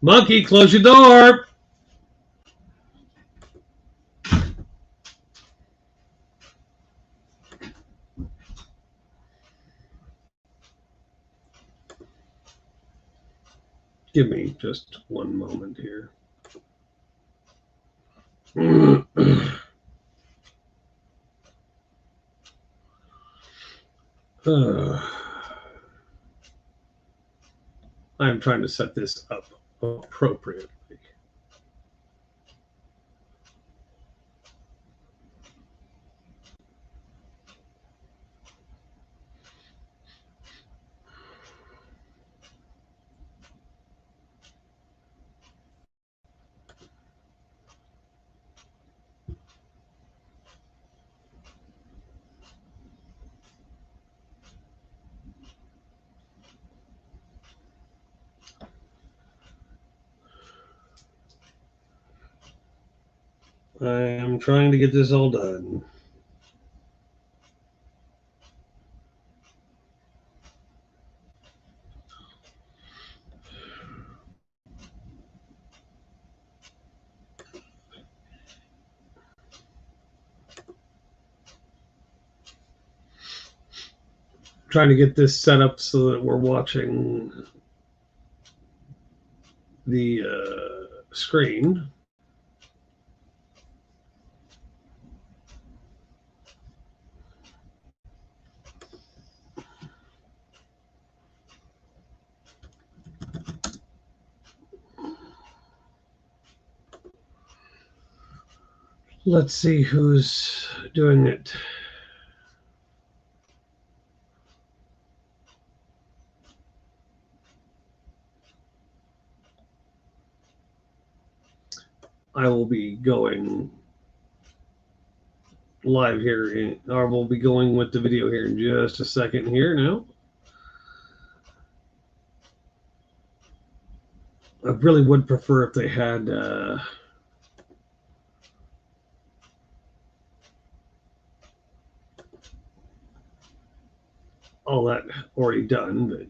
Monkey, close your door. Give me just one moment here. I'm trying to set this up appropriately. I am trying to get this all done. Trying to get this set up so that we're watching the screen. Let's see who's doing it. I will be going live here, or we'll be going with the video here in just a second here now. I really would prefer if they had all that already done, but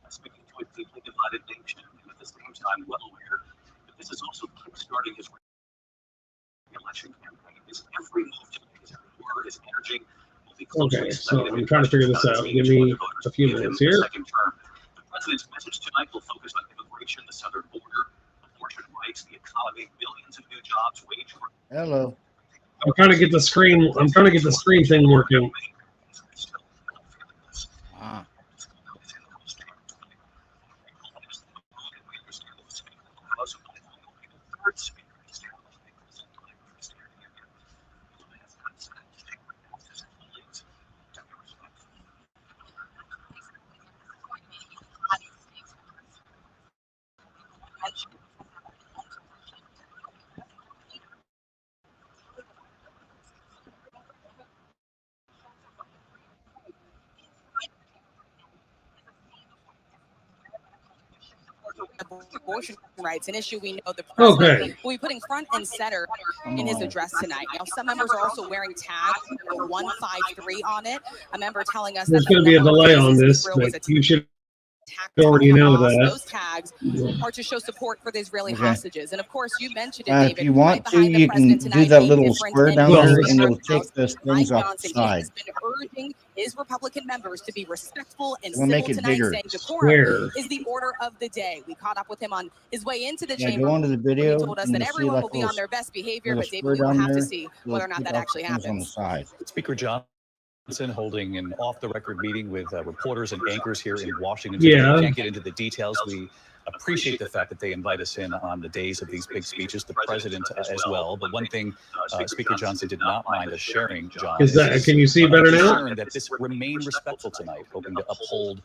speaking to a deeply divided nation, and at the same time well aware that this is also kickstarting his election campaign. His every move today, his every word, his energy will be closely so I'm trying to figure this out. Give me a few minutes here. The president's message tonight will focus on immigration, the southern border, abortion rights, the economy, billions of new jobs, wage growth. Hello. I'm trying to get the screen. I'm trying to get the screen thing working. Abortion rights, an issue we know the president will be putting front and center in his address tonight. Now, some members are also wearing tags 153 on it. A member telling us there's that going to be a delay on this, but you should attack You already know Hamas. that. Those tags are to show support for the Israeli Okay. hostages. And of course, you mentioned it, David. If you want right to, behind the you can president do tonight, that being little different square and down Well, there, leading and the you'll take House, those Mike things off the Johnson. He side. has been urging his Republican members to be respectful and We'll civil make it tonight, bigger. saying decorum Where? is the order of the day. We caught up with him on his way into the Yeah, chamber. go on to the He video, told us and that you'll see everyone like will be on their best behavior, little but David, square we will down have to there. see You'll whether or not take that off actually the things on the happens. side. Speaker Johnson holding an off-the-record meeting with reporters and anchors here in Washington. Yeah. We can't get into the details. We appreciate the fact that they invite us in on the days of these big speeches, the president as well. But one thing Speaker Johnson did not mind us sharing, John, Is that? Can you see better now? concern that this remain respectful tonight, hoping to uphold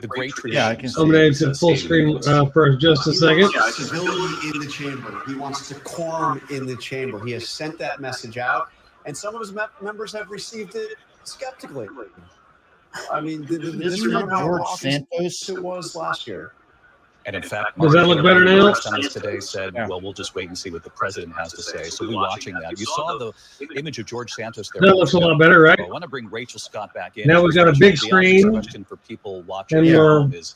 the great tradition. Yeah, I can see. I'm going to full screen for just a second. He wants civility in the chamber. He wants decorum in the chamber. He has sent that message out, and some of his members have received it skeptically. I mean, this Isn't that George Santos Santos? it was last year. And in fact, Does that look better now? Today said, well, we'll just wait and see what the president has to say. So we're watching that. You saw the image of George Santos there. That looks a lot better, right? I want to bring Rachel Scott back in. Now we've got a big screen, Question for people watching and at we're home is,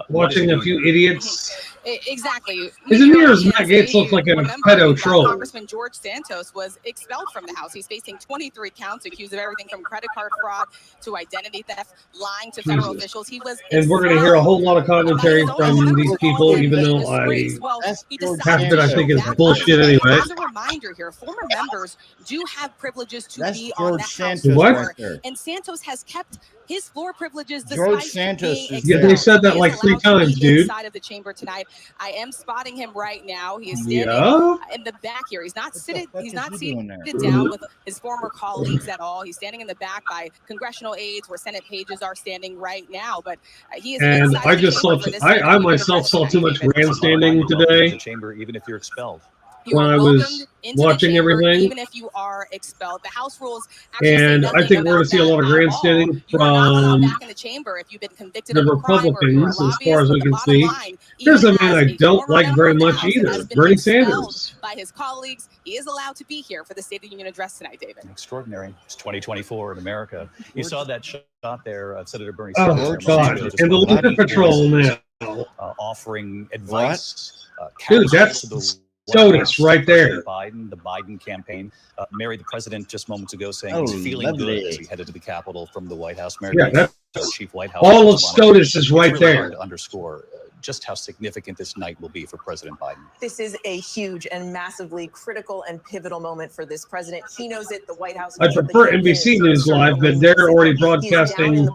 watching a few idiots. Exactly. Isn't yours Matt Gaetz look like a pedo troll? Congressman George Santos was expelled from the House. He's facing 23 counts, accused of everything from credit card fraud to identity theft, lying to federal officials. He was, And we're going to hear a whole lot of commentary from these people, even though That's George half of it I Santos. think is bullshit anyway. As a reminder here, former members do have privileges to That's be on George the House Santos What? floor, right there. and Santos has kept his floor privileges George despite Santos being is Yeah, there. they said that He is like 3 allowed to times, be dude. inside of the chamber tonight. I am spotting him right now. He is standing Yeah. in the back here. He's not What the sitting. fuck He's is not he seated doing there? down with his former colleagues at all. He's standing in the back by congressional aides, where Senate pages are standing right now. But he is. And inside I of the just chamber saw, for this I Senate myself saw too much David. grandstanding today The chamber, even if you're expelled. You when are I welcomed was into the watching chamber, everything. even if you are expelled. The House rules actually say And I nothing think we're going about to see a lot of that at all. grandstanding You are not allowed from back in the chamber if you've been convicted the of a crime or if you're a Republicans, as lobbyist. far as But we the can bottom see. line, There's even a man as I a don't former like member very of the much House that either, has been Bernie expelled Sanders. by his colleagues, he is allowed to be here for the State of the Union address tonight, David. Extraordinary. It's 2024 in America. You saw that shot there of Senator Bernie Oh, Sanders. God. And the Liquor Patrol now. Offering advice. Dude, that's to the SCOTUS right there. Biden, the Biden campaign. Mary, the president, just moments ago saying Oh, he's feeling lovely. good as he headed to the Capitol from the White House. Mary, Yeah, that's our chief White House all of correspondent. SCOTUS is It's right really hard there. to underscore just how significant this night will be for President Biden. This is a huge and massively critical and pivotal moment for this president. He knows it. The White House. I prefer NBC News Live, but they're already broadcasting,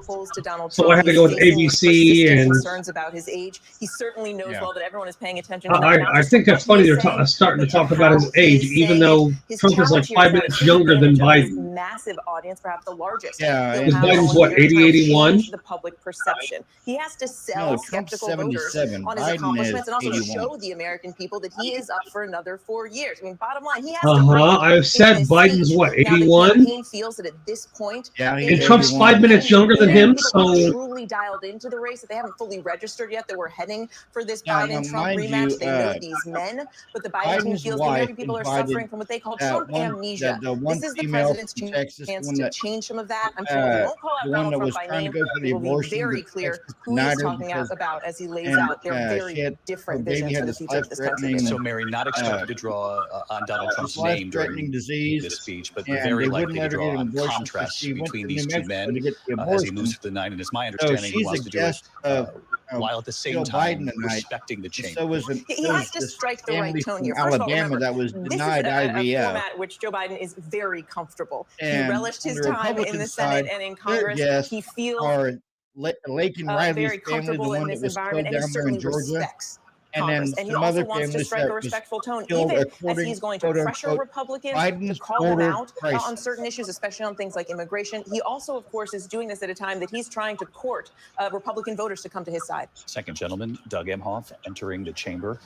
so I had to go with ABC. And concerns about his age. He certainly knows well that everyone is paying attention. I think that's funny they're starting to talk about his age, even though Trump is like 5 minutes younger than Biden. Massive audience, perhaps the largest. Yeah, Because Biden's what, 80, 81? The public perception. He has to sell No, Trump's skeptical voters 77. on his Biden accomplishments is and also 81. show the American people that he is up for another 4 years. I mean, bottom line, he has I've said Biden's what, 81? Now, the campaign feels that at this point, Yeah, And Trump's 5 minutes younger than him, so truly dialed into the race, that they haven't fully registered yet that we're heading for this Now, Biden-Trump mind rematch. you, they know these men, but the Biden team Biden's feels the American wife people are invited suffering from what they call Trump amnesia. the one This is the female president's from Texas, chance one to that, change some of that. I'm told he won't call out the one Donald that Trump was by trying name. to go for the It will be abortion, very that clear Texas who he's denied her talking because- about as he lays and, out their she very had- different her baby visions had for the this future of this country. life-threatening- So, Mary, not expected to draw on Donald Trump's name life-threatening during disease, this speech, but and very they likely wouldn't to let her draw get an on abortion, so contrasts she went between to these New two Mexico men to get the as he abortion. moves to the night. And it's my So understanding he she's wants a to do it guest of while at the same Joe time Biden tonight. respecting the chamber. So was He has to strike the right tone from here. First of all, Alabama remember, that was this denied is a IVF. format which Joe Biden is very comfortable. And he relished his on the time in Republican the Senate side, and in their Congress. guests He feels are Lakin Riley's very family, the comfortable in one this that was killed environment, and he down there in certainly Georgia, respects and then Congress. And he some also other wants to families strike that a was respectful tone, killed even as according, he's going to quote, pressure unquote, Republicans to Biden's call them border out crisis. on certain issues, especially on things like immigration. He also, of course, is doing this at a time that he's trying to court Republican voters to come to his side. Second gentleman, Doug Emhoff, entering the chamber.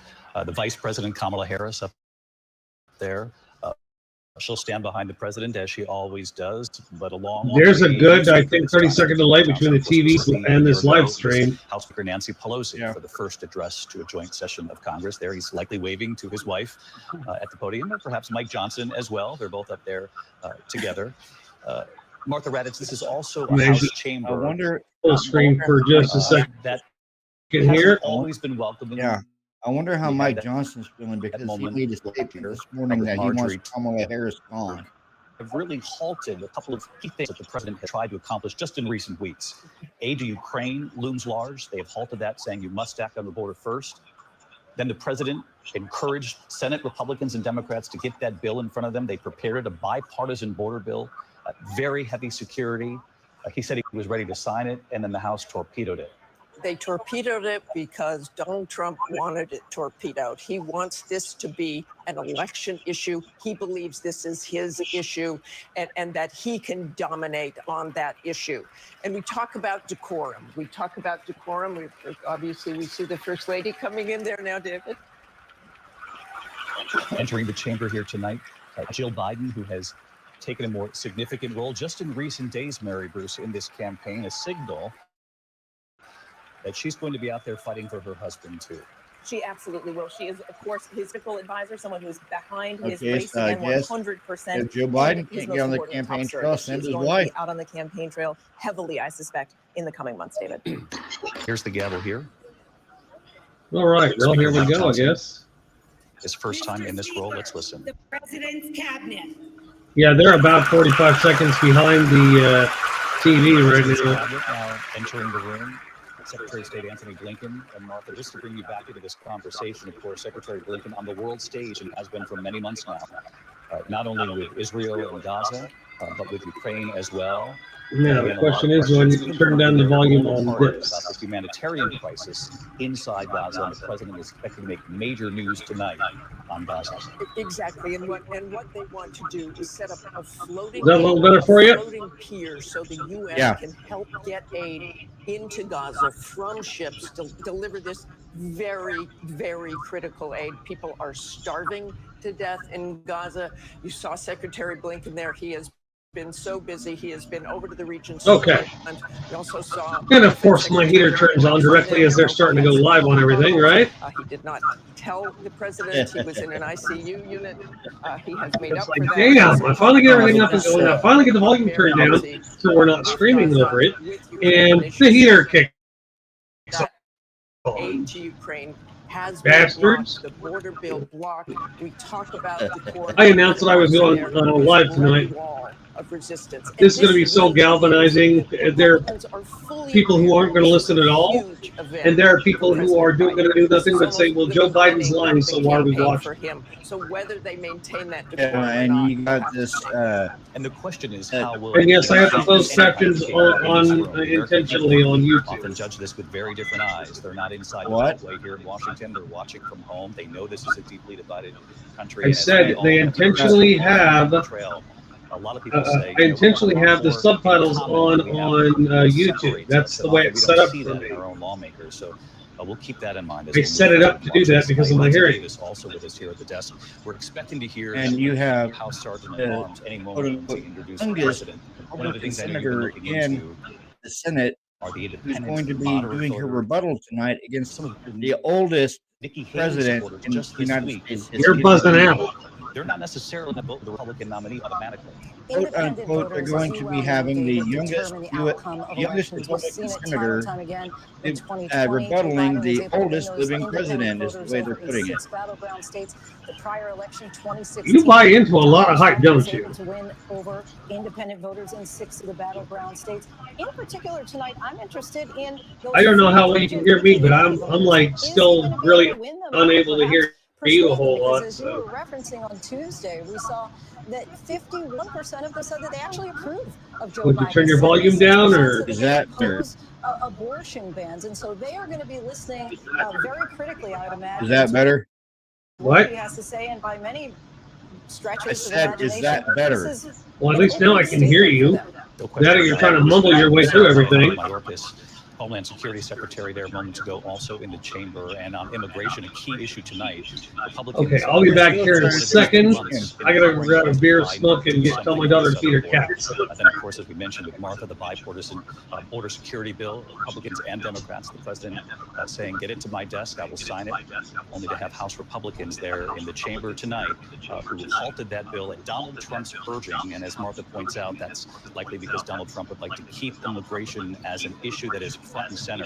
The Vice President Kamala Harris up there. She'll stand behind the president as she always does, but along. there's a good, I think, 30-second delay between the TV and this live stream. House Speaker Nancy Pelosi for the first address to a joint session of Congress. There, he's likely waving to his wife at the podium, or perhaps Mike Johnson as well. They're both up there together. Martha Raddatz, this is also a House chamber. I wonder. Full screen for just a second. That can hear. Always been welcoming. Yeah. I wonder how We Mike had Johnson's feeling because he moment made a statement this morning that he wants Kamala Harris gone. Have really halted a couple of key things that the president has tried to accomplish just in recent weeks. Aid to Ukraine looms large. They have halted that, saying you must act on the border first. Then the president encouraged Senate Republicans and Democrats to get that bill in front of them. They prepared a bipartisan border bill, very heavy security. He said he was ready to sign it, and then the House torpedoed it. They torpedoed it because Donald Trump wanted it torpedoed. He wants this to be an election issue. He believes this is his issue and that he can dominate on that issue. And we talk about decorum. Obviously, we see the First Lady coming in there now, David. Entering the chamber here tonight, Jill Biden, who has taken a more significant role just in recent days, Mary Bruce, in this campaign, a signal that she's going to be out there fighting for her husband, too. She absolutely will. She is, of course, his political advisor, someone who's behind his Okay, race so I and guess 100%. if Joe Biden can't get on the campaign trail, send his wife out on the campaign trail heavily, I suspect, in the coming months, David. Here's the gavel here. All right. Well, here we go, I guess. His first time in this role. Let's listen. The president's cabinet. Yeah, they're about 45 seconds behind the TV right now. Now entering the room, Secretary of State Anthony Blinken. And Martha, just to bring you back into this conversation, of course, Secretary Blinken on the world stage and has been for many months now, not only with Israel and Gaza, but with Ukraine as well. Now, the question is when you turn down the volume on this. About this humanitarian crisis inside Gaza, and the president is expecting to make major news tonight on Gaza. Exactly, and what they want to do is set up a floating. Is that a little better for you? Floating pier, so the U.S. can help get aid into Gaza from ships to deliver this very, very critical aid. People are starving to death in Gaza. You saw Secretary Blinken there. He has been so busy. He has been over to the region. Okay. We also saw. And of course, my heater turns on directly as they're starting to go live on everything, right? He did not tell the president he was in an ICU unit. He has made up for Like, that. damn, I finally get everything up and going. I finally get the volume turned down so we're not screaming over it. And the heater kicks Aid on. to Ukraine has Bastards. been blocked, the border bill blocked. We talk about the I announced that I was going live tonight. Of resistance. This is going to be so galvanizing. There are people who aren't going to listen at all, and there are people who are going to do nothing but say, well, Joe Biden's lying, so why are we watching? So whether they maintain that and you got this and the question is how will and yes, I have to post sections on intentionally on YouTube. Often judge this with very different eyes. They're not inside the Beltway here in Washington. They're watching from home. They know this is a deeply divided country. I said they intentionally have a lot of people say, I intentionally have the subtitles on YouTube. That's the way it's set up for me. Our own lawmakers, so we'll keep that in mind. They set it up to do that because of my hearing. Also with us here at the desk, we're expecting to hear. and you have House Sergeant at Arms any moment to introduce the president. One of the things senator in the Senate are the who's going to be doing her rebuttal tonight against the oldest president in the United States. You're buzzing out. They're not necessarily going to vote the Republican nominee automatically. Quote unquote, they're going to be having the youngest Republican senator rebuttaling the oldest living president, is the way they're putting it. You buy into a lot of hype, don't you? To win over independent voters in 6 of the battleground states. In particular, tonight, I'm interested in. I don't know how well you can hear me, but I'm like still really unable to hear you a whole lot. As you were referencing on Tuesday, we saw that 51% of them said that they actually approve of Joe Biden. Would you turn your volume down, or is that abortion bans? And so they are going to be listening very critically, I would imagine. Is that better? What? He has to say, and by many stretches I said, of is that better? Well, at least now I can hear you. Now that you're trying to mumble your way through everything. Homeland Security Secretary there moments ago, also in the chamber, and on immigration, a key issue tonight. Okay, I'll be back here in a second. I gotta grab a beer, smoke, and tell my daughter to feed her cats. Then, of course, as we mentioned with Martha, the bipartisan border security bill, Republicans and Democrats, the president saying, get it to my desk, I will sign it, only to have House Republicans there in the chamber tonight who halted that bill at Donald Trump's urging. And as Martha points out, that's likely because Donald Trump would like to keep immigration as an issue that is front and center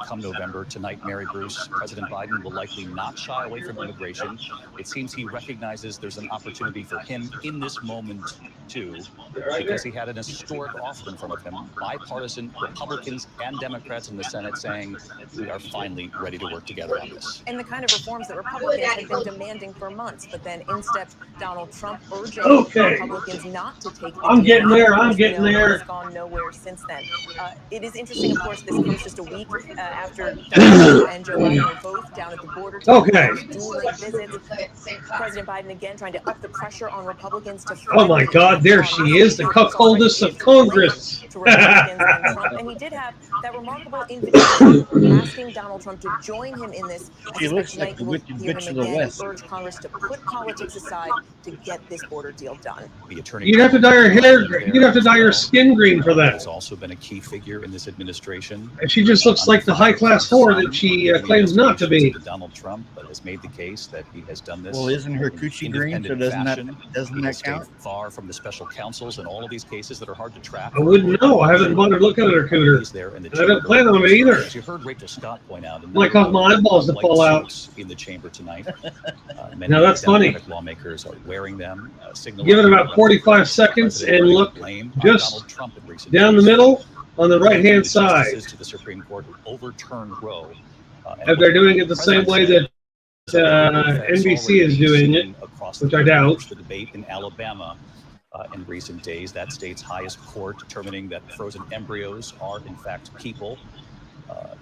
come November. Tonight, Mary Bruce, President Biden will likely not shy away from immigration. It seems he recognizes there's an opportunity for him in this moment, too, because he had an historic offer in front of him. Bipartisan Republicans and Democrats in the Senate saying we are finally ready to work together on this. And the kind of reforms that Republicans had been demanding for months, but then in steps Donald Trump urging Republicans not to take the I'm getting deal. there. I'm getting there. It's gone nowhere since then. It is interesting, of course, this comes just a week after Donald Trump and Joe Biden were both down at the border. Okay. Dueling visits. President Biden again trying to up the pressure on Republicans to. Oh my God, there she is, the cuckoldess of Congress. To Republicans and Trump, and he did have that remarkable invitation asking Donald Trump to join him in this. She looks like the wicked bitch of the West. Urge Congress to put politics aside to get this border deal done. You'd have to dye her hair. You'd have to dye her skin green for that. Has also been a key figure in this administration. And she just looks like the high-class whore that she claims not to be. Donald Trump has made the case that he has done this. Well, isn't her coochie green? So doesn't that count? Far from the special counsels and all of these cases that are hard to track. I wouldn't know. I haven't bothered looking at her cooter. I don't plan on it either. As you heard Rachel Scott point out, Might cause my eyeballs to fall out. In the chamber tonight. Now that's funny. Lawmakers are wearing them. Give it about 45 seconds and look just down the middle on the right-hand side. To the Supreme Court overturned Roe. If they're doing it the same way that NBC is doing it, which I doubt. The debate in Alabama in recent days, that state's highest court determining that frozen embryos are in fact people.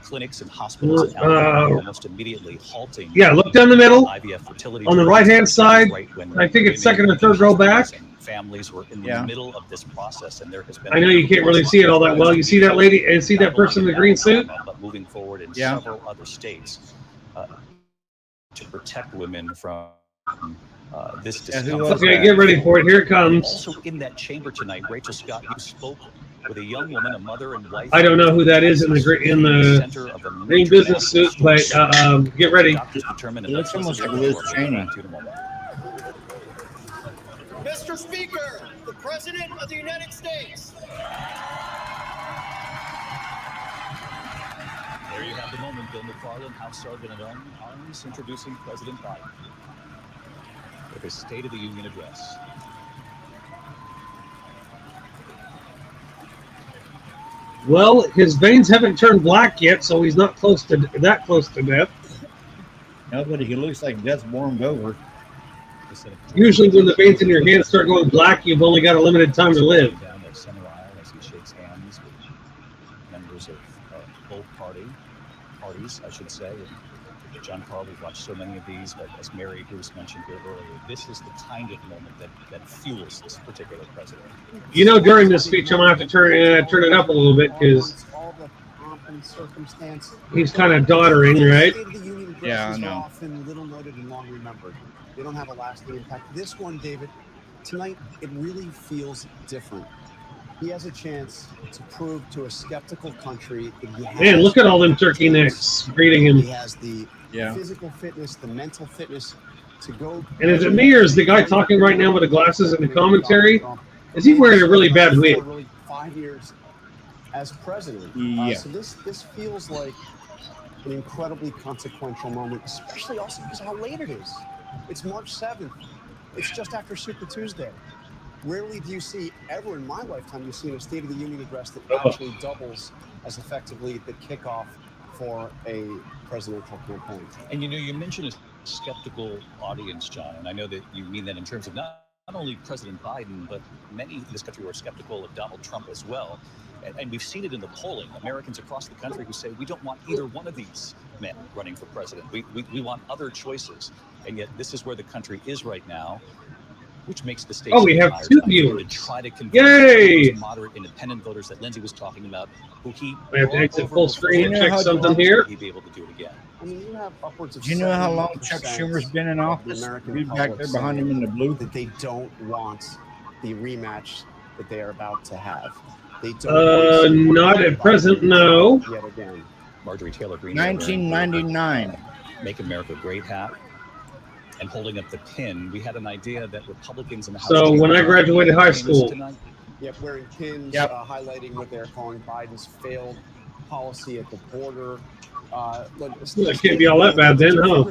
Clinics and hospitals in Alabama almost immediately halting. Yeah, look down the middle. IVF fertility on the right-hand side. I think it's second or third row back. Families were in the middle of this process, and there has been. I know you can't really see it all that well. You see that lady and see that person in the green suit? But moving forward in several other states to protect women from this discomfort. Okay, get ready for it. Here it comes. Also in that chamber tonight, Rachel Scott, you spoke with a young woman, a mother and wife. I don't know who that is in the green business suit, but get ready. It looks almost like Liz Cheney. Mr. Speaker, the President of the United States. There you have the moment, Bill McFarland, House Sergeant at Arms, introducing President Biden with his State of the Union address. Well, his veins haven't turned black yet, so he's not close to death. No, but he looks like death's warmed over. Usually, when the veins in your hands start going black, you've only got a limited time to live. Down the center aisle as he shakes hands with members of both parties, I should say. And John Carl, we've watched so many of these, but as Mary Bruce mentioned here earlier, this is the kind of moment that fuels this particular president. You know, during this speech, I'm going to have to turn it up a little bit because he's kind of doddering, right? Yeah, I know. Often little noted and long remembered. They don't have a lasting impact. This one, David, tonight, it really feels different. He has a chance to prove to a skeptical country that he has. Man, look at all them turkey necks greeting him. He has the physical fitness, the mental fitness to go. And is it me or is the guy talking right now with the glasses and the commentary? Is he wearing a really bad wig? 5 years as president. So this feels like an incredibly consequential moment, especially also because of how late it is. It's March 7th. It's just after Super Tuesday. Rarely do you see, ever in my lifetime, you've seen a State of the Union address that actually doubles as effectively the kickoff for a presidential campaign. And you mentioned a skeptical audience, John, and I know that you mean that in terms of not only President Biden, but many in this country who are skeptical of Donald Trump as well. And we've seen it in the polling. Americans across the country who say, we don't want either one of these men running for president. We want other choices. And yet this is where the country is right now, which makes the state. Oh, we have two viewers. Yay! Moderate independent voters that Lindsay was talking about, who he. We have to exit full screen and check something here. He'd be able to do it again. I mean, you have upwards of. Do you know how long Chuck Schumer's been in office? Read back there behind him in the blue. That they don't want the rematch that they are about to have. They don't not at present, no. Yet again. Marjorie Taylor Greene. 1999. Make America Great hat. And holding up the pin, we had an idea that Republicans in the House. So when I graduated high school. Yep, wearing pins, highlighting what they're calling Biden's failed policy at the border. It can't be all that bad then, huh?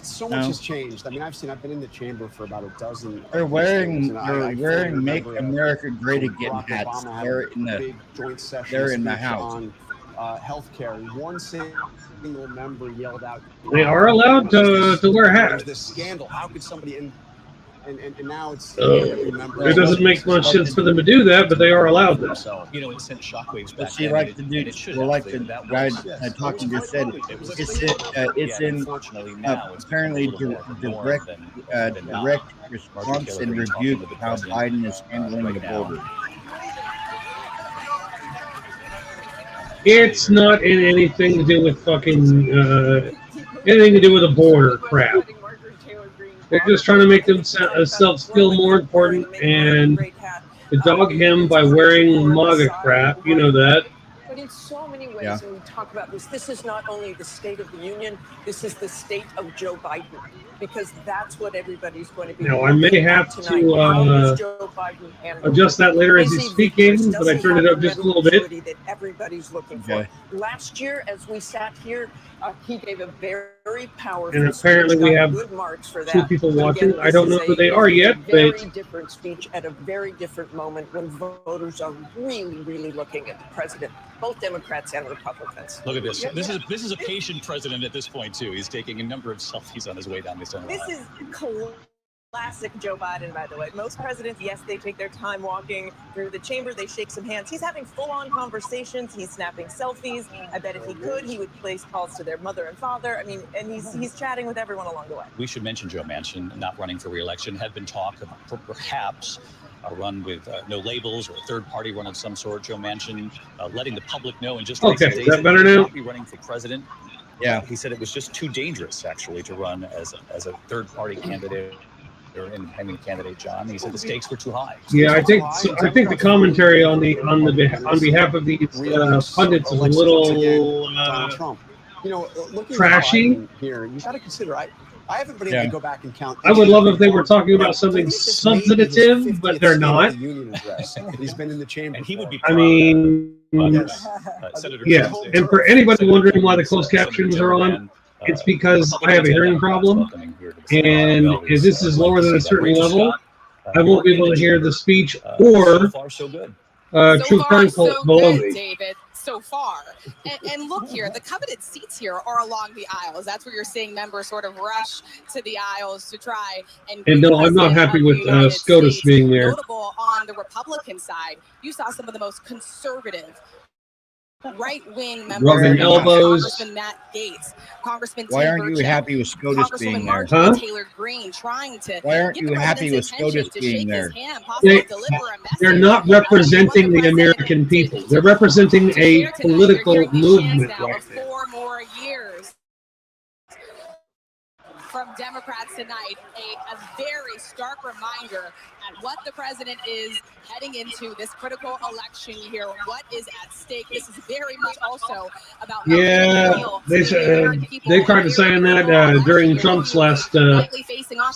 So much has changed. I mean, I've been in the chamber for about a dozen. They're wearing "Make America Great Again" hats. They're in the House. On healthcare. One single member yelled out, They are allowed to wear hats. There's this scandal. How could somebody and now it's it doesn't make much sense for them to do that, but they are allowed this. You know, it sent shockwaves back. She like to do. Well, like the guy talking just said, it's in apparently direct response and rebuke of how Biden is handling the border. It's not in anything to do with fucking anything to do with the border crap. They're just trying to make themselves feel more important and to dog him by wearing MAGA crap. You know that. But in so many ways, when we talk about this is not only the State of the Union, this is the state of Joe Biden, because that's what everybody's going to be. Now, I may have to adjust that later as he's speaking, but I turned it up just a little bit. That everybody's looking for. Last year, as we sat here, he gave a very powerful. And apparently, we have good marks for that. 2 people watching. I don't know who they are yet, but very different speech at a very different moment when voters are really, really looking at the president, both Democrats and Republicans. Look at this. This is a patient president at this point too. He's taking a number of selfies on his way down the center line. This is classic Joe Biden, by the way. Most presidents, yes, they take their time walking through the chamber. They shake some hands. He's having full-on conversations. He's snapping selfies. I bet if he could, he would place calls to their mother and father. I mean, and he's chatting with everyone along the way. We should mention Joe Manchin not running for re-election. Had been talk of perhaps a run with no labels or a third-party run of some sort. Joe Manchin letting the public know in just okay. Days Is that better now? Be running for president. Yeah, he said it was just too dangerous actually to run as a third-party candidate or independent candidate. John, he said the stakes were too high. Yeah, I think the commentary on behalf of these pundits is a little trashy. Here, you got to consider. I haven't been able to go back and count. I would love if they were talking about something substantive, but they're not. He's been in the chamber. And he would be. I mean, Senator. Yeah, and for anybody wondering why the closed captions are on, it's because I have a hearing problem, and if this is lower than a certain level, I won't be able to hear the speech or true crime below me. David, so far. And look here, the coveted seats here are along the aisles. That's where you're seeing members sort of rush to the aisles to try and no, I'm not happy with SCOTUS being there. Notable on the Republican side, you saw some of the most conservative right-wing members, rubbing elbows. Congressman Matt Gaetz, Congressman Why Tim aren't you Burchett, happy with SCOTUS being there? Huh? Taylor Greene trying to Why aren't get you the happy with president's SCOTUS attention to being shake there? his hand, possibly deliver a message. They're not representing the American people. They're representing a political movement right there. 4 more years from Democrats tonight, a very stark reminder at what the president is heading into this critical election year. What is at stake? This is very much also about. Yeah, they tried to say that during Trump's last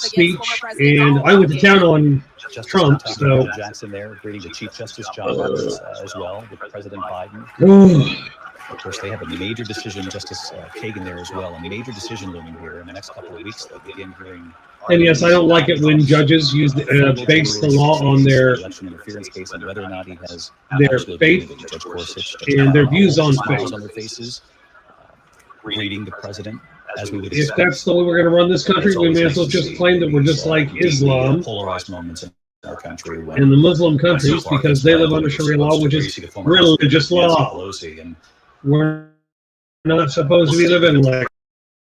speech, and I went to town on Trump. So Jackson there greeting the Chief Justice John Roberts as well with President Biden. Of course, they have a major decision, Justice Kagan there as well, a major decision looming here in the next couple of weeks. They'll begin hearing. And yes, I don't like it when judges use base the law on their election interference case and whether or not he has their faith and their views on faith. On their faces, reading the president. As we would if that's the way we're going to run this country, we may as well just claim that we're just like Islam polarized moments in our country and the Muslim countries because they live under Sharia law, which is religious law. We're not supposed to be living like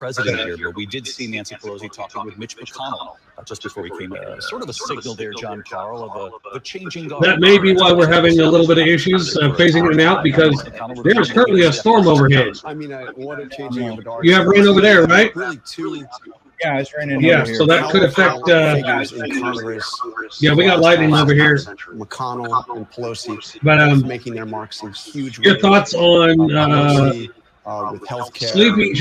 president here, but we did see Nancy Pelosi talking with Mitch McConnell just before we came. Sort of a signal there, John Carl, of a changing guard. That may be why we're having a little bit of issues phasing it out because there is currently a storm overhead. I mean, what a changing of a guard. You have rain over there, right? Really, two. Yeah, it's raining. Yeah, so that could affect. In Congress. Yeah, we got lightning over here. McConnell and Pelosi, but making their marks in huge. Your thoughts on with healthcare, Sleepy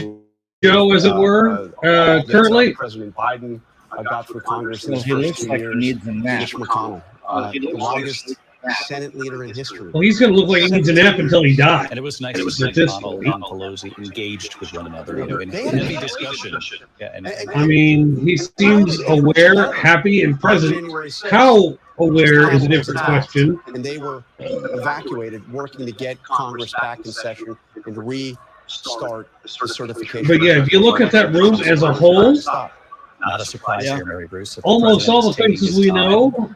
Joe, as it were, currently? President Biden got through Congress. Well, he looks like he needs a nap. Mitch McConnell, the longest Senate leader in history. Well, he's going to look like he needs a nap until he dies. And it was nice to see McConnell and Pelosi engaged with one another, in heavy discussion. Yeah, I mean, he seems aware, happy, and present. How aware is a different question. And they were evacuated, working to get Congress back in session and restart the certification. But yeah, if you look at that room as a whole, not a surprise here, Mary Bruce. Almost all the faces we know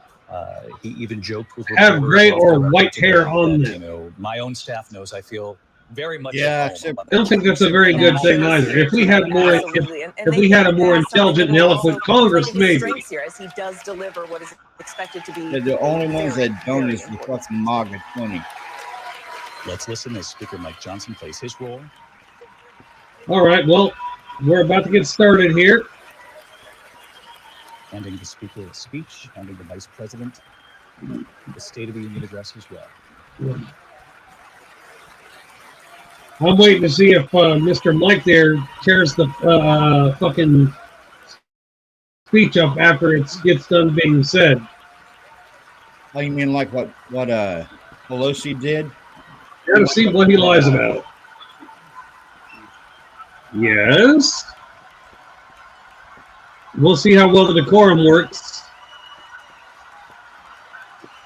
he even joked with have gray or white hair on them. My own staff knows I feel very much. I don't think that's a very good thing either. If we had more, if we had a more intelligent and eloquent Congress, maybe. Here as he does deliver what is expected to be. The only ones that don't is the fucking MAGA 20. Let's listen as Speaker Mike Johnson plays his role. All right, well, we're about to get started here. Handing the Speaker a speech, handing the Vice President the State of the Union address as well. I'm waiting to see if Mr. Mike there tears the fucking speech up after it gets done being said. Oh, you mean like what Pelosi did? Gotta see what he lies about. Yes. We'll see how well the decorum works.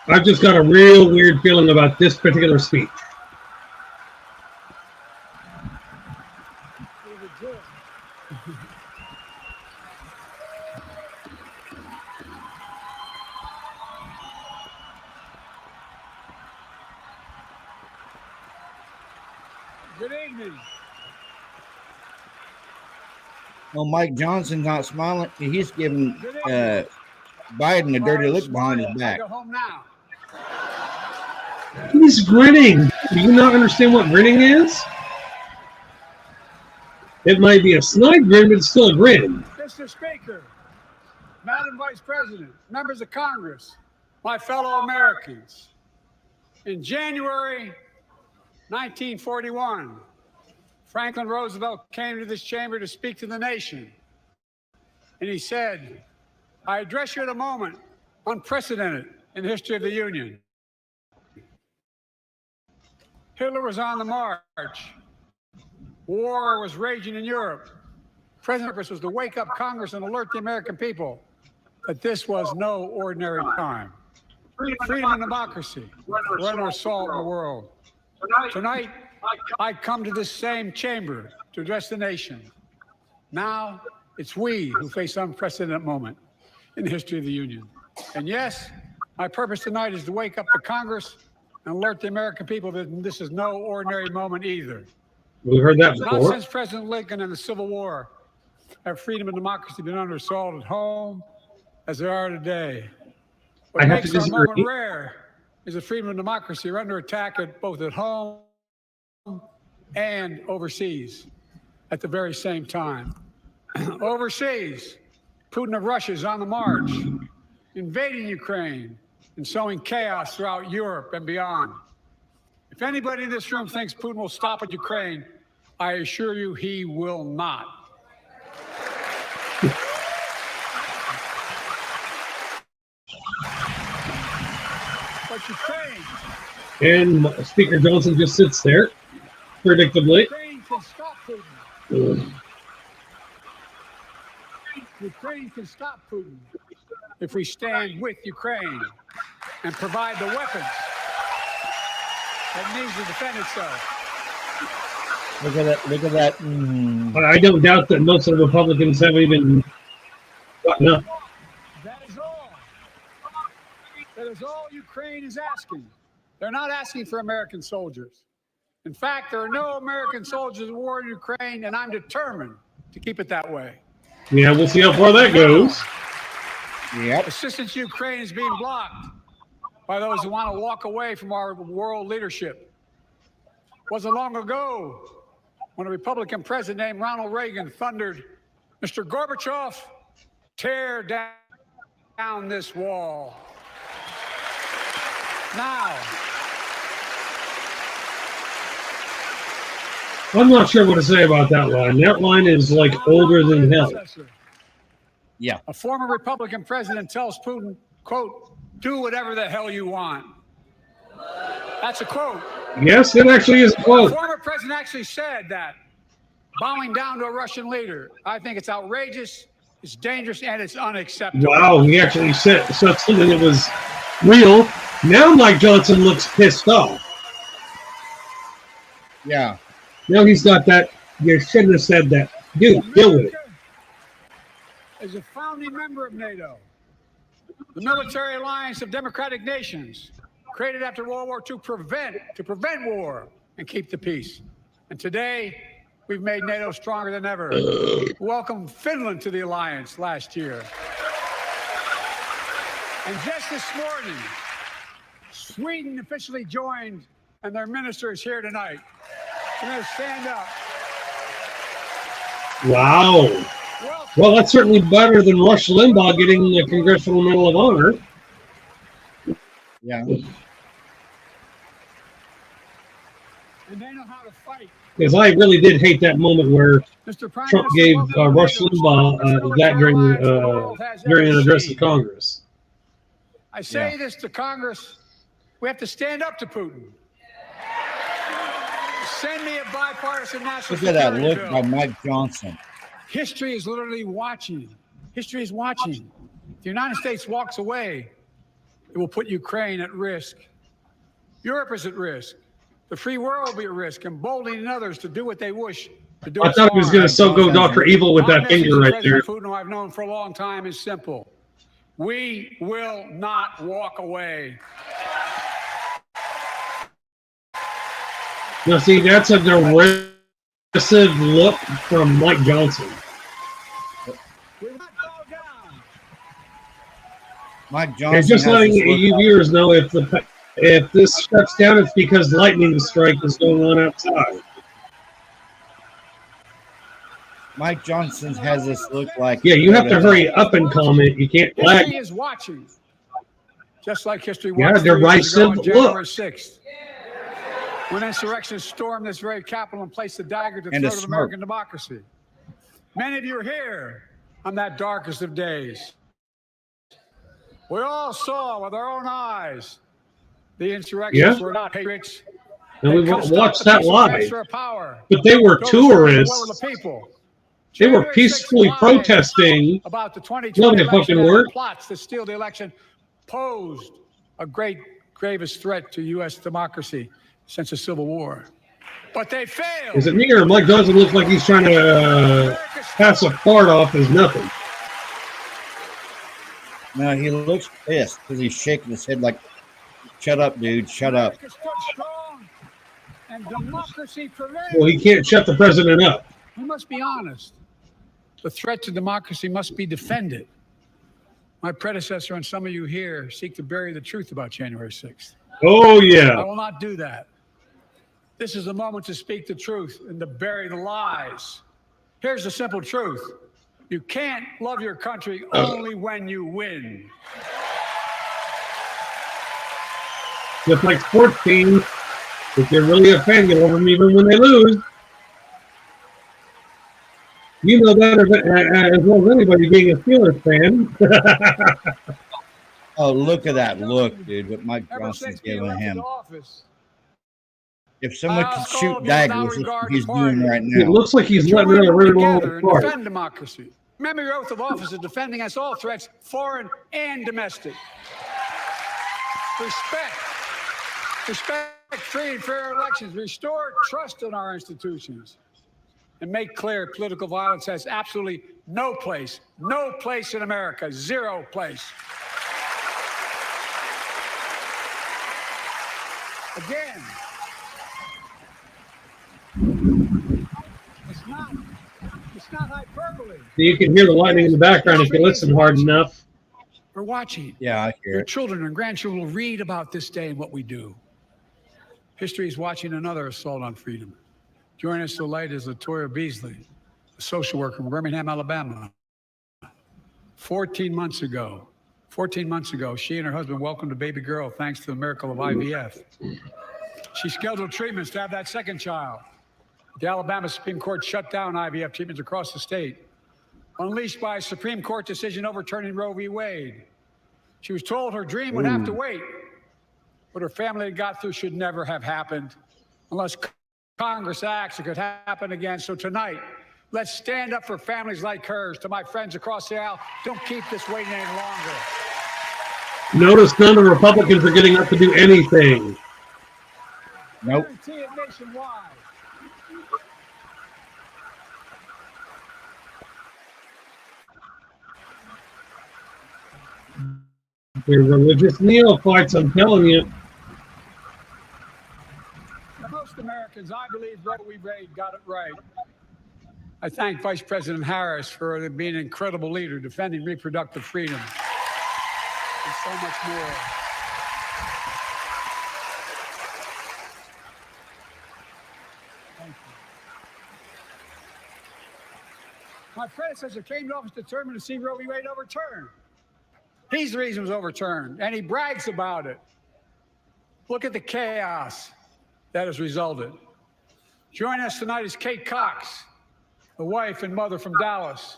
I've just got a real weird feeling about this particular speech. Good evening. Well, Mike Johnson's not smiling. He's giving Biden a dirty look behind his back. Go home now. He's grinning. Do you not understand what grinning is? It might be a snide grin, but it's still a grin. Mr. Speaker, Madam Vice President, members of Congress, my fellow Americans. In January 1941, Franklin Roosevelt came to this chamber to speak to the nation. And he said, I address you at a moment unprecedented in the history of the Union. Hitler was on the march. War was raging in Europe. President's purpose was to wake up Congress and alert the American people that this was no ordinary time. Freedom and democracy were under assault in the world. Tonight, I come to this same chamber to address the nation. Now, it's we who face an unprecedented moment in the history of the Union. And yes, my purpose tonight is to wake up the Congress and alert the American people that this is no ordinary moment either. We've heard that before. Not since President Lincoln and the Civil War have freedom and democracy been under assault at home as they are today. What makes our moment rare is that freedom and democracy are under attack both at home and overseas at the very same time. Overseas, Putin of Russia is on the march, invading Ukraine and sowing chaos throughout Europe and beyond. If anybody in this room thinks Putin will stop at Ukraine, I assure you he will not. But Ukraine. And Speaker Johnson just sits there, predictably. Ukraine can stop Putin. Ukraine can stop Putin if we stand with Ukraine and provide the weapons that needs to defend itself. Look at that. Look at that. But I don't doubt that most of the Republicans haven't even gotten up. That is all. That is all Ukraine is asking. They're not asking for American soldiers. In fact, there are no American soldiers in war in Ukraine, and I'm determined to keep it that way. Yeah, we'll see how far that goes. Yep. Assistance to Ukraine is being blocked by those who want to walk away from our world leadership. It wasn't long ago when a Republican president named Ronald Reagan thundered, Mr. Gorbachev, tear down this wall. Now, I'm not sure what to say about that line. That line is like older than hell. Yeah. A former Republican president tells Putin, quote, do whatever the hell you want. That's a quote. Yes, it actually is a The quote. former president actually said that bowing down to a Russian leader. I think it's outrageous, it's dangerous, and it's unacceptable. Wow, he actually said something that was real. Now Mike Johnson looks pissed off. Yeah. Now he's got that. You shouldn't have said that. Dude, deal with it. As a founding member of NATO, the military alliance of democratic nations, created after World War II to prevent war and keep the peace. And today, we've made NATO stronger than ever. Welcomed Finland to the alliance last year. And just this morning, Sweden officially joined, and their minister is here tonight. We're going to stand up. Wow. Well, that's certainly better than Rush Limbaugh getting the Congressional Medal of Honor. Yeah. And they know how to fight. Because I really did hate that moment where Trump gave Rush Limbaugh that during an address to Congress. I say this to Congress, we have to stand up to Putin. Send me a bipartisan national Look at that security look bill. by Mike Johnson. History is literally watching. History is watching. If the United States walks away, it will put Ukraine at risk. Europe is at risk. The free world will be at risk, emboldening others to do what they wish to do. I thought he was going to so go Dr. Evil with that finger right there. Putin, who I've known for a long time, is simple. We will not walk away. Now, see, that's a aggressive look from Mike Johnson. Mike Johnson. And just letting you viewers know, if this shuts down, it's because lightning strike is going on outside. Mike Johnson has this look like. Yeah, you have to hurry up and comment. You can't lag. History is watching, just like history Yeah, watched they're 3 years ago on look. January 6th. When insurrectionists stormed this very Capitol and placed the dagger to the throat of American democracy. Many of you are here on that darkest of days. We all saw with our own eyes the insurrectionists were not patriots. And we watched that live. Power. But they were tourists. They were peacefully protesting. About the 2020 fucking work. Plots to steal the election posed a gravest threat to U.S. democracy since the Civil War. But they failed. Is it me or Mike Johnson looks like he's trying to pass a fart off as nothing? No, he looks pissed because he's shaking his head like, shut up, dude, shut up. And democracy prevails. Well, he can't shut the president up. We must be honest. The threat to democracy must be defended. My predecessor and some of you here seek to bury the truth about January 6th. Oh, yeah. I will not do that. This is a moment to speak the truth and to bury the lies. Here's the simple truth. You can't love your country only when you win. Just like sports teams, if you're really a fan, you love them even when they lose. You know that as well as anybody being a Steelers fan. Oh, look at that look, dude, what Mike Johnson's giving him. If someone could shoot daggers, that's what he's doing right now. It looks like he's letting it run along the court. Defend democracy. Remember your oath of office is defending against all threats, foreign and domestic. Respect free and fair elections. Restore trust in our institutions. And make clear political violence has absolutely no place in America, zero place. Again, it's not hyperbole. You can hear the lightning in the background if you listen hard enough. We're watching. Yeah, I hear Your it. children and grandchildren will read about this day and what we do. History is watching another assault on freedom. Joining us tonight is Latoya Beasley, a social worker from Birmingham, Alabama. 14 months ago, she and her husband welcomed a baby girl thanks to the miracle of IVF. She scheduled treatments to have that second child. The Alabama Supreme Court shut down IVF treatments across the state, unleashed by a Supreme Court decision overturning Roe v. Wade. She was told her dream would have to wait. What her family had got through should never have happened unless Congress acts. It could happen again. So tonight, let's stand up for families like hers. To my friends across the aisle, don't keep this waiting any longer. Notice none of the Republicans are getting up to do anything. Nope. Nationwide. They're religious neophytes, I'm telling you. For most Americans, I believe Roe v. Wade got it right. I thank Vice President Harris for being an incredible leader, defending reproductive freedom, and so much more. Thank you. My predecessor came to office determined to see Roe v. Wade overturned. He's the reason it was overturned, and he brags about it. Look at the chaos that has resulted. Joining us tonight is Kate Cox, a wife and mother from Dallas.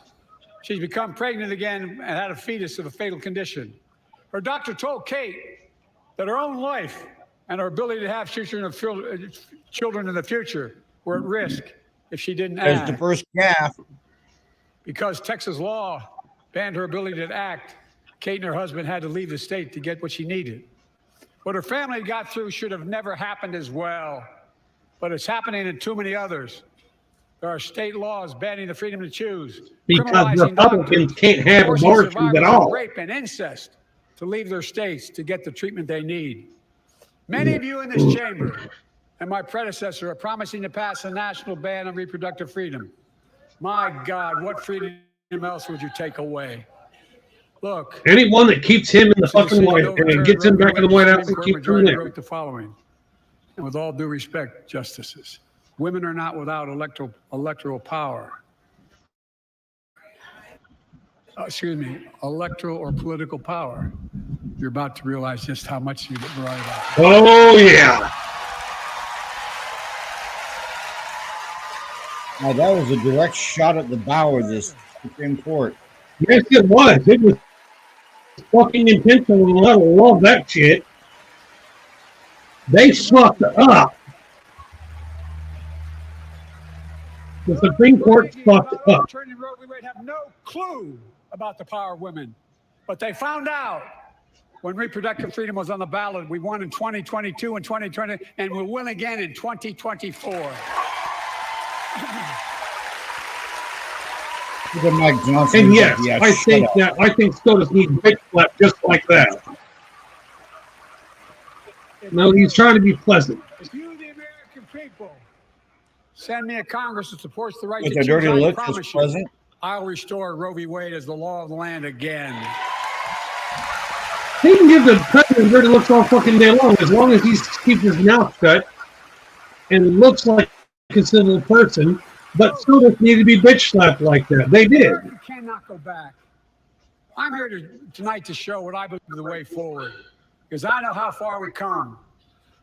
She's become pregnant again and had a fetus of a fatal condition. Her doctor told Kate that her own life and her ability to have children in the future were at risk if she didn't act. As the first calf. Because Texas law banned her ability to act, Kate and her husband had to leave the state to get what she needed. What her family got through should have never happened as well, but it's happening in too many others. There are state laws banning the freedom to choose, because Republicans can't have abortions at all. Rape and incest to leave their states to get the treatment they need. Many of you in this chamber and my predecessor are promising to pass a national ban on reproductive freedom. My God, what freedom else would you take away? Look, anyone that keeps him in the fucking White House and gets him back in the White House and keeps him there. Wrote the following, and with all due respect, justices, women are not without electoral power. Electoral or political power. You're about to realize just how much you're right about. Oh yeah. Now, that was a direct shot at the bow of this Supreme Court. Yes, it was. It was fucking intentional. I love that shit. They fucked up. The Supreme Court fucked up. Attorney Roe v. Wade have no clue about the power of women, but they found out when reproductive freedom was on the ballot. We won in 2022 and 2020, and we'll win again in 2024. Mike Johnson. And yes, I think SCOTUS needs a bitch slap just like that. No, he's trying to be pleasant. If you, the American people, send me a Congress that supports the right with to a dirty choose, look I as promise president, I'll restore Roe v. Wade as the law of the land again. He can give the president dirty looks all fucking day long as he keeps his mouth shut and looks like a civil person. But SCOTUS need to be bitch slapped like that. They did. You cannot go back. I'm here tonight to show what I believe is the way forward, because I know how far we've come.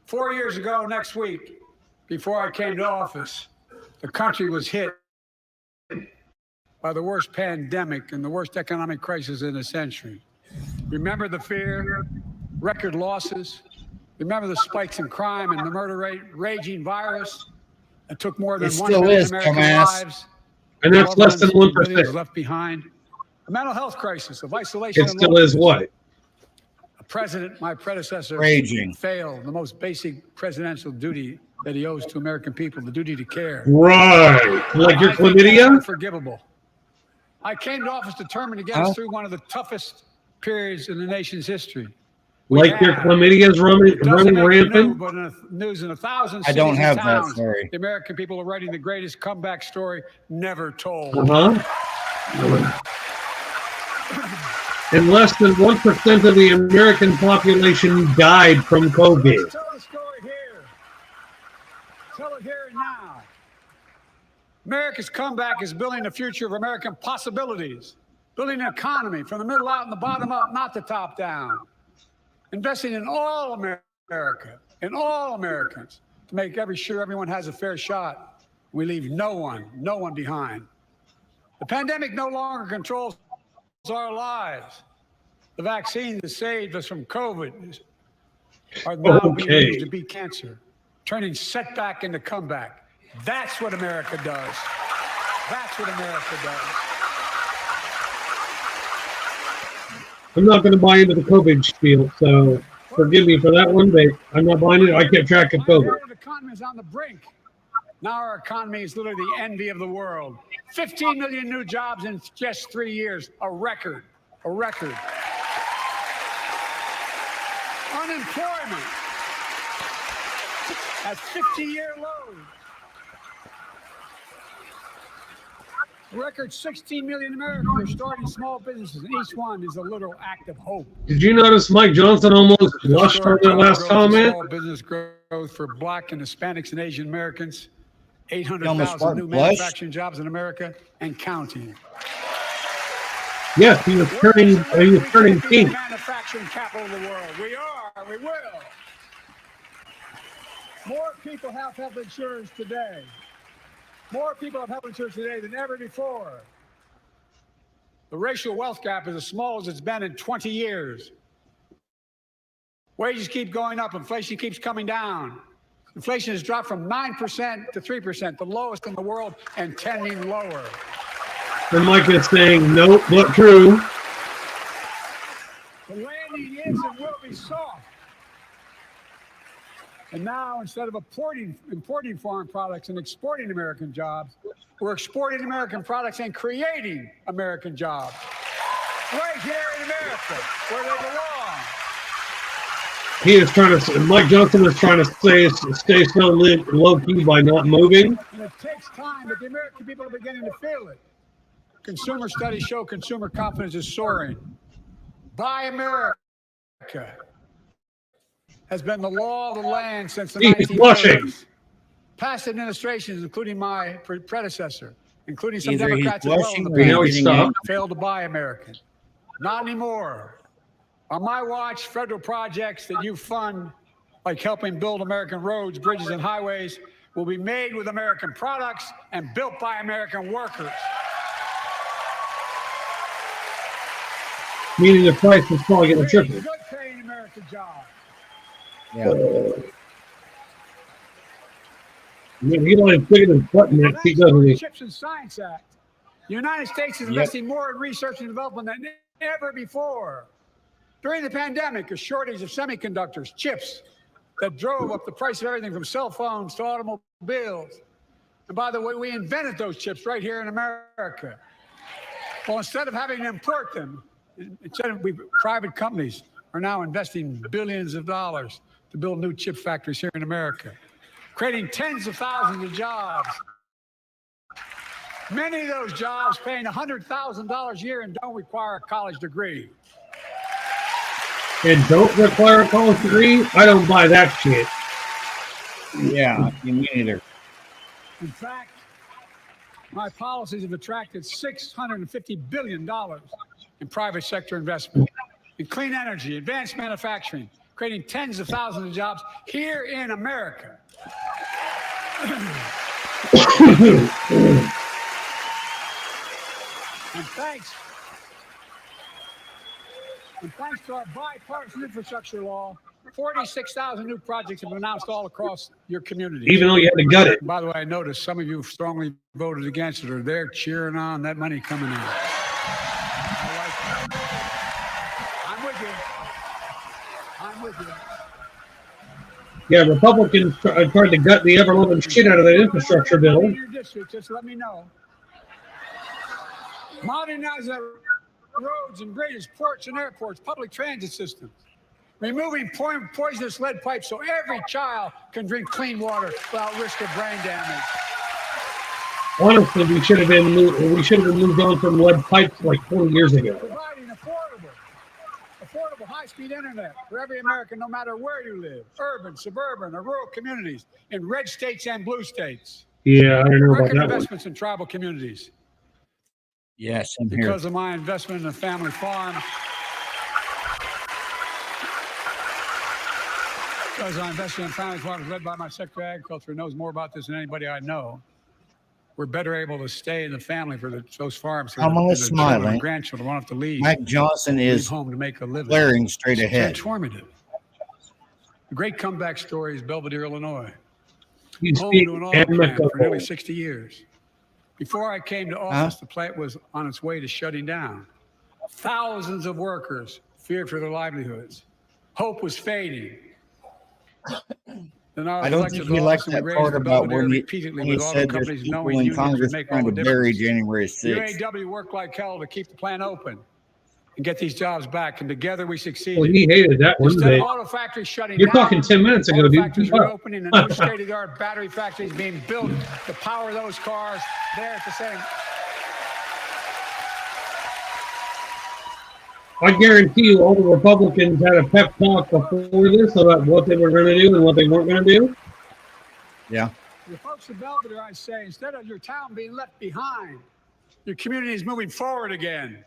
4 years ago next week, before I came to office, the country was hit by the worst pandemic and the worst economic crisis in a century. Remember the fear, record losses? Remember the spikes in crime and the murder rate, raging virus? It took more than 1 million American lives. And that's less than 1%. Left behind. A mental health crisis of isolation. It still is what? A president, my predecessor, raging, failed the most basic presidential duty that he owes to American people, the duty to care. Right. Like your chlamydia? Unforgivable. I came to office determined to get us through one of the toughest periods in the nation's history. Like your chlamydia's running rampant? But in news in 1,000 cities I don't have and towns, that story. The American people are writing the greatest comeback story never told. And less than 1% of the American population died from COVID. Tell the story here. Tell it here and now. America's comeback is building the future of American possibilities, building an economy from the middle out and the bottom up, not the top down. Investing in all America, in all Americans, to make sure everyone has a fair shot. We leave no one behind. The pandemic no longer controls our lives. The vaccine that saved us from COVID are now being used to beat cancer, turning setback into comeback. That's what America does. That's what America does. I'm not going to buy into the COVID spiel, so forgive me for that one, but I'm not buying it. I kept track of COVID. Our economy is on the brink. Now our economy is literally the envy of the world. 15 million new jobs in just 3 years, a record, a record. Unemployment at 50-year lows. A record 16 million Americans are starting small businesses, and each one is a literal act of hope. Did you notice Mike Johnson almost blushed on that last comment? Small business growth for Black and Hispanics and Asian Americans. 800,000 new manufacturing jobs in America and counting. Yes, he was turning pink. Manufacturing capital of the world. We are. We will. More people have health insurance today. More people have health insurance today than ever before. The racial wealth gap is as small as it's been in 20 years. Wages keep going up. Inflation keeps coming down. Inflation has dropped from 9% to 3%, the lowest in the world, and tending lower. And Mike is saying, nope, not true. The landing is and will be soft. And now, instead of importing foreign products and exporting American jobs, we're exporting American products and creating American jobs. Right here in America, where they belong. He is trying to. Mike Johnson is trying to stay so low key by not moving. And it takes time, but the American people are beginning to feel it. Consumer studies show consumer confidence is soaring. Buy America has been the law of the land since the 1930s. Past administrations, including my predecessor, including some Democrats as well, failed to buy American. Not anymore. On my watch, federal projects that you fund, like helping build American roads, bridges, and highways, will be made with American products and built by American workers. Meaning the price is probably going to triple. Good paying American jobs. Yeah. He don't figure his butt next, doesn't he? Chips and Science Act. The United States is investing more in research and development than ever before. During the pandemic, a shortage of semiconductors, chips, that drove up the price of everything from cell phones to automobiles. And by the way, we invented those chips right here in America. Well, instead of having to import them, private companies are now investing billions of dollars to build new chip factories here in America, creating tens of thousands of jobs. Many of those jobs paying $100,000 a year and don't require a college degree. And don't require a college degree? I don't buy that shit. Yeah, me neither. In fact, my policies have attracted $650 billion in private sector investment in clean energy, advanced manufacturing, creating tens of thousands of jobs here in America. And thanks to our bipartisan infrastructure law, 46,000 new projects have been announced all across your community. Even though you had to gut it. By the way, I noticed some of you strongly voted against it, or they're cheering on that money coming in. I like that. I'm with you. Yeah, Republicans tried to gut the ever-loving shit out of that infrastructure bill. In your district, just let me know. Modernize our roads and bridges, ports and airports, public transit systems. Removing poisonous lead pipes so every child can drink clean water without risk of brain damage. Honestly, we should have been moved on from lead pipes like 20 years ago. Providing affordable high-speed internet for every American, no matter where you live, urban, suburban, or rural communities, in red states and blue states. Yeah, I don't know about that one. Investments in tribal communities. Yes, I'm here. Because of my investment in a family farm. Because I invested in family farms led by my Secretary of Agriculture, who knows more about this than anybody I know. We're better able to stay in the family for those farms. I'm almost smiling. Grandchildren won't have to leave. Mike Johnson is home to make a living. glaring straight ahead. Transformative. The great comeback story is Belvedere, Illinois, You home speak to an auto plant for nearly amicable. 60 years. Before I came to office, the plant was on its way to shutting down. Thousands of workers feared for their livelihoods. Hope was fading. I don't think he liked that part about when he said there's people in Congress trying to bury January 6th. UAW worked like hell to keep the plant open and get these jobs back, and together we succeeded. Well, he hated that one Instead day. of auto factories shutting You're down, talking 10 minutes ago, auto dude. factories Keep up. reopening and new state-of-the-art battery factories being built to power those cars there at the same. I guarantee you all the Republicans had a pep talk before this about what they were going to do and what they weren't going to do. Yeah. The folks in Belvedere, I say, instead of your town being left behind, your community is moving forward again.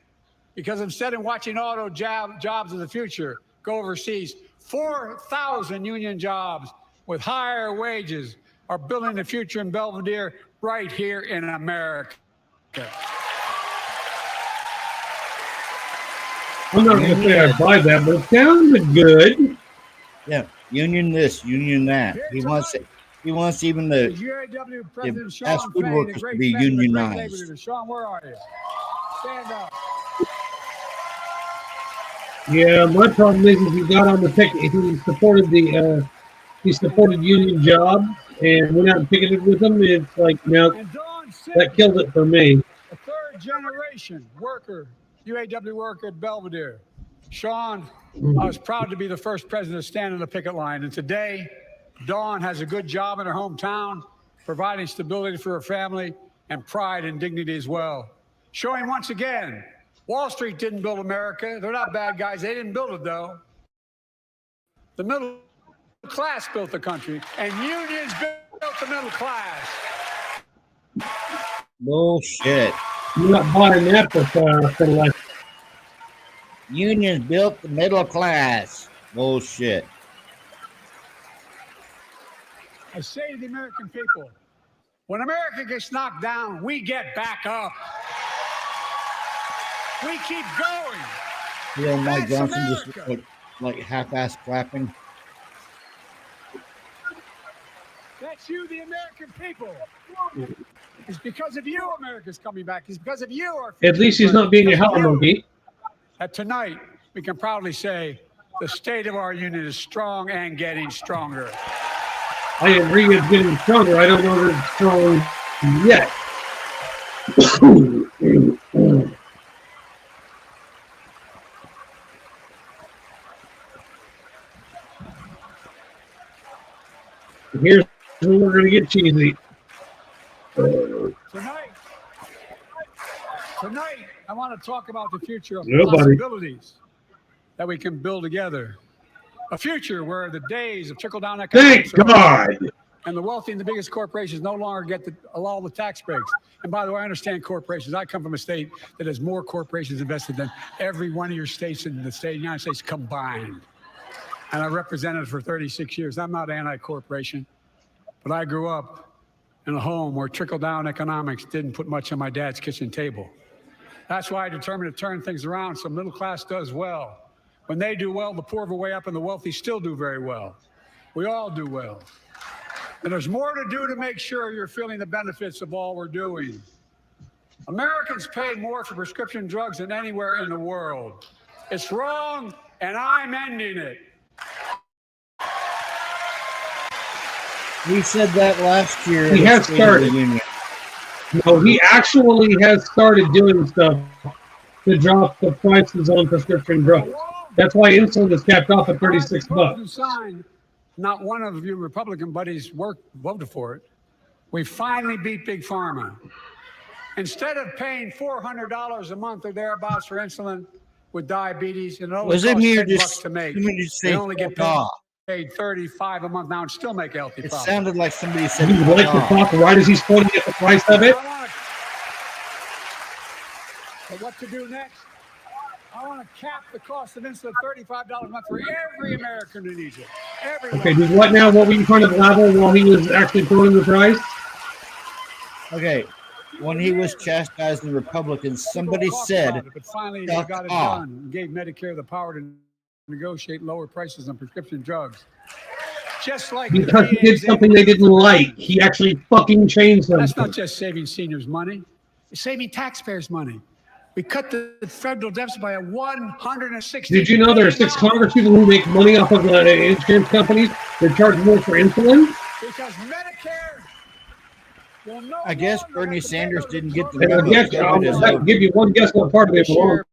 Because instead of watching auto jobs of the future go overseas, 4,000 union jobs with higher wages are building the future in Belvedere right here in America. I'm not going to say I buy that, but it sounded good. Yeah, union this, union that. He wants even the UAW President fast food workers to be unionized. Sean, where are you? Stand up. Yeah, my problem is he got on the ticket. He supported union jobs and went out and picketed with them. It's like, no, that killed it for me. A third generation worker, UAW worker at Belvedere. Sean, I was proud to be the first president to stand on the picket line. And today, Dawn has a good job in her hometown, providing stability for her family and pride and dignity as well. Showing once again, Wall Street didn't build America. They're not bad guys. They didn't build it, though. The middle class built the country, and unions built the middle class. Bullshit. You're not buying that for like. Unions built the middle class. Bullshit. I say to the American people, when America gets knocked down, we get back up. We keep going. You know, Mike That's Johnson America. just like half-ass clapping. That's you, the American people. It's because of you America's coming back. It's because of you our At least he's not being a hell monkey. That tonight, we can proudly say the state of our union is strong and getting stronger. I agree it's getting stronger. I don't know that it's strong yet. Here's where we're going to get cheesy. Tonight, I want to talk about the future of Nobody. possibilities that we can build together. A future where the days of trickle-down economics Thank God. and the wealthy and the biggest corporations no longer get all the tax breaks. And by the way, I understand corporations. I come from a state that has more corporations invested than every one of your states in the state of the United States combined. And I represented it for 36 years. I'm not anti-corporation, but I grew up in a home where trickle-down economics didn't put much on my dad's kitchen table. That's why I determined to turn things around so middle class does well. When they do well, the poor go way up and the wealthy still do very well. We all do well. And there's more to do to make sure you're feeling the benefits of all we're doing. Americans pay more for prescription drugs than anywhere in the world. It's wrong, and I'm ending it. He said that last year. He has started. No, he actually has started doing stuff to drop the prices on prescription drugs. That's why insulin is capped off at $36. Not one of your Republican buddies voted for it. We finally beat Big Pharma. Instead of paying $400 a month or thereabouts for insulin with diabetes, and it only costs $10 to make, they only get paid $35 a month now and still make a healthy It profit. sounded like somebody said. He would like to talk right as he's quoting at the price of it. But what to do next? I want to cap the cost of insulin $35 a month for every American who needs it. Everyone. Okay, dude, what now? What were you trying to level while he was actually quoting the price? Okay, when he was chastising the Republicans, somebody said, but finally they got it done and gave Medicare the power to negotiate lower prices on prescription drugs. Just like because he did something they didn't like. He actually fucking changed something. That's not just saving seniors money. It's saving taxpayers money. We cut the federal deficit by 160. Did you know there are 6 Congress people who make money off of insurance companies that charge more for insulin? Because Medicare will no I guess Bernie Sanders didn't get the And I'll give you one guess what part of it wrong.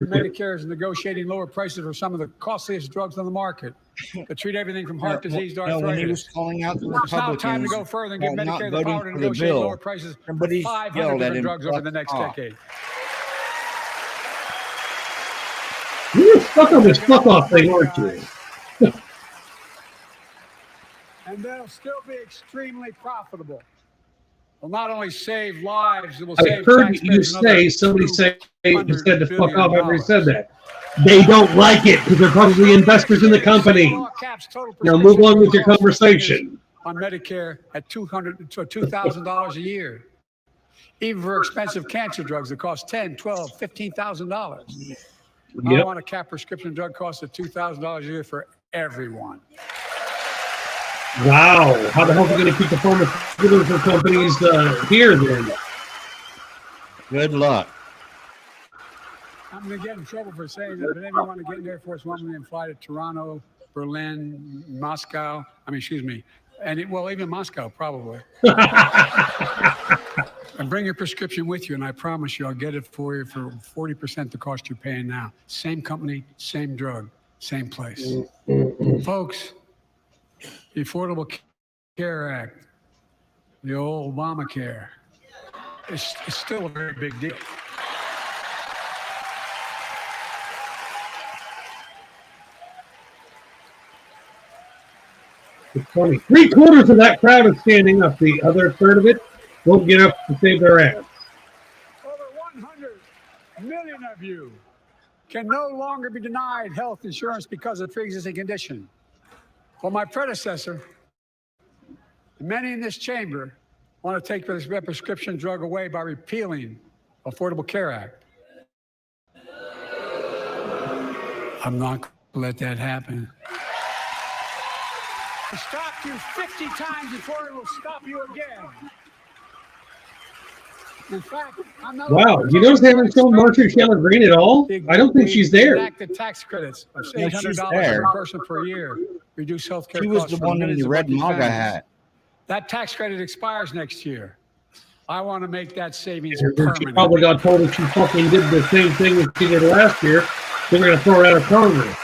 Medicare is negotiating lower prices for some of the costliest drugs on the market that treat everything from heart disease to arthritis. When he was calling out the It's now time to Republicans go further and give not Medicare the voting power to for the negotiate bill, lower prices for somebody 500 yelled at different him, drugs over the "Fuck next off." decade. You're stuck on this fuck off thing, aren't you? And they'll still be extremely profitable. Will not only save lives, it will I save heard you say, somebody said to fuck off after he said that. They don't like it because they're probably investors in the company. Now move on with your conversation. On Medicare at $2,000 a year. Even for expensive cancer drugs that cost $10,000, $12,000, $15,000. I want to cap prescription drug costs at $2,000 a year for everyone. Wow. How the hell are we going to keep the pharmaceutical companies here then? Good luck. I'm going to get in trouble for saying that, but anyone want to get in Air Force One and fly to Toronto, Berlin, Moscow. Well, even Moscow, probably. And bring your prescription with you, and I promise you I'll get it for you for 40% the cost you're paying now. Same company, same drug, same place. Folks, the Affordable Care Act, the old Obamacare, it's still a very big deal. It's funny. 3/4 of that crowd is standing up. The other third of it won't get up to save their ass. Over 100 million of you can no longer be denied health insurance because of pre-existing condition. Well, my predecessor, and many in this chamber, want to take this prescription drug away by repealing Affordable Care Act. I'm not going to let that happen. It stopped you 50 times before it will stop you again. In fact, I'm not. Wow, you notice they haven't shown Marjorie Taylor Greene at all? I don't think she's there. Enacted tax credits of $800 per person per year. Reduce health care costs. She was the one in the red MAGA hat. That tax credit expires next year. I want to make that savings She permanent. probably got told if she fucking did the same thing that she did last year, they're going to throw her out of Congress.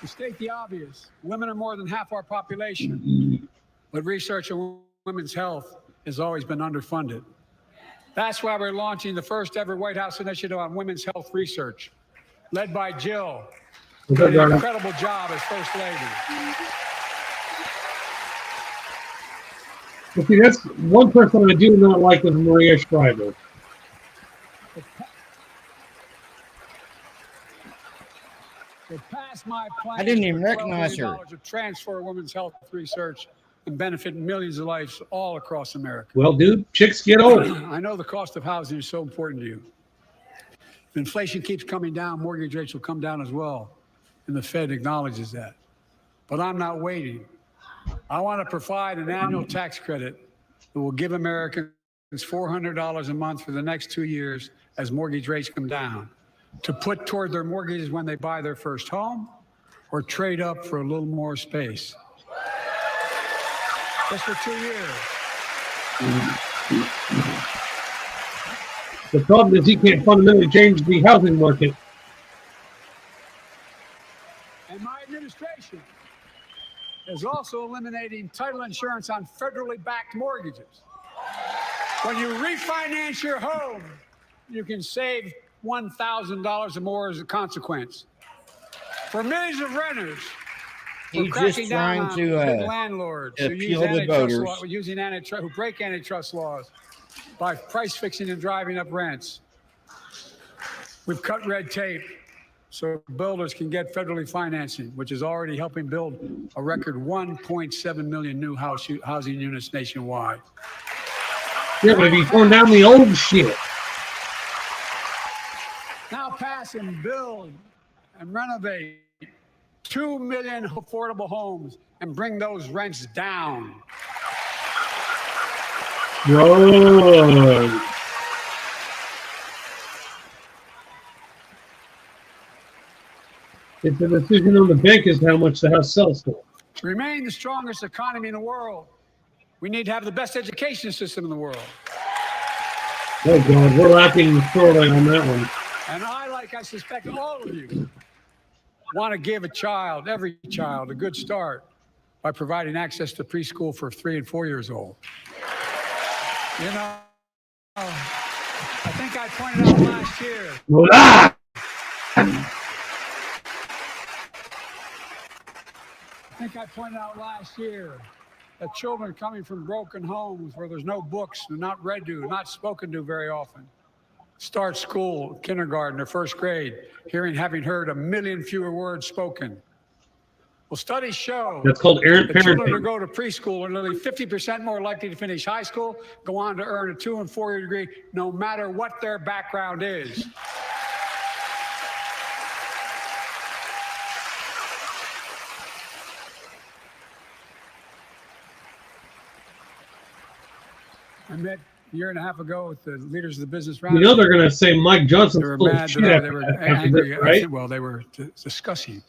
To state the obvious, women are more than half our population, but research on women's health has always been underfunded. That's why we're launching the first ever White House initiative on women's health research, led by Jill, who did an incredible job as First Lady. But see, that's one person I do not like is Maria Shriver. It passed my plan. I didn't even recognize her. To transfer women's health research and benefit millions of lives all across America. Well, dude, chicks get old. I know the cost of housing is so important to you. If inflation keeps coming down, mortgage rates will come down as well, and the Fed acknowledges that. But I'm not waiting. I want to provide an annual tax credit that will give Americans $400 a month for the next 2 years as mortgage rates come down, to put toward their mortgages when they buy their first home or trade up for a little more space. Just for 2 years. The problem is he can't fundamentally change the housing market. And my administration is also eliminating title insurance on federally backed mortgages. When you refinance your home, you can save $1,000 or more as a consequence. For millions of renters, he's just trying to landlords appeal to voters. Who break antitrust laws by price fixing and driving up rents. We've cut red tape so builders can get federally financing, which is already helping build a record 1.7 million new housing units nationwide. Yeah, but if you torn down the old shit. Now pass and build and renovate 2 million affordable homes and bring those rents down. Good. It's a decision on the bank as to how much the house sells for. To remain the strongest economy in the world, we need to have the best education system in the world. Oh, God, we're lacking sorely on that one. And I suspect all of you, want to give every child, a good start by providing access to preschool for 3 and 4 years old. You know, I think I pointed out last year. That children coming from broken homes where there's no books, they're not read to, not spoken to very often, start school, kindergarten, or first grade, having heard 1 million fewer words spoken. Well, studies show that's called errant that children who parenting. go to preschool are nearly 50% more likely to finish high school, go on to earn a 2- and 4-year degree, no matter what their background is. I met a year and a half ago with the leaders of the business round. You know they're going to say Mike Johnson. They were mad. They were angry. This, right? Well, they were discussing.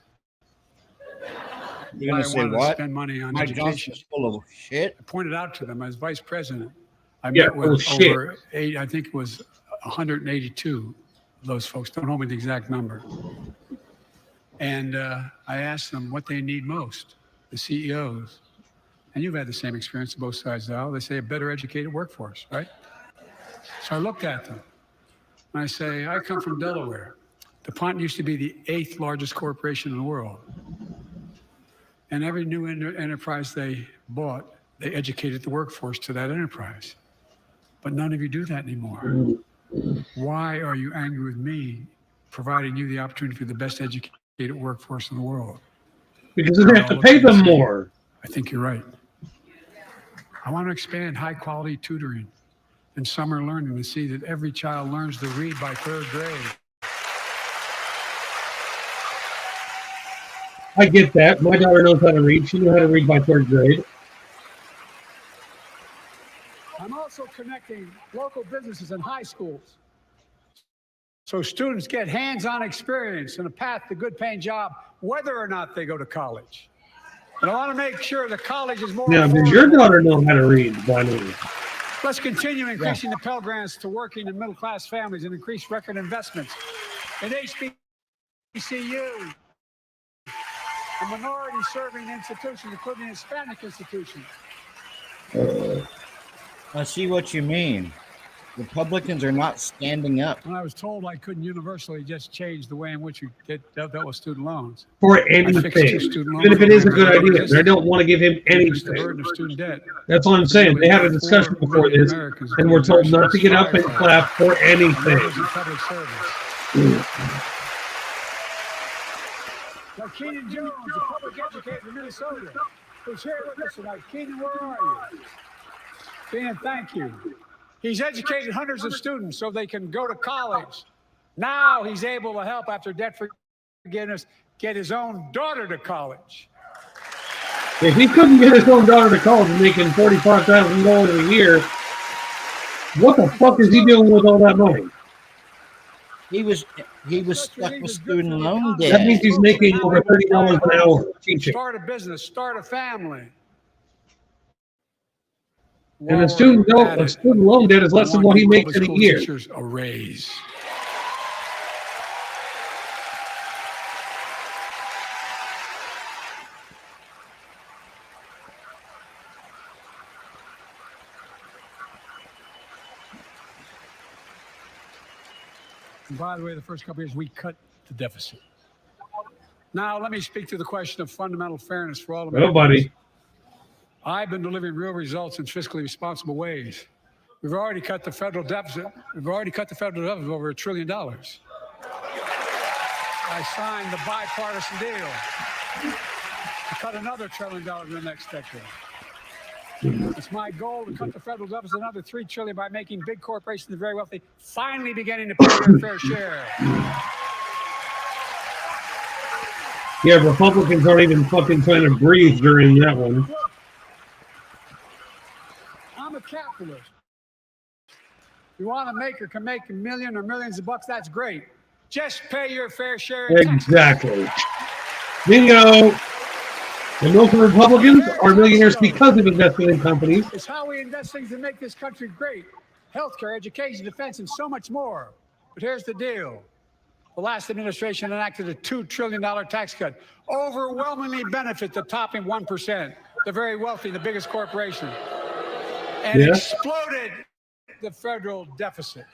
You're going to say what? Spend money on Mike education. Johnson's full of shit. I pointed out to them as vice president. I met with over 8. I think it was 182 of those folks. Don't hold me to the exact number. And I asked them what they need most, the CEOs. And you've had the same experience on both sides of the aisle. They say a better educated workforce, right? So I looked at them and I say, I come from Delaware. DuPont used to be the 8th largest corporation in the world. And every new enterprise they bought, they educated the workforce to that enterprise. But none of you do that anymore. Why are you angry with me providing you the opportunity for the best educated workforce in the world? Because they have to pay them more. I think you're right. I want to expand high-quality tutoring and summer learning to see that every child learns to read by 3rd grade. I get that. My daughter knows how to read. She knew how to read by 3rd grade. I'm also connecting local businesses and high schools so students get hands-on experience and a path to good-paying job, whether or not they go to college. And I want to make sure the college is more. Yeah, does your daughter know how to read by now? Let's continue increasing the Pell Grants to working and middle-class families and increase record investments in HBCU and minority-serving institutions, including Hispanic institutions. I see what you mean. Republicans are not standing up. When I was told I couldn't universally just change the way in which you dealt with student loans. For anything. Even if it is a good idea. They don't want to give him anything. The burden of student debt. That's what I'm saying. They had a discussion before this, and we're told not to get up and clap for anything. Public service. Now, Keenan Jones, a public educator from Minnesota, who's here with us tonight. Keenan, where are you? Keenan, thank you. He's educated hundreds of students so they can go to college. Now he's able to help, after debt forgiveness, get his own daughter to college. If he couldn't get his own daughter to college making $45,000 a year, what the fuck is he doing with all that money? He was stuck with student loan debt. That means he's making over $30 an hour teaching. Start a business, start a family. And the student loan debt is less than what he makes in a year. Teachers a raise. And by the way, the first couple of years, we cut the deficit. Now, let me speak to the question of fundamental fairness for all Americans. Nobody. I've been delivering real results in fiscally responsible ways. We've already cut the federal deficit. We've already cut the federal deficit over $1 trillion. I signed the bipartisan deal to cut another $1 trillion in the next decade. It's my goal to cut the federal deficit another $3 trillion by making big corporations and the very wealthy finally beginning to pay their fair share. Yeah, Republicans aren't even fucking trying to breathe during that one. Look, I'm a capitalist. You want to make or can make a million or millions of bucks, that's great. Just pay your fair share of taxes. Exactly. Bingo. And most Republicans are millionaires because of investing in companies. It's how we invest things to make this country great. Healthcare, education, defense, and so much more. But here's the deal. The last administration enacted a $2 trillion tax cut, overwhelmingly benefit the top 1%, the very wealthy, the biggest corporation, and exploded the federal deficit.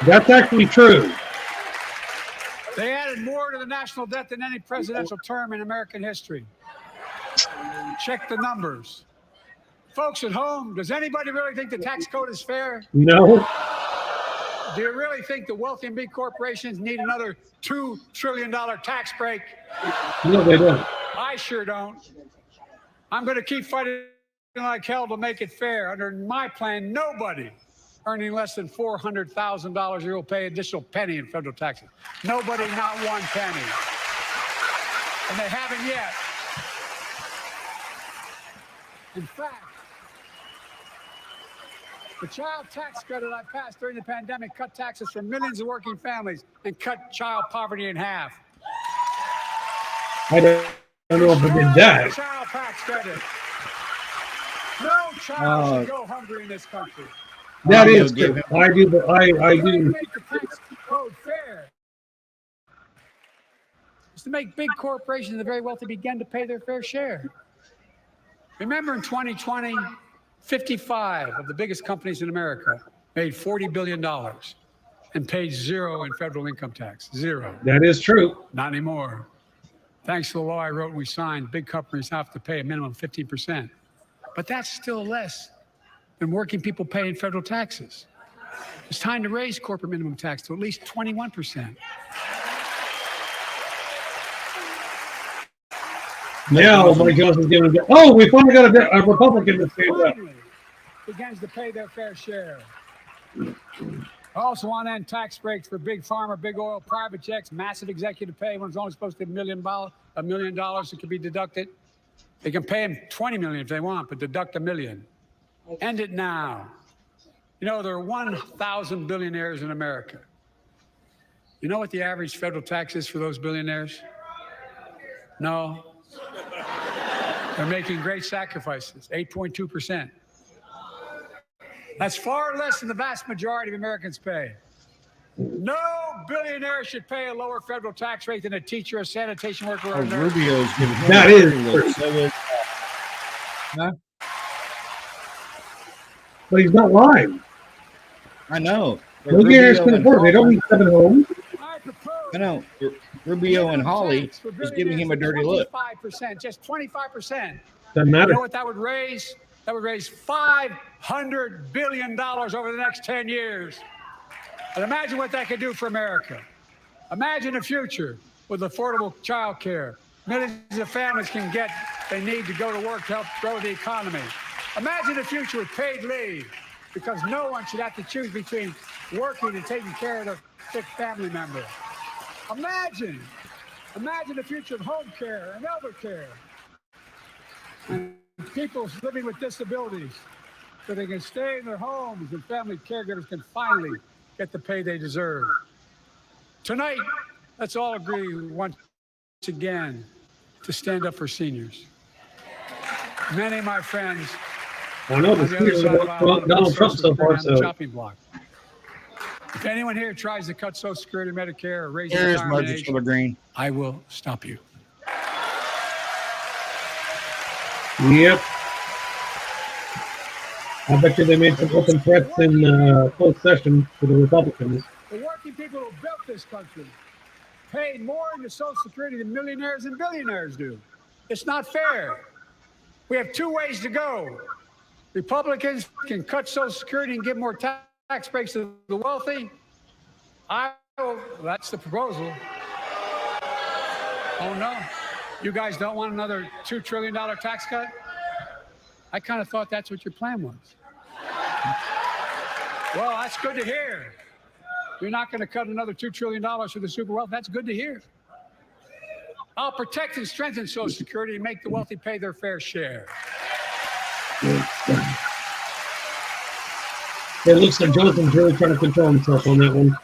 That's actually true. They added more to the national debt than any presidential term in American history. Check the numbers. Folks at home, does anybody really think the tax code is fair? No. Do you really think the wealthy and big corporations need another $2 trillion tax break? No, they don't. I sure don't. I'm going to keep fighting like hell to make it fair. Under my plan, nobody earning less than $400,000 a year will pay an additional penny in federal taxes. Nobody, not one penny. And they haven't yet. In fact, the child tax credit I passed during the pandemic cut taxes for millions of working families and cut child poverty in half. I don't know if I did that. Child tax credit. No child should go hungry in this country. That is true. I do. I do. Make the tax code fair. It's to make big corporations and the very wealthy begin to pay their fair share. Remember in 2020, 55 of the biggest companies in America made $40 billion and paid zero in federal income tax. Zero. That is true. Not anymore. Thanks to the law I wrote and we signed, big companies have to pay a minimum 15%. But that's still less than working people pay in federal taxes. It's time to raise corporate minimum tax to at least 21%. Now, Mike Johnson's giving it. Oh, we finally got a Republican to stand up. Begins to pay their fair share. I also want to end tax breaks for big pharma, big oil, private jets, massive executive pay when it's only supposed to be $1 million that can be deducted. They can pay them $20 million if they want, but deduct $1 million. End it now. You know, there are 1,000 billionaires in America. You know what the average federal tax is for those billionaires? No. They're making great sacrifices, 8.2%. That's far less than the vast majority of Americans pay. No billionaire should pay a lower federal tax rate than a teacher or sanitation worker. Or Rubio's giving that is. Huh? But he's not lying. I know. Billionaires can afford it. They don't need 7 homes. I know. Rubio and Holly is giving him a dirty look. 25%, just 25%. Doesn't matter. You know what that would raise? That would raise $500 billion over the next 10 years. And imagine what that could do for America. Imagine a future with affordable child care. Millions of families can get they need to go to work to help grow the economy. Imagine a future with paid leave, because no one should have to choose between working and taking care of their sick family member. Imagine the future of home care and elder care. And people living with disabilities, so they can stay in their homes and family caregivers can finally get the pay they deserve. Tonight, let's all agree once again to stand up for seniors. Many of my friends I know the seniors are Donald Trump so far, so. Chopping block. If anyone here tries to cut Social Security, Medicare, or raise retirement age, Green. I will stop you. Yep. I bet you they made some open threats in closed session for the Republicans. The working people who built this country pay more into Social Security than millionaires and billionaires do. It's not fair. We have 2 ways to go. Republicans can cut Social Security and give more tax breaks to the wealthy. That's the proposal. Oh, no. You guys don't want another $2 trillion tax cut? I kind of thought that's what your plan was. Well, that's good to hear. You're not going to cut another $2 trillion for the super wealth. That's good to hear. I'll protect and strengthen Social Security and make the wealthy pay their fair share. It looks like Jonathan's really trying to control himself on that one.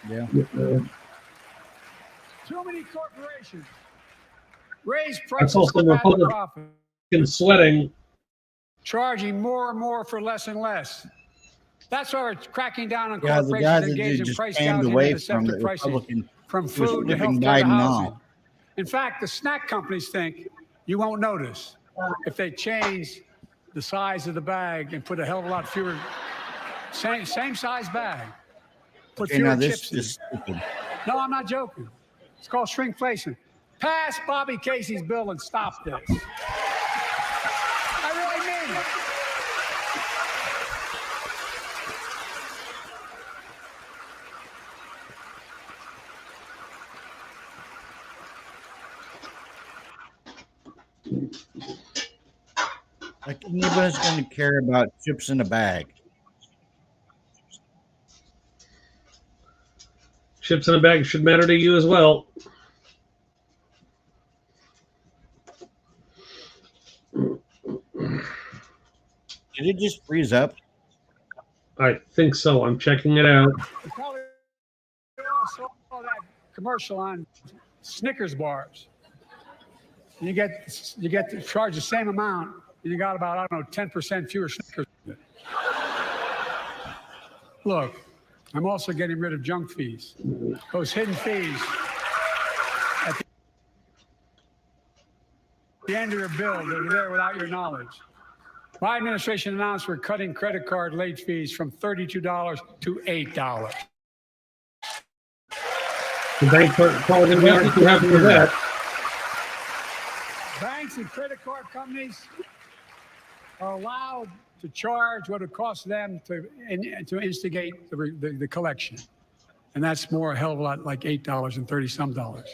Yeah. Too many corporations raise I prices saw some for profit, Republicans sweating. charging more and more for less and less. That's why we're cracking down on The guy corporations that engaged in just price panned gouging away and from deceptive the pricing, Republican from was food to flipping healthcare to Biden housing. off. In fact, the snack companies think you won't notice if they change the size of the bag and put a hell of a lot fewer, same size bag, put Okay, fewer now this chips in. is stupid. No, I'm not joking. It's called shrinkflation. Pass Bobby Casey's bill and stop this. I really mean it. Like anybody's going to care about chips in a bag. Chips in a bag should matter to you as well. Did it just freeze up? I think so. I'm checking it out. You probably saw that commercial on Snickers bars. You get to charge the same amount, and you got about, I don't know, 10% fewer Snickers. Look, I'm also getting rid of junk fees. Those hidden fees at the end of your bill that are there without your knowledge. My administration announced we're cutting credit card late fees from $32 to $8. The bank probably didn't be too happy with that. Banks and credit card companies are allowed to charge what it costs them to instigate the collection. And that's more a hell of a lot like $8 and 30 some dollars.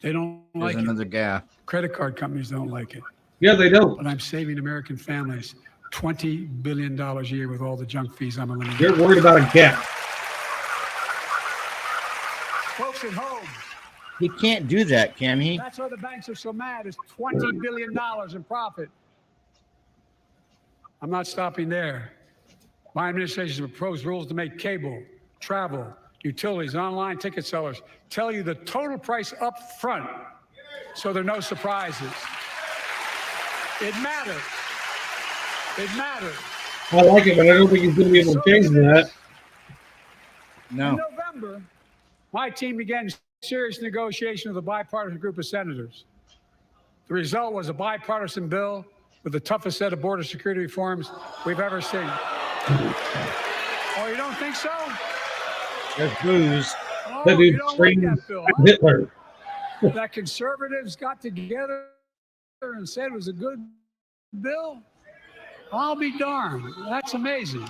They don't like There's another it. gap. Credit card companies don't like it. Yeah, they don't. But I'm saving American families $20 billion a year with all the junk fees I'm eliminating. You're worried about a gap. Folks at home. He can't do that, can he? That's why the banks are so mad. It's $20 billion in profit. I'm not stopping there. My administration has proposed rules to make cable, travel, utilities, and online ticket sellers tell you the total price up front so there are no surprises. It matters. It matters. I like it, but I don't think he's going to be able to change that. No. In November, my team began serious negotiation with a bipartisan group of senators. The result was a bipartisan bill with the toughest set of border security reforms we've ever seen. Oh, you don't think so? There's booze. Oh, That dude you don't like screams that bill, huh? Hitler. That conservatives got together and said it was a good bill? I'll be darned. That's amazing.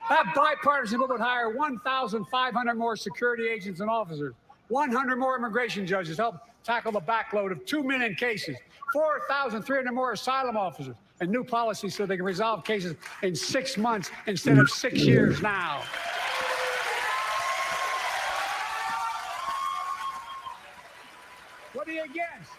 That bipartisan bill would hire 1,500 more security agents and officers, 100 more immigration judges to help tackle the backload of 2 million cases, 4,300 more asylum officers, and new policies so they can resolve cases in 6 months instead of 6 years now. What are you against?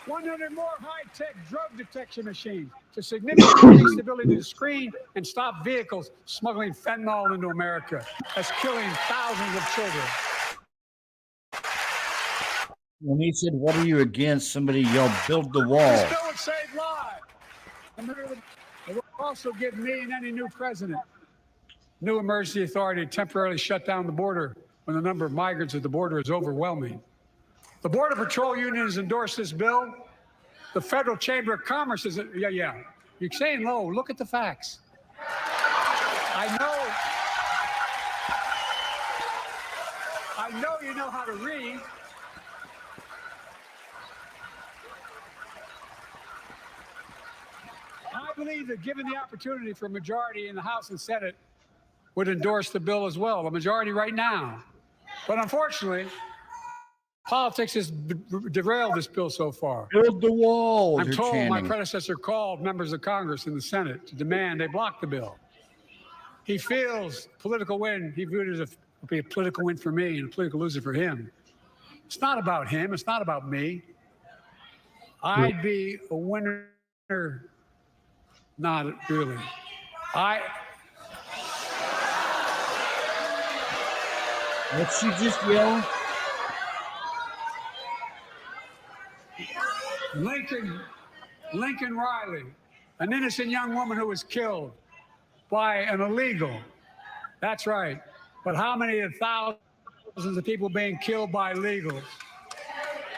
100 more high-tech drug detection machines to significantly increase the ability to screen and stop vehicles smuggling fentanyl into America. That's killing thousands of children. When he said, "What are you against?" somebody yelled, "Build the wall." This bill would save lives. It will also give me and any new president new emergency authority to temporarily shut down the border when the number of migrants at the border is overwhelming. The Border Patrol Union has endorsed this bill. The Federal Chamber of Commerce is, yeah. You're saying low. Look at the facts. I know you know how to read. I believe that given the opportunity for a majority in the House and Senate would endorse the bill as well, a majority right now. But unfortunately, politics has derailed this bill so far. Build the wall. I'm told my predecessor called members of Congress in the Senate to demand they block the bill. he feels political win. He viewed it as a political win for me and a political loser for him. It's not about him. It's not about me. I'd be a winner. Not really. What she just yelled? Lincoln Riley, an innocent young woman who was killed by an illegal. That's right. But how many of thousands of people being killed by illegals?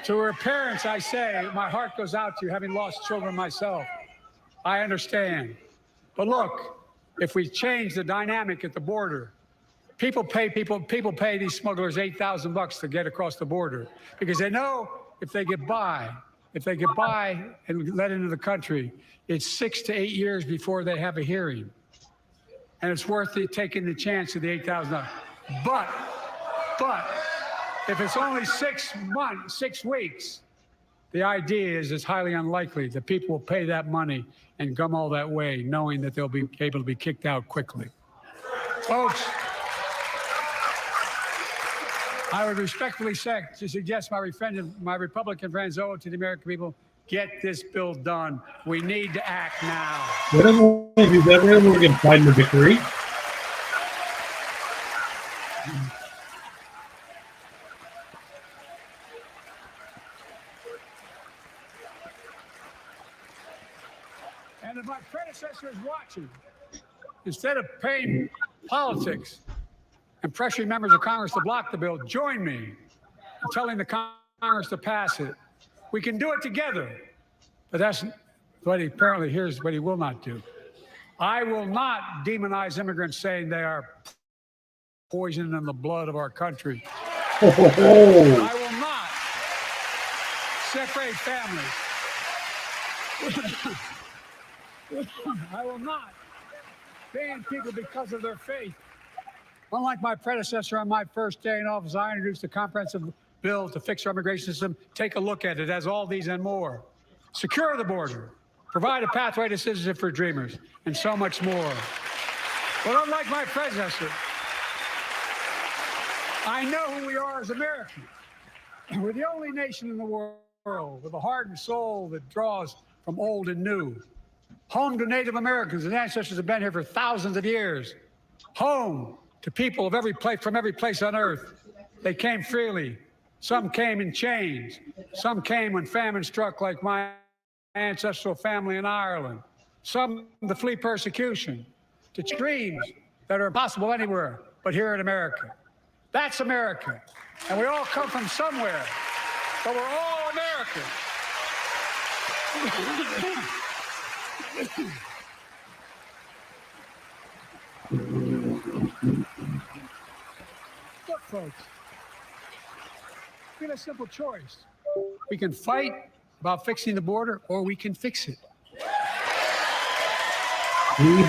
To her parents, I say, my heart goes out to you, having lost children myself. I understand. But look, if we change the dynamic at the border, people pay these smugglers $8,000 to get across the border because they know if they get by and let into the country, it's 6 to 8 years before they have a hearing. And it's worth it taking the chance of the $8,000. But if it's only 6 weeks, the idea is it's highly unlikely that people will pay that money and come all that way, knowing that they'll be able to be kicked out quickly. Folks, I would respectfully suggest my Republican friends owe it to the American people, get this bill done. We need to act now. Whatever we do, we're going to find the victory. And if my predecessor is watching, instead of paying politics and pressuring members of Congress to block the bill, join me in telling the Congress to pass it. We can do it together. But that's what here's what he will not do. I will not demonize immigrants saying they are poison in the blood of our country. I will not separate families. I will not ban people because of their faith. Unlike my predecessor on my first day in office, I introduced a comprehensive bill to fix our immigration system. Take a look at it. It has all these and more. Secure the border. Provide a pathway to citizenship for dreamers. And so much more. But unlike my predecessor, I know who we are as Americans. We're the only nation in the world with a heart and soul that draws from old and new. Home to Native Americans and ancestors have been here for thousands of years. Home to people of every place, from every place on earth. They came freely. Some came in chains. Some came when famine struck, like my ancestral family in Ireland. Some to flee persecution, to dreams that are impossible anywhere but here in America. That's America. And we all come from somewhere, but we're all Americans. Look, folks, we have a simple choice. We can fight about fixing the border, or we can fix it. He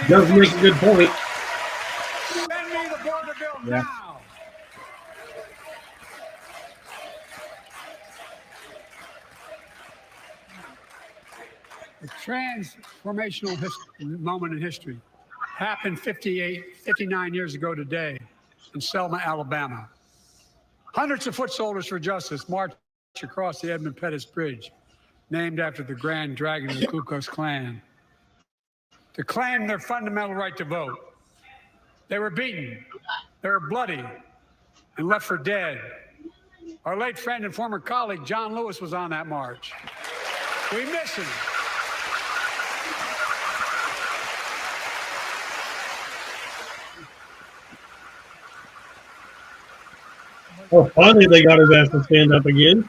does make a good point. Send me the border bill now. A transformational moment in history happened 59 years ago today in Selma, Alabama. Hundreds of foot soldiers for justice marched across the Edmund Pettus Bridge, named after the Grand Dragon of the Ku Klux Klan, to claim their fundamental right to vote. They were beaten, they were bloody, and left for dead. Our late friend and former colleague, John Lewis, was on that march. We miss him. Well, finally they got his ass to stand up again.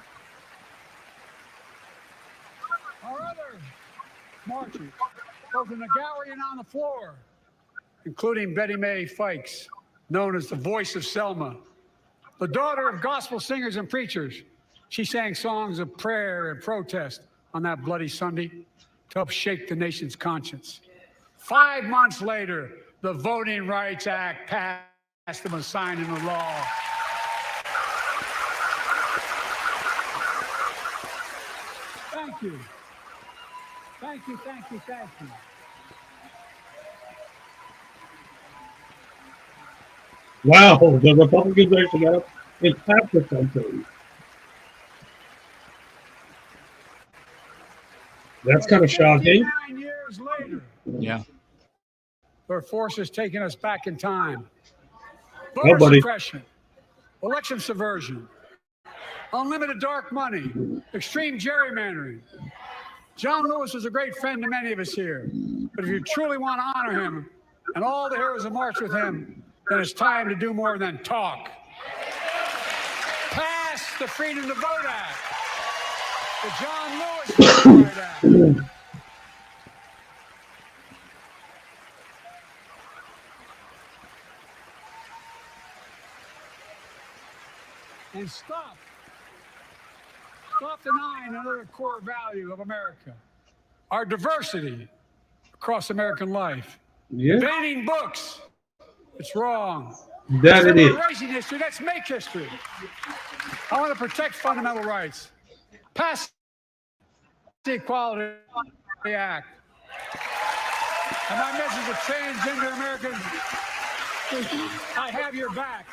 Our other marchers, both in the gallery and on the floor, including Betty Mae Fikes, known as the voice of Selma, the daughter of gospel singers and preachers. She sang songs of prayer and protest on that bloody Sunday to help shake the nation's conscience. 5 months later, the Voting Rights Act passed and was signed into law. Thank you. Thank you, thank you, thank you. Wow, the Republicans actually got up and passed the something. That's kind of shocking. 59 years later, Yeah. their forces taking us back in time. Oh, Voter buddy. suppression, election subversion, unlimited dark money, extreme gerrymandering. John Lewis was a great friend to many of us here. But if you truly want to honor him and all the heroes who marched with him, then it's time to do more than talk. Pass the Freedom to Vote Act, the John Lewis Voting Right Act. And stop denying another core value of America, our diversity across American life. Yeah. Banning books, it's wrong. That it is. Erasing history, let's make history. I want to protect fundamental rights. Pass the Equality Act. And my message to transgender Americans is, I have your back.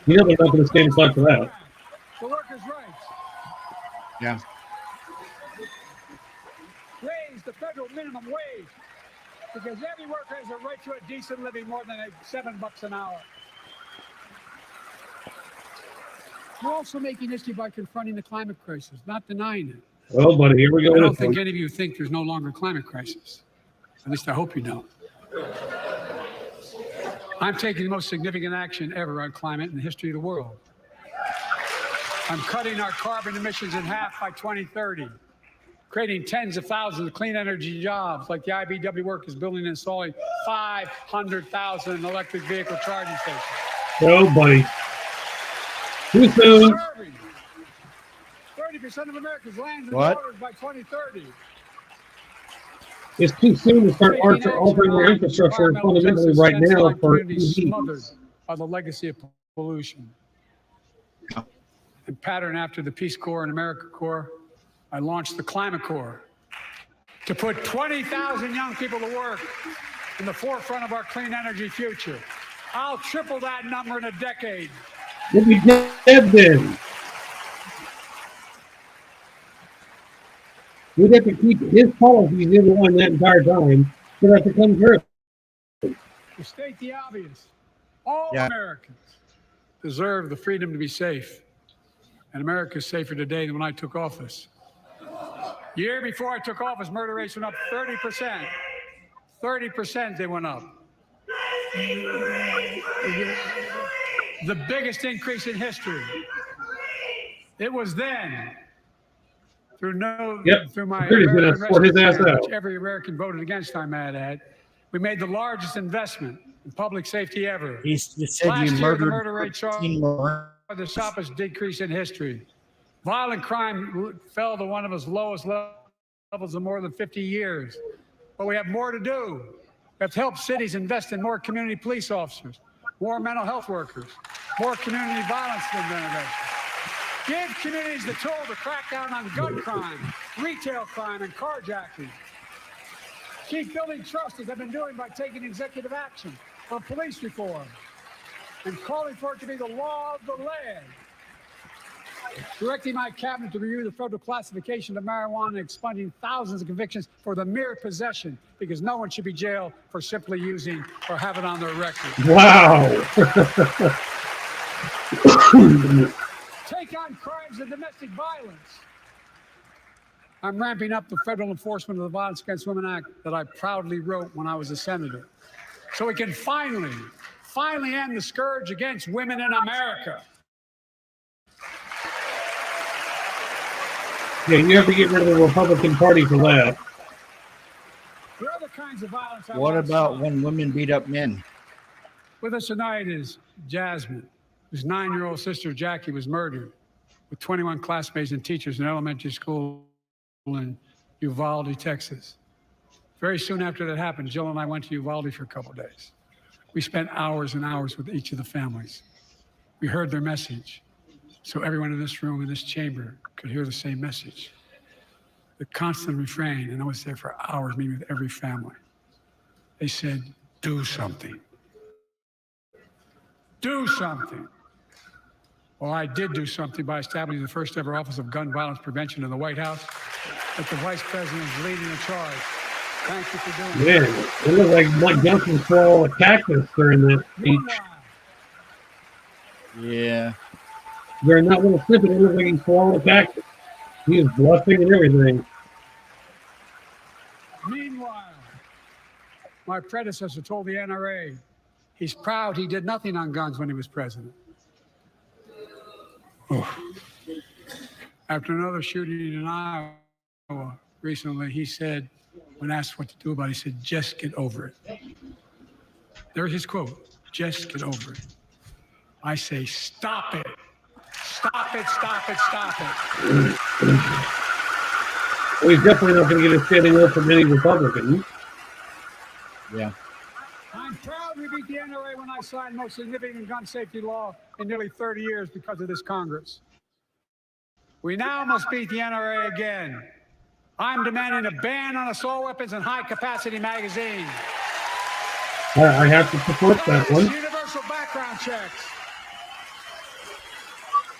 You know they're not going to stand aside for that. The workers' rights. Yeah. Raise the federal minimum wage, because every worker has a right to a decent living more than $7 an hour. We're also making history by confronting the climate crisis, not denying it. Oh, buddy, here we go. I don't think any of you think there's no longer a climate crisis. At least I hope you don't. I'm taking the most significant action ever on climate in the history of the world. I'm cutting our carbon emissions in half by 2030, creating tens of thousands of clean energy jobs, like the IBW workers building and installing 500,000 electric vehicle charging stations. Oh, buddy. Too soon. 30% of America's land and What? waters by 2030. It's too soon to start altering our infrastructure fundamentally right now for smothered by the legacy of pollution. And pattern after the Peace Corps and AmeriCorps, I launched the Climate Corps to put 20,000 young people to work in the forefront of our clean energy future. I'll triple that number in a decade. We'll be dead then. We'd have to keep his policies in line that entire time for that to come through. To state the obvious, all Americans deserve the freedom to be safe. And America is safer today than when I took office. Year before I took office, murder rates went up 30%. 30% they went up. The biggest increase in history. It was then, through my which every American voted against, I might add, we made the largest investment in public safety ever. You said Last you year, the murdered murder rate saw the sharpest decrease in history. Violent crime fell to one of its lowest levels in more than 50 years. But we have more to do. We have to help cities invest in more community police officers, more mental health workers, more community violence intervention. Give communities the tool to crack down on gun crime, retail crime, and carjacking. Keep building trust, as I've been doing by taking executive action on police reform and calling for it to be the law of the land. Directing my cabinet to review the federal classification of marijuana and expunging thousands of convictions for the mere possession, because no one should be jailed for simply using or have it on their record. Wow. Take on crimes of domestic violence. I'm ramping up the federal enforcement of the Violence Against Women Act that I proudly wrote when I was a senator, so we can finally end the scourge against women in America. Yeah, you have to get rid of the Republican Party for that. There are other kinds of violence. What about when women beat up men? With us tonight is Jasmine, whose 9-year-old sister Jackie was murdered, with 21 classmates and teachers in elementary school in Uvalde, Texas. Very soon after that happened, Jill and I went to Uvalde for a couple of days. We spent hours and hours with each of the families. We heard their message, so everyone in this room, in this chamber, could hear the same message. The constant refrain, and I was there for hours meeting with every family. They said, do something. Do something. Well, I did do something by establishing the first ever Office of Gun Violence Prevention in the White House, that the Vice President is leading the charge. Thank you for doing Man, it looked like Mike Johnson swallowed a cactus during that speech. Yeah. During that little snippet, it looked like he swallowed a cactus. He was bluffing and everything. Meanwhile, my predecessor told the NRA he's proud he did nothing on guns when he was president. Oh. After another shooting in Iowa recently, he said, when asked what to do about it, he said, just get over it. There's his quote, just get over it. I say, stop it. Stop it, stop it, stop it. Well, he's definitely not going to get a standing vote from any Republican. Yeah. I'm proud we beat the NRA when I signed the most significant gun safety law in nearly 30 years because of this Congress. We now must beat the NRA again. I'm demanding a ban on assault weapons and high-capacity magazines. I have to support that one. Universal background checks.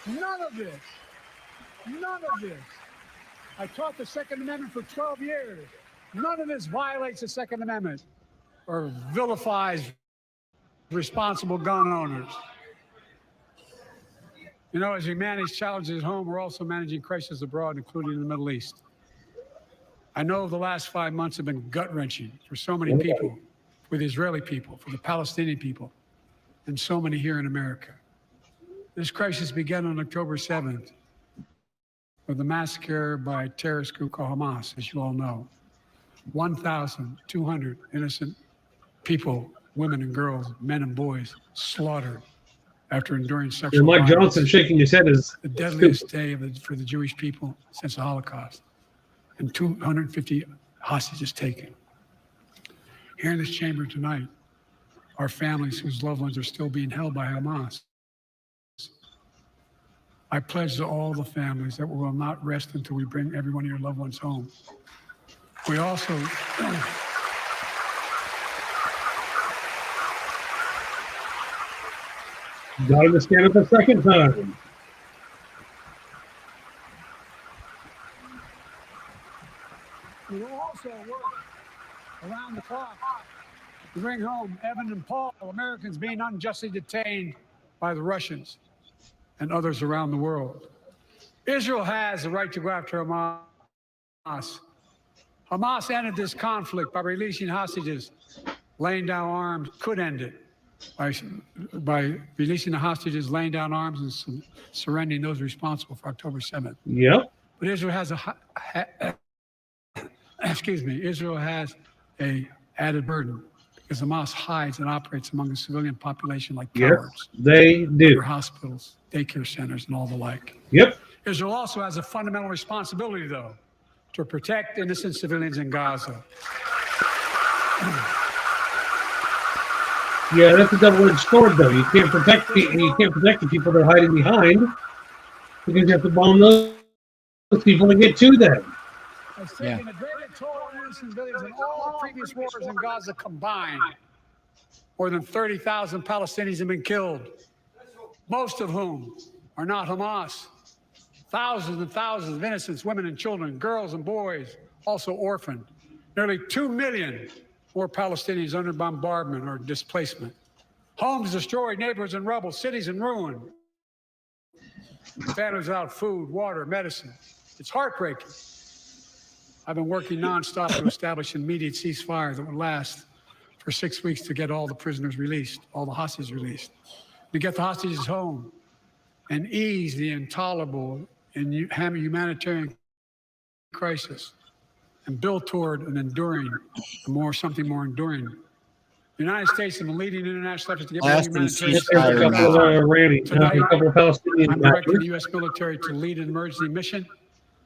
None of this. None of this. I taught the Second Amendment for 12 years. None of this violates the Second Amendment or vilifies responsible gun owners. You know, as we manage challenges at home, we're also managing crises abroad, including in the Middle East. I know the last 5 months have been gut-wrenching for so many people, for the Israeli people, for the Palestinian people, and so many here in America. This crisis began on October 7th with the massacre by a terrorist group called Hamas, as you all know. 1,200 innocent people, women and girls, men and boys, slaughtered after enduring sexual Mike violence. Johnson shaking his head is the deadliest day for the Jewish people since the Holocaust, and 250 hostages taken. Here in this chamber tonight are families whose loved ones are still being held by Hamas. I pledge to all the families that we will not rest until we bring every one of your loved ones home. We also got him to stand up a second time. we will also work around the clock to bring home Evan and Paul, Americans being unjustly detained by the Russians and others around the world. Israel has the right to go after Hamas. Hamas ended this conflict by releasing hostages, laying down arms, could end it by releasing the hostages, laying down arms, and surrendering those responsible for October 7th. Yep. But Israel has Israel has a added burden because Hamas hides and operates among the civilian population like cowards. Yes, they do. Hospitals, daycare centers, and all the like. Yep. Israel also has a fundamental responsibility, though, to protect innocent civilians in Gaza. Yeah, that's a double-edged sword, though. You can't protect the people they're hiding behind because you have to bomb those people to get to them. Has taken a greater toll on innocent civilians than all previous wars in Gaza combined. More than 30,000 Palestinians have been killed, most of whom are not Hamas. Thousands and thousands of innocents, women and children, girls and boys, also orphaned. Nearly 2 million more Palestinians under bombardment or displacement. Homes destroyed, neighborhoods in rubble, cities in ruin. Families without food, water, medicine. It's heartbreaking. I've been working nonstop to establish an immediate ceasefire that would last for 6 weeks to get all the prisoners released, all the hostages released, to get the hostages home and ease the intolerable and humanitarian crisis and build toward an enduring, something more enduring. The United States and the leading international efforts to get more humanitarian I'm directing the U.S. military to lead an emergency mission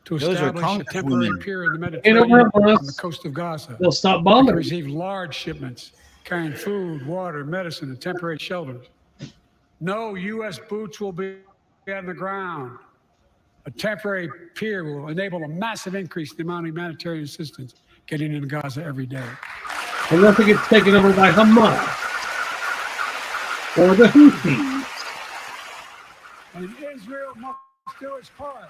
to establish a temporary pier in the Mediterranean on the coast of Gaza. They'll stop bombing. Receive large shipments carrying food, water, medicine, and temporary shelters. No U.S. boots will be on the ground. A temporary pier will enable a massive increase in the amount of humanitarian assistance getting into Gaza every day. unless it gets taken over by Hamas or the Houthis. And Israel must do its part.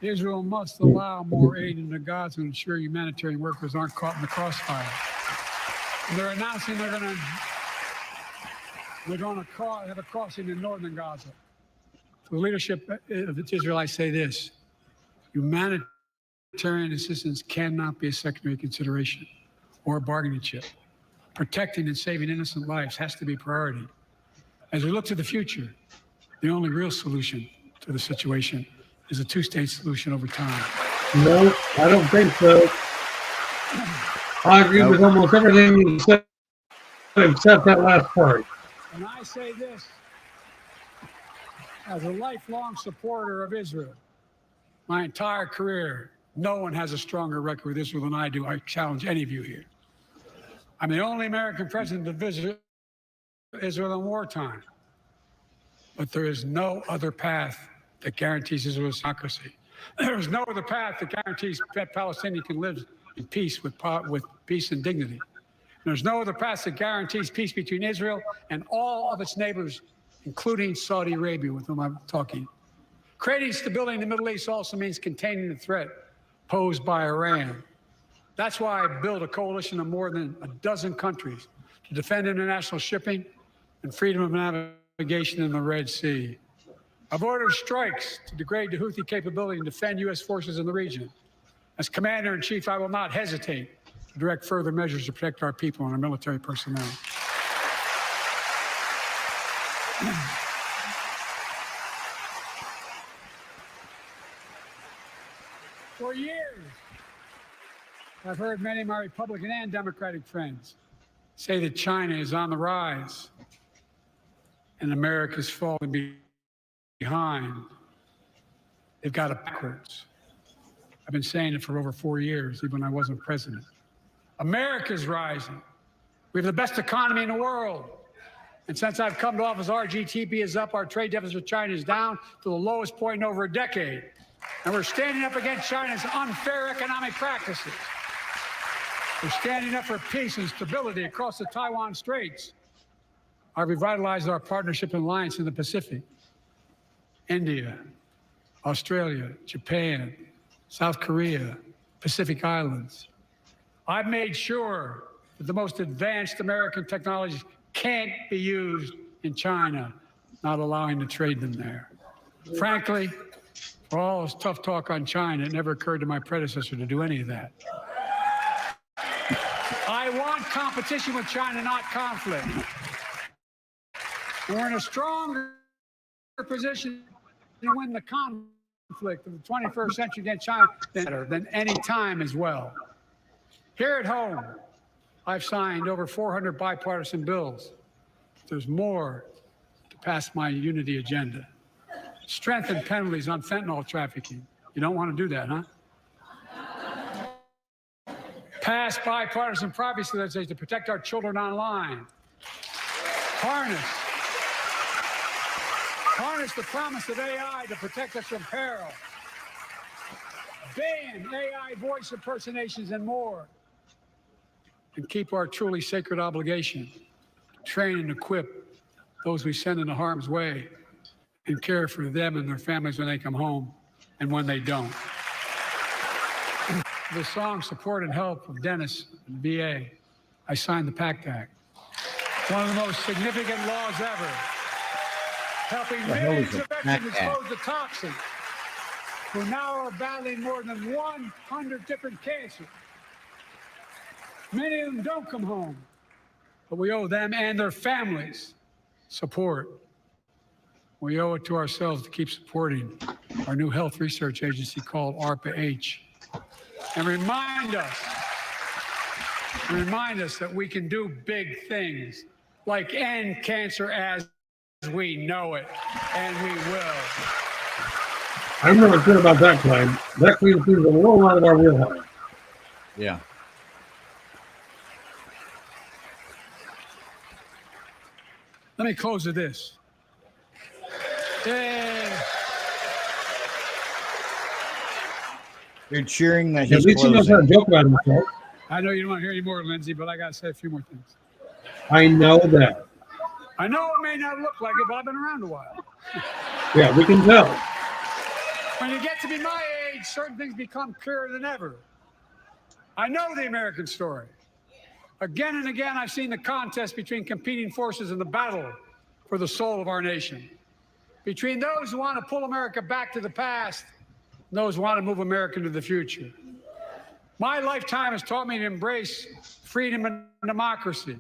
Israel must allow more aid into Gaza and ensure humanitarian workers aren't caught in the crossfire. And they're announcing they're going to have a crossing in northern Gaza. To the leadership of Israel, I say this: humanitarian assistance cannot be a secondary consideration or a bargaining chip. Protecting and saving innocent lives has to be a priority. As we look to the future, the only real solution to the situation is a two-state solution over time. No, I don't think so. I agree with almost everything you said, except that last part. And I say this as a lifelong supporter of Israel. My entire career, no one has a stronger record with Israel than I do. I challenge any of you here. I'm the only American president to visit Israel in wartime. But there is no other path that guarantees Israel's democracy. There is no other path that guarantees that Palestinians can live in peace with peace and dignity. And there's no other path that guarantees peace between Israel and all of its neighbors, including Saudi Arabia, with whom I'm talking. Creating stability in the Middle East also means containing the threat posed by Iran. That's why I built a coalition of more than a dozen countries to defend international shipping and freedom of navigation in the Red Sea. I've ordered strikes to degrade the Houthi capability and defend U.S. forces in the region. As Commander-in-Chief, I will not hesitate to direct further measures to protect our people and our military personnel. For years, I've heard many of my Republican and Democratic friends say that China is on the rise and America's falling behind. They've got it backwards. I've been saying it for over 4 years, even when I wasn't president. America's rising. We have the best economy in the world. And since I've come to office, our GDP is up, our trade deficit with China is down to the lowest point in over a decade. And we're standing up against China's unfair economic practices. We're standing up for peace and stability across the Taiwan Straits. I've revitalized our partnership and alliance in the Pacific. India, Australia, Japan, South Korea, Pacific Islands. I've made sure that the most advanced American technologies can't be used in China, not allowing to trade them there. Frankly, for all this tough talk on China, it never occurred to my predecessor to do any of that. I want competition with China, not conflict. And we're in a stronger position to win the conflict of the 21st century against China than any time as well. Here at home, I've signed over 400 bipartisan bills. There's more to pass my unity agenda. Strengthen penalties on fentanyl trafficking. You don't want to do that, huh? Pass bipartisan privacy legislation to protect our children online. Harness the promise of AI to protect us from peril. Ban AI voice impersonations and more. And keep our truly sacred obligation to train and equip those we send into harm's way and care for them and their families when they come home and when they don't. The song Support and Help of Dennis and the VA, I signed the PACT Act. One of the most significant laws ever, helping millions of veterans exposed to toxins who now are battling more than 100 different cancers. Many of them don't come home, but we owe them and their families support. We owe it to ourselves to keep supporting our new health research agency called ARPA-H. And remind us that we can do big things like end cancer as we know it, and we will. I'm really good about that claim. That claim seems a little out of our wheelhouse. Yeah. Let me close with this. You're cheering that At least he knows how to joke about himself. I know you don't want to hear any more, Lindsay, but I got to say a few more things. I know that. I know it may not look like it, but I've been around a while. Yeah, we can tell. When you get to be my age, certain things become clearer than ever. I know the American story. Again and again, I've seen the contest between competing forces in the battle for the soul of our nation. Between those who want to pull America back to the past and those who want to move America into the future. My lifetime has taught me to embrace freedom and democracy,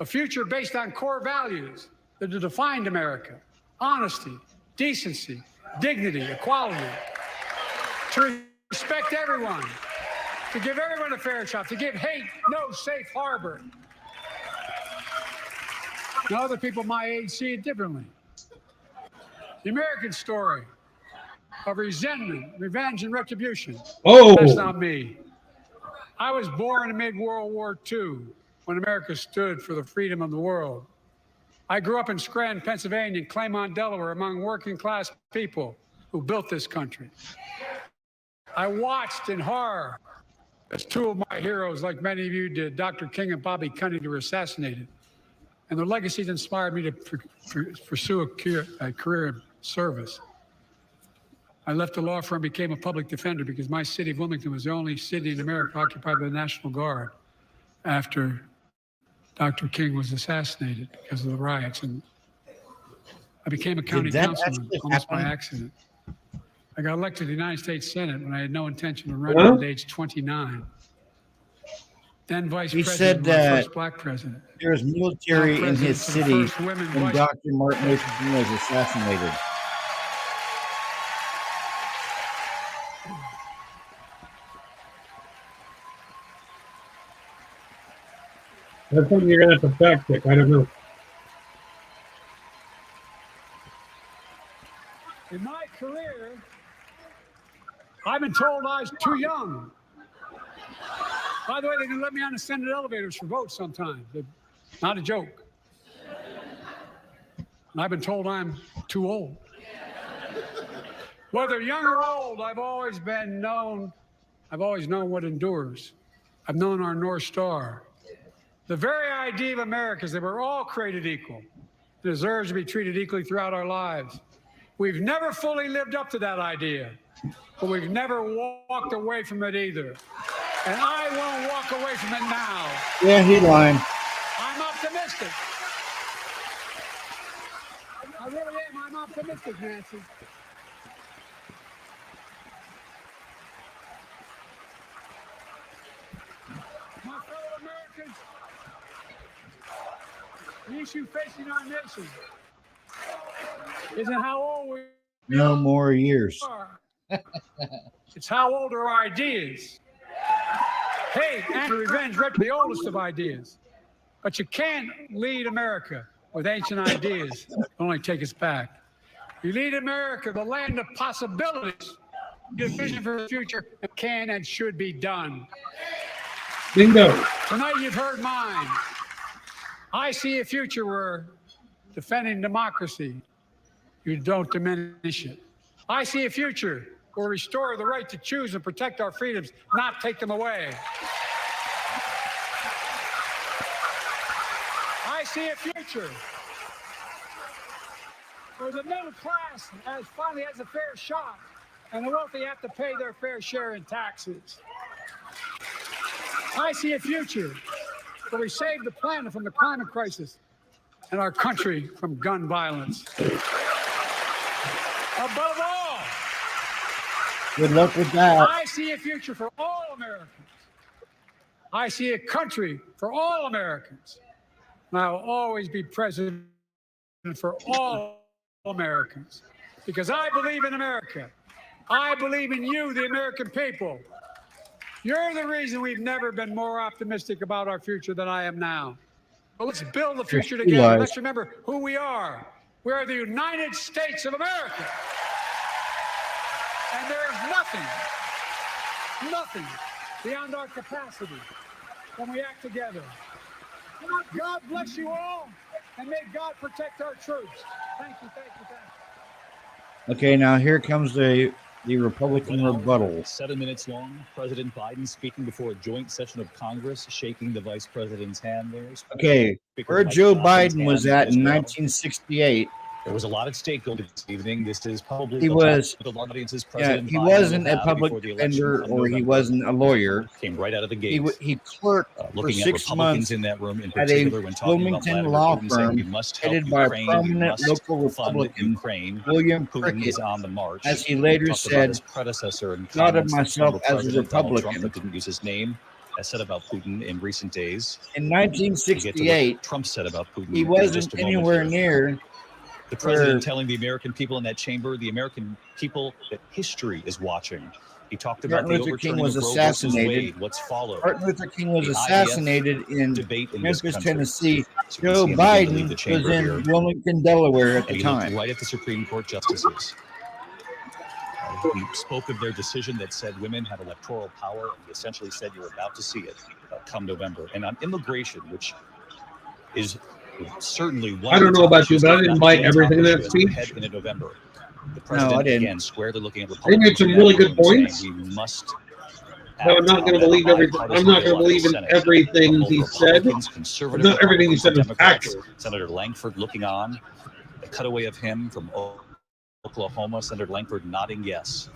a future based on core values that have defined America: honesty, decency, dignity, equality, to respect everyone, to give everyone a fair shot, to give hate no safe harbor. Now, other people my age see it differently. The American story of resentment, revenge, and retribution. Oh, that's not me. I was born amid World War II when America stood for the freedom of the world. I grew up in Scranton, Pennsylvania, and Claymont, Delaware, among working class people who built this country. I watched in horror as two of my heroes, like many of you did, Dr. King and Bobby Kennedy, were assassinated. And their legacies inspired me to pursue a career in service. I left the law firm, became a public defender because my city of Wilmington was the only city in America occupied by the National Guard after Dr. King was assassinated because of the riots. And I became a county councilman almost by accident. I got elected to the United States Senate when I had no intention of running at age 29. Then vice president, my first black president. There was military in his city when Dr. Martin Luther King was assassinated. That's something you're going to have to fact check. I don't know. In my career, I've been told I was too young. By the way, they didn't let me on the Senate elevators for votes sometimes. Not a joke. And I've been told I'm too old. Whether young or old, I've always known what endures. I've known our North Star. The very idea of America is that we're all created equal, deserves to be treated equally throughout our lives. We've never fully lived up to that idea, but we've never walked away from it either. And I won't walk away from it now. Yeah, he lying. I'm optimistic. I really am. I'm optimistic, Nancy. My fellow Americans, the issue facing our nation isn't how old we are. No more years. It's how old are our ideas. Hate and revenge are the oldest of ideas. But you can't lead America with ancient ideas. Only take us back. You lead America, the land of possibilities, your vision for the future that can and should be done. Bingo. Tonight you've heard mine. I see a future where defending democracy, you don't diminish it. I see a future where we restore the right to choose and protect our freedoms, not take them away. I see a future where the middle class finally has a fair shot and the wealthy have to pay their fair share in taxes. I see a future where we save the planet from the climate crisis and our country from gun violence. Above all, good luck with that. I see a future for all Americans. I see a country for all Americans. And I will always be president for all Americans because I believe in America. I believe in you, the American people. You're the reason we've never been more optimistic about our future than I am now. But let's build the future together. Let's remember who we are. We are the United States of America. And there is nothing beyond our capacity when we act together. God bless you all, and may God protect our troops. Thank you. Okay, now here comes the the Republican rebuttal. 7 minutes long. President Biden speaking before a joint session of Congress, shaking the vice president's hand there. Okay, where Joe Biden was at in 1968. There was a lot at stake going this evening. This is probably he was. the audience's Yeah, President he Biden wasn't a public defender or he wasn't a lawyer. Came right out of the gate. He clerked for looking at 6 months in that room, in at a particular when talking about Bloomington Vladimir law Putin, saying, firm "We must help headed by Ukraine, prominent we must local fund Republican Ukraine. William Putin Prickett, is on the march." as he later Talked about said, his predecessor and "Thought of comments that myself former as a President Donald Trump, Republican." but didn't use his name, has said about Putin in recent days. In We'll get to what 1968, Trump said about Putin he in wasn't just a moment anywhere here. near The president telling the American people in that chamber, the American people, that history is watching. He talked about Martin the Luther King overturning was of Roe versus assassinated. Wade, what's followed. Martin Luther King was The assassinated in debate in this Memphis, country. Tennessee. So you can Joe see him begin to leave Biden the was chamber in here. Wilmington, Delaware at And the he looked time. right at the Supreme Court justices. He spoke of their decision that said women have electoral power, and he essentially said you're about to see it come November. And on immigration, which is certainly one I don't of the know top about you, issues, but I if didn't not buy the everything in top that issue as we speech. head into November. The No, president I didn't. again squarely looking at He Republicans made some in really that good room and points. saying we must No, I'm not going to believe everything. I'm not going to believe in everything he said. Not everything he said was accurate. Senator Langford looking on. The cutaway of him from Oklahoma, Senator Langford nodding yes.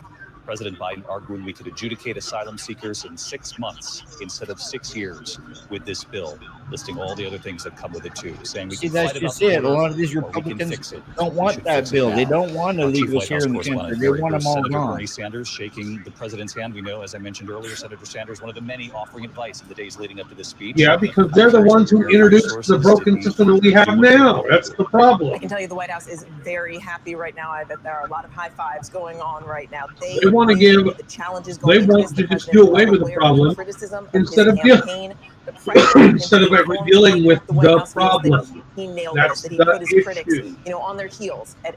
President Biden arguing we could adjudicate asylum seekers in 6 months instead of 6 years with this bill, listing all the other things that come with it too, saying we See, can that's fight about just the it. A border, lot of these or we can Republicans fix it. don't We want should that fix it bill. They now. don't want Our chief illegals White here House in the correspondent country. They Harry want them Bruce, all Senator gone. Bernie Sanders shaking the president's hand. We know, as I mentioned earlier, Senator Sanders, one of the many offering advice in the days leading up to this speech. Yeah, because they're the ones who introduced the broken system that we have now. That's the I problem. can tell you the White House is very happy right now. I bet there are a lot of high fives going on right now. They want to give. The challenges going They into want this, to just do away with the problem instead of instead of actually dealing with the problem. He nailed That's this, that he the put his critics, issue. on their heels at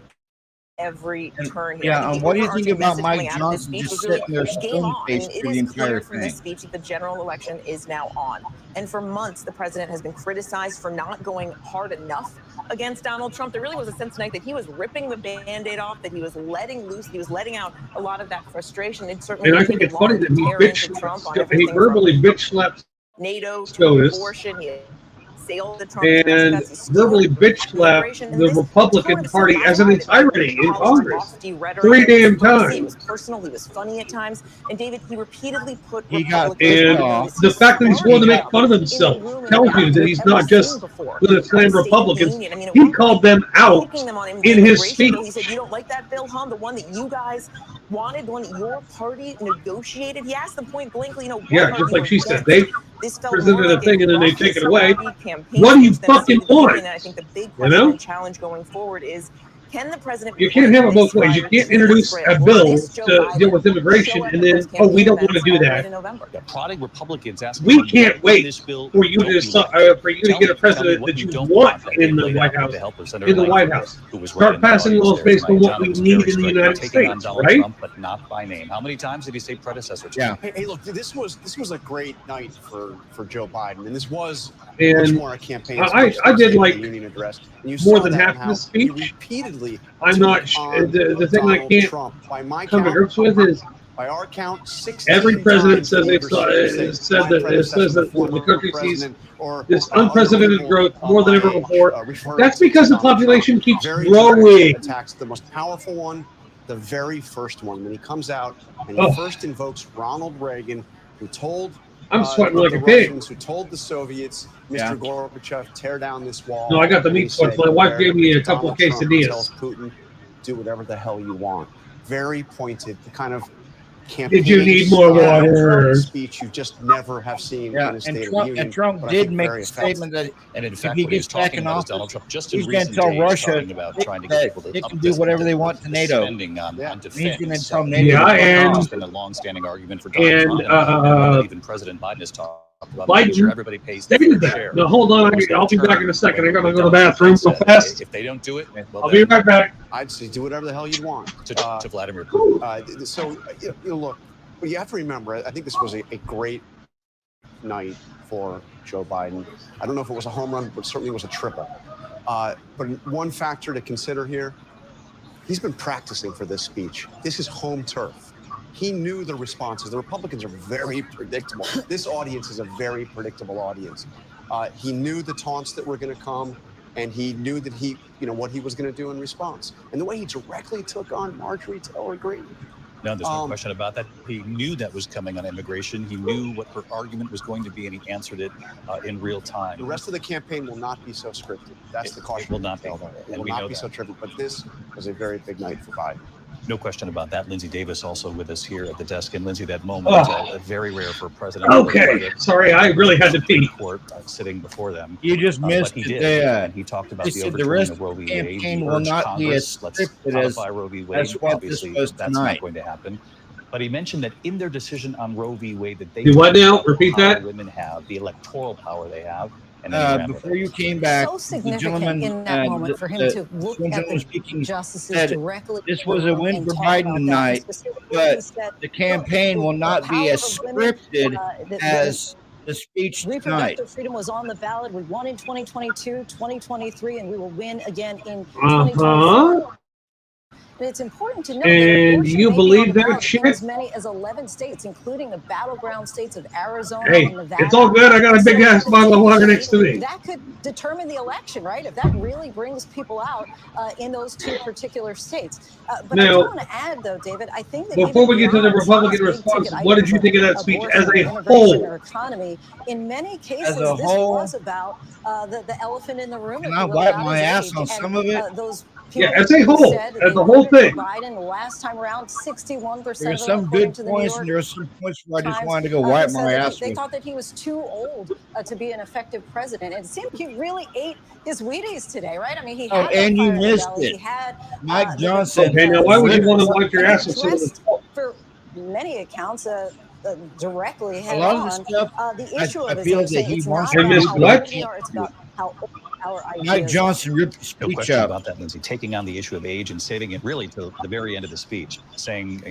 every turn here. Yeah, I think what the do you think overarching about message Mike coming out of this Johnson speech just was really sitting there game on. stone-faced It through the is clear entire from this thing? speech that the general election is now on. And for months, the president has been criticized for not going hard enough against Donald Trump. There really was a sense tonight that he was ripping the Band-Aid off, that he was letting loose, he was letting out a lot of that frustration. It certainly And I think it's funny that he verbally bitch slaps NATO to SCOTUS abortion. He assailed the Trump and verbally bitch slapped the Republican Party as an entirety in Congress 3 damn He times. was personal. He was funny at times. And David, he repeatedly put He got And the fact that he's willing to make fun of himself tells you that he's not just going to slam Republicans. He called them out in his speech. He said, "You don't like that bill, huh? The one that you guys wanted, the one that your party negotiated." He asked them point blankly, Yeah, just like she said, they presented a thing and then they take it away. What do you fucking want? And I think the big You question know? and challenge going forward is, can the president? You can't have it both ways. You can't introduce a bill to deal with immigration and then, oh, we don't want to do that. Prodding Republicans asking We them, can't "What in wait this bill for you don't to like?" for you to get a president that you want in the White House. In the White House, start passing laws based on what we need in the United States, right? Trump, but not by name. How many times did he say predecessor? Yeah. Hey, look, this was a great night for Joe Biden, and this was much And more a campaign. I speech than did a like union address. And you more saw than that half in of how the speech. he repeatedly I'm took not on the thing I Donald can't Trump. By my come to count, grips with is by our count, 16 every president times says he it ever said my that it predecessor, says that the former country sees president, or this other unprecedented people, growth more than ever my age, before. refer That's to because the Donald Trump. population keeps Very growing. direct attacks, the most powerful one, the very first one, when he comes out and he first invokes Ronald Reagan, who told I'm sweating like the a pig. Russians, who told the Soviets, Mr. Yeah. Gorbachev, tear down this wall. No, I got the And he meat sweats. said, My wife "Where gave me a couple Donald of Trump quesadillas. tells Putin, do whatever the hell you want." Very pointed, the kind of campaign Did you need more style water? speech you just never have seen Yeah, in a State and of Trump, the Union. and Trump but I did think make very the effective. statement that And in if fact, he what he was gets back talking in about is office, Donald Trump just in he's going to recent tell days Russia talking about trying to get that people to they can up do the- whatever they want to the NATO. spending on And defense. he's going to tell NATO. Yeah, to fuck and- off. It's been a long-standing argument for Donald And, Trump, and that even President Biden has talked about making sure Biden everybody pays their stated fair that. share. No, hold on. I'll be back in a second. I gotta go to the bathroom real fast. If they don't do it, well, I'll be right back. I'd say do whatever the hell you want. to Vladimir Putin. So, look, but you have to remember, I think this was a great night for Joe Biden. I don't know if it was a home run, but certainly was a triple. But one factor to consider here, He's been practicing for this speech. This is home turf. He knew the responses. The Republicans are very predictable. This audience is a very predictable audience. He knew the taunts that were going to come, and he knew that what he was going to do in response. And the way he directly took on Marjorie Taylor Greene. No, there's no question about that. He knew that was coming on immigration. He knew what her argument was going to be, and he answered it in real time. The rest of the campaign will not be so scripted. That's the caution. It will not be. It will not be so trivial. But this was a very big night for Biden. No question about that. Lindsay Davis also with us here at the desk. And Lindsay, that moment, very rare for a president. Okay, sorry, I really had to pee. Court, sitting before them. You just missed he it did. there. And he talked about He the said the overturning rest of Roe v. of the Wade. campaign He will urged not be Congress, as let's scripted codify Roe v. Wade. as what Obviously, this was that's tonight. not going to happen. But he mentioned that in their decision on Roe v. Wade, that they Do what now? Repeat that. women have, the electoral power they have. And before you came back, So the significant gentleman, in that moment for him to look at the speaking justices said directly. this was a win and for talk Biden about that. tonight, Specifically, but he said, the campaign will not be as scripted as the speech tonight. Reproductive freedom was on the ballot. We won in 2022, 2023, and we will win again in 2024. And it's important to note And you believe that shit? as many as 11 states, including the battleground states of Arizona Hey, and Nevada. it's all good. I got a big ass bottle of water next to me. That could determine the election, right? If that really brings people out in those two particular states. But I do Now, want to add, though, David, I think that before we get to the Republican response, what did you think of that speech as a whole? Or economy, in many cases, As a this whole, was about the elephant in the room. Can if I you will, wipe about my his ass age. on And, some of it? Those Yeah, people as a who whole, said that as they the whole voted for thing. Biden last time around, 61% There were of them, some according good to the New points, York and there were some points where I just Times, wanted to go wipe said my that ass they with. thought that he was too old to be an effective president. And it seemed he really ate his Wheaties today, right? I mean, he had and you fire in the missed belly. it. He had Mike Johnson. Okay, now why would you want to wipe your ass with some of addressed the for many accounts directly A head lot of on the stuff, the issue I of it. feel Is that he it's wants not to I missed about do, how what? old we are, it's about how old our ideas Mike are. Johnson ripped the No speech question up. about that, Lindsay. Taking on the issue of age and saving it really to the very end of the speech, saying,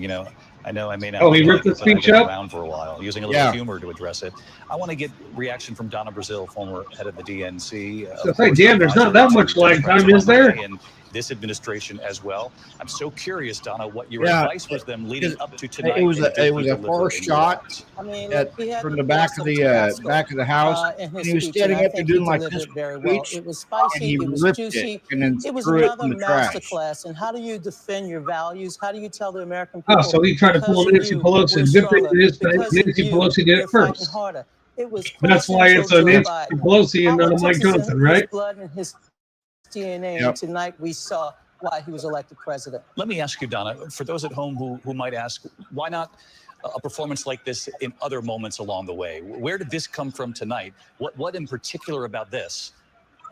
I know I may not. Oh, he like ripped the it, but I've speech been up? around for a while, using a little humor to address it. I want to get reaction from Donna Brazile, former head of the DNC. So say, damn, there's not that much lag time, is there? And this administration as well. I'm so curious, Donna, what your Yeah, advice was them leading up to tonight. It was and a did he far deliver in your shot eyes? I mean, from the back of the house. in his And he was speech, standing and I up there think he doing like delivered this it very well. speech, It was and spicy, he it was ripped juicy. it and then It was threw it another in the trash. masterclass. And how do you defend your values? How do you tell the American people? Oh, so he tried to pull a Nancy Pelosi. Good thing it is Nancy Pelosi did it first. Harder. It was That's why it's a Nancy Pelosi and not a Mike Johnson, right? His blood and his DNA. Yep. And tonight we saw why he was elected president. Let me ask you, Donna, for those at home who might ask, why not a performance like this in other moments along the way? Where did this come from tonight? What in particular about this?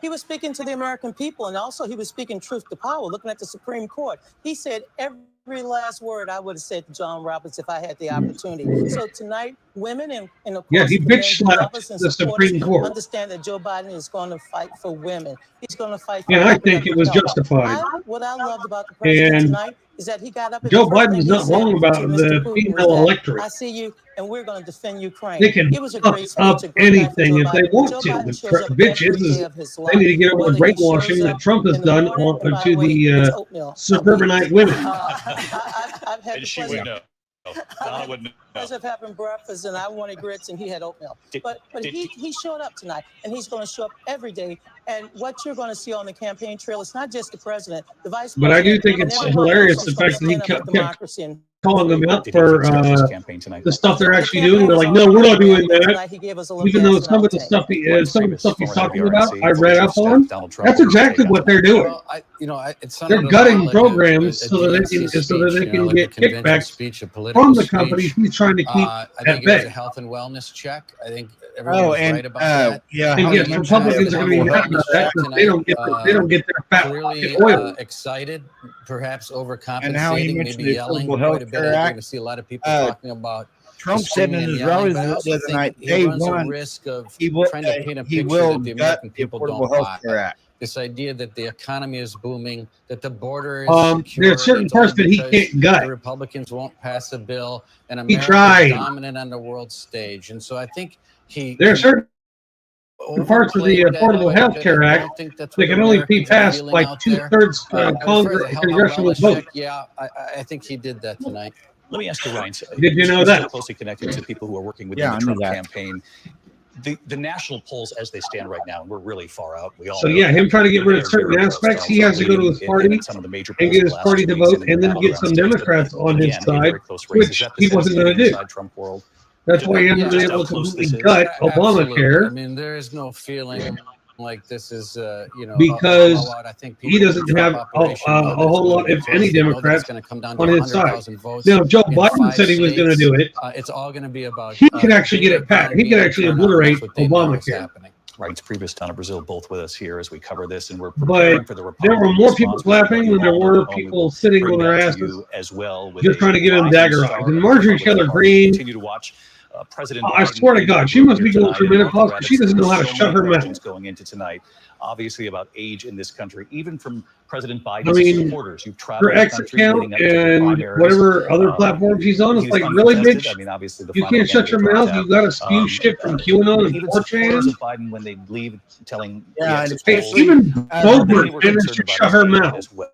He was speaking to the American people, and also he was speaking truth to power, looking at the Supreme Court. He said every last word I would have said to John Roberts if I had the opportunity. So tonight, women and of course, he the men bitch who love slapped us and the support us Supreme Court. understand that Joe Biden is going to fight for women. He's going to fight for And I think reproductive it was health. justified. What I loved about the president And tonight is that he got up and Joe the first Biden's thing he not said wrong about to Mr. the Putin female was that, electorate. I see you, and we're going to defend Ukraine. They can It was a fuck great speech, up a great night for anything Joe if they Biden. want Joe to. Biden The shows up bitch every is day of his they life. need to get over the Whether he brainwashing shows that up Trump has in the done morning, and by to the way, the it's oatmeal. suburbanite women. I've had And the she pleasure. would know. Donna would know. Of having breakfast, and I wanted grits, and he had oatmeal. But he showed up tonight, and he's going to show up every day. And what you're going to see on the campaign trail, it's not just the president, the vice president. But I do think it's hilarious the fact that he kept calling them out for the stuff they're actually doing. They're like, no, we're not doing that. Even though some of the stuff he's talking about, I read up on. That's exactly what they're doing. They're gutting programs so that they can get kickbacks from the companies he's trying to keep I at think it was a bay. health and wellness check. I think everyone's right about that. Yeah, And yes, Republicans are going to be mad about that because they don't get their fat Clearly oil. excited, perhaps overcompensating, And how he mentioned maybe the yelling Affordable quite a Health bit. Care You're Act. going to see a lot of people talking about Trump said in his rallies the other night, day runs a one, risk of he will trying to paint a he picture will that the gut American the people don't Affordable Health buy. Care Act. This idea that the economy is booming, that the border is secure. There's certain it's only parts that he because can't gut. The Republicans won't pass a bill, and He America tried. is dominant on the world stage. And so I think There are certain the parts of the Affordable Health Care Act, they can only be passed by 2/3 congressional vote. Yeah, I think he did that tonight. Let me ask you, Ryan. Did you know still that? Closely connected to people who are working within the Trump campaign. The national polls as they stand right now, and we're really far out. We all So yeah, him trying to get rid of certain aspects, he has to go to his party and get his party to vote, and then get some Democrats on his side, which he wasn't going to do. That's why he hasn't been able to completely gut Obamacare. I mean, there is no feeling like this is, because he doesn't have a whole lot, if any, Democrats on his side. Now, Joe Biden said he was going to do it. It's all going to be about. He could actually get it passed. He could actually obliterate Obamacare. Right, it's previous Donna Brazil, both with us here as we cover this, and we're preparing for the Republican. There were more people clapping than there were people sitting on their asses, as well, just trying to get him daggerized. And Marjorie Taylor Greene. Continue to watch. President I swear to God, she must be going through menopause because she doesn't know how to shut her mouth. Going into tonight, obviously about age in this country, even from President Biden's supporters. You've her exit count and whatever other platform she's on, it's like, really, bitch? I mean, obviously, you can't shut your mouth. You got to spew shit from QAnon and 4chan. Biden, when they leave, telling even Goldberg managed to shut her mouth as well.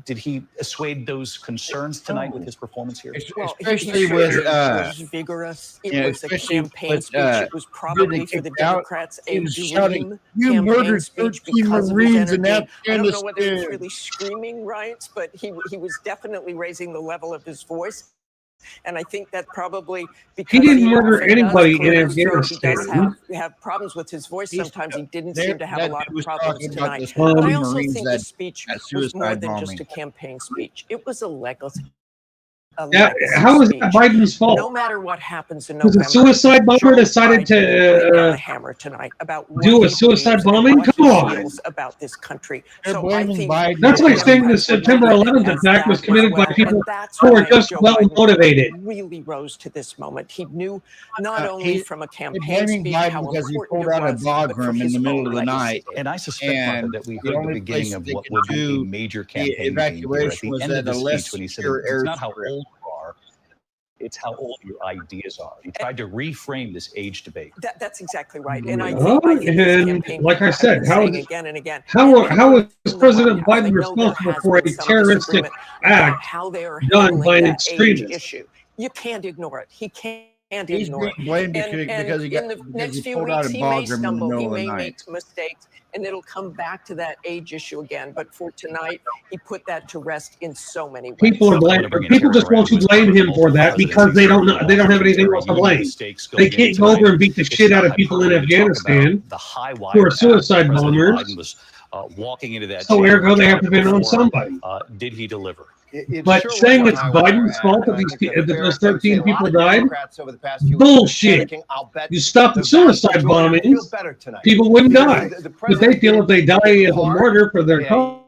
Did he assuage those concerns tonight with his performance here? Especially with it was vigorous. It was a campaign speech. It was probably for the Democrats a dream you murdered 13 Marines in Afghanistan. I don't know whether he's really screaming riots, but he was definitely raising the level of his voice. And I think that probably because he didn't murder anybody in Afghanistan. He does have problems with his voice. Sometimes he didn't seem to have a lot of problems tonight. But I also think the speech was more than just a campaign speech. It was a legacy. How is that Biden's fault? No matter what happens in November, because a suicide bomber decided to hammer tonight about do a suicide bombing? Come on. About this country. So I think that's like saying the September 11th attack was committed by people who are just well motivated. Really rose to this moment. He knew not only from a campaign speech how because he pulled out a dog room in the middle of the night. And I suspect that we heard the beginning of what would be a major campaign evacuation at the end of the speech when he said it's not how old you are, it's how old your ideas are. He tried to reframe this age debate. That's exactly right. And I think like I said, how is President Biden responsible for a terroristic act done by an extremist? You can't ignore it. He can't. He's being blamed because in the next few weeks, he may stumble, he may make mistakes, and it'll come back to that age issue again. But for tonight, he put that to rest in so many ways. People just want to blame him for that because they don't know, they don't have anything else to blame. They can't go over and beat the shit out of people in Afghanistan who are suicide bombers. Walking into that, so ergo they have to be on somebody. Did he deliver? But saying it's Biden's fault that those 13 people died, bullshit. You stop the suicide bombings, people wouldn't die. But they feel if they die as a martyr for their cause,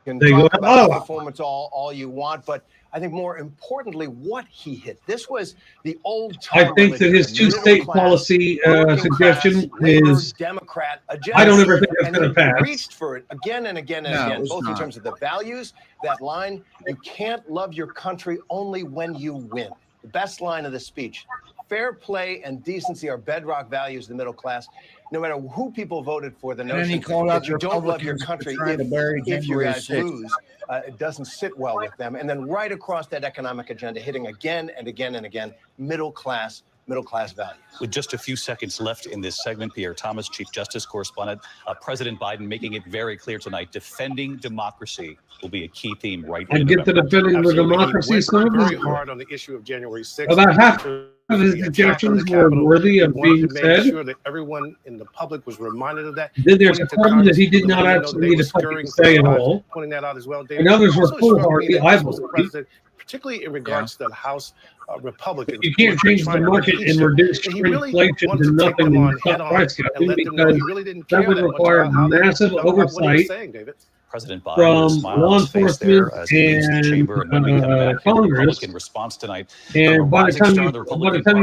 they go about performance all you want, but I think more importantly, what he hit. This was the old. I think that his two-state policy suggestion is Democrat. I don't ever think it's going to pass. Reached for it again and again and again, both in terms of the values. That line: "You can't love your country only when you win." The best line of the speech. Fair play and decency are bedrock values of the middle class. No matter who people voted for, the notion that you don't love your country if you guys lose, it doesn't sit well with them. And then right across that economic agenda, hitting again and again and again, middle class values. With just a few seconds left in this segment, Pierre Thomas, Chief Justice Correspondent, President Biden making it very clear tonight, defending democracy will be a key theme right now. And get to defending the democracy. Very hard on the issue of January 6th. About half of his objections were worthy of being said. Sure that everyone in the public was reminded of that. Then there's a problem that he did not actually need to fucking say at all. Pointing that out as well, David. And others were foolhardy, I believe. Particularly in regards to the House Republicans. You can't change the market and reduce inflation to nothing and stop price gouging because that would require massive oversight President Biden from law enforcement and Congress. In response tonight, and by the time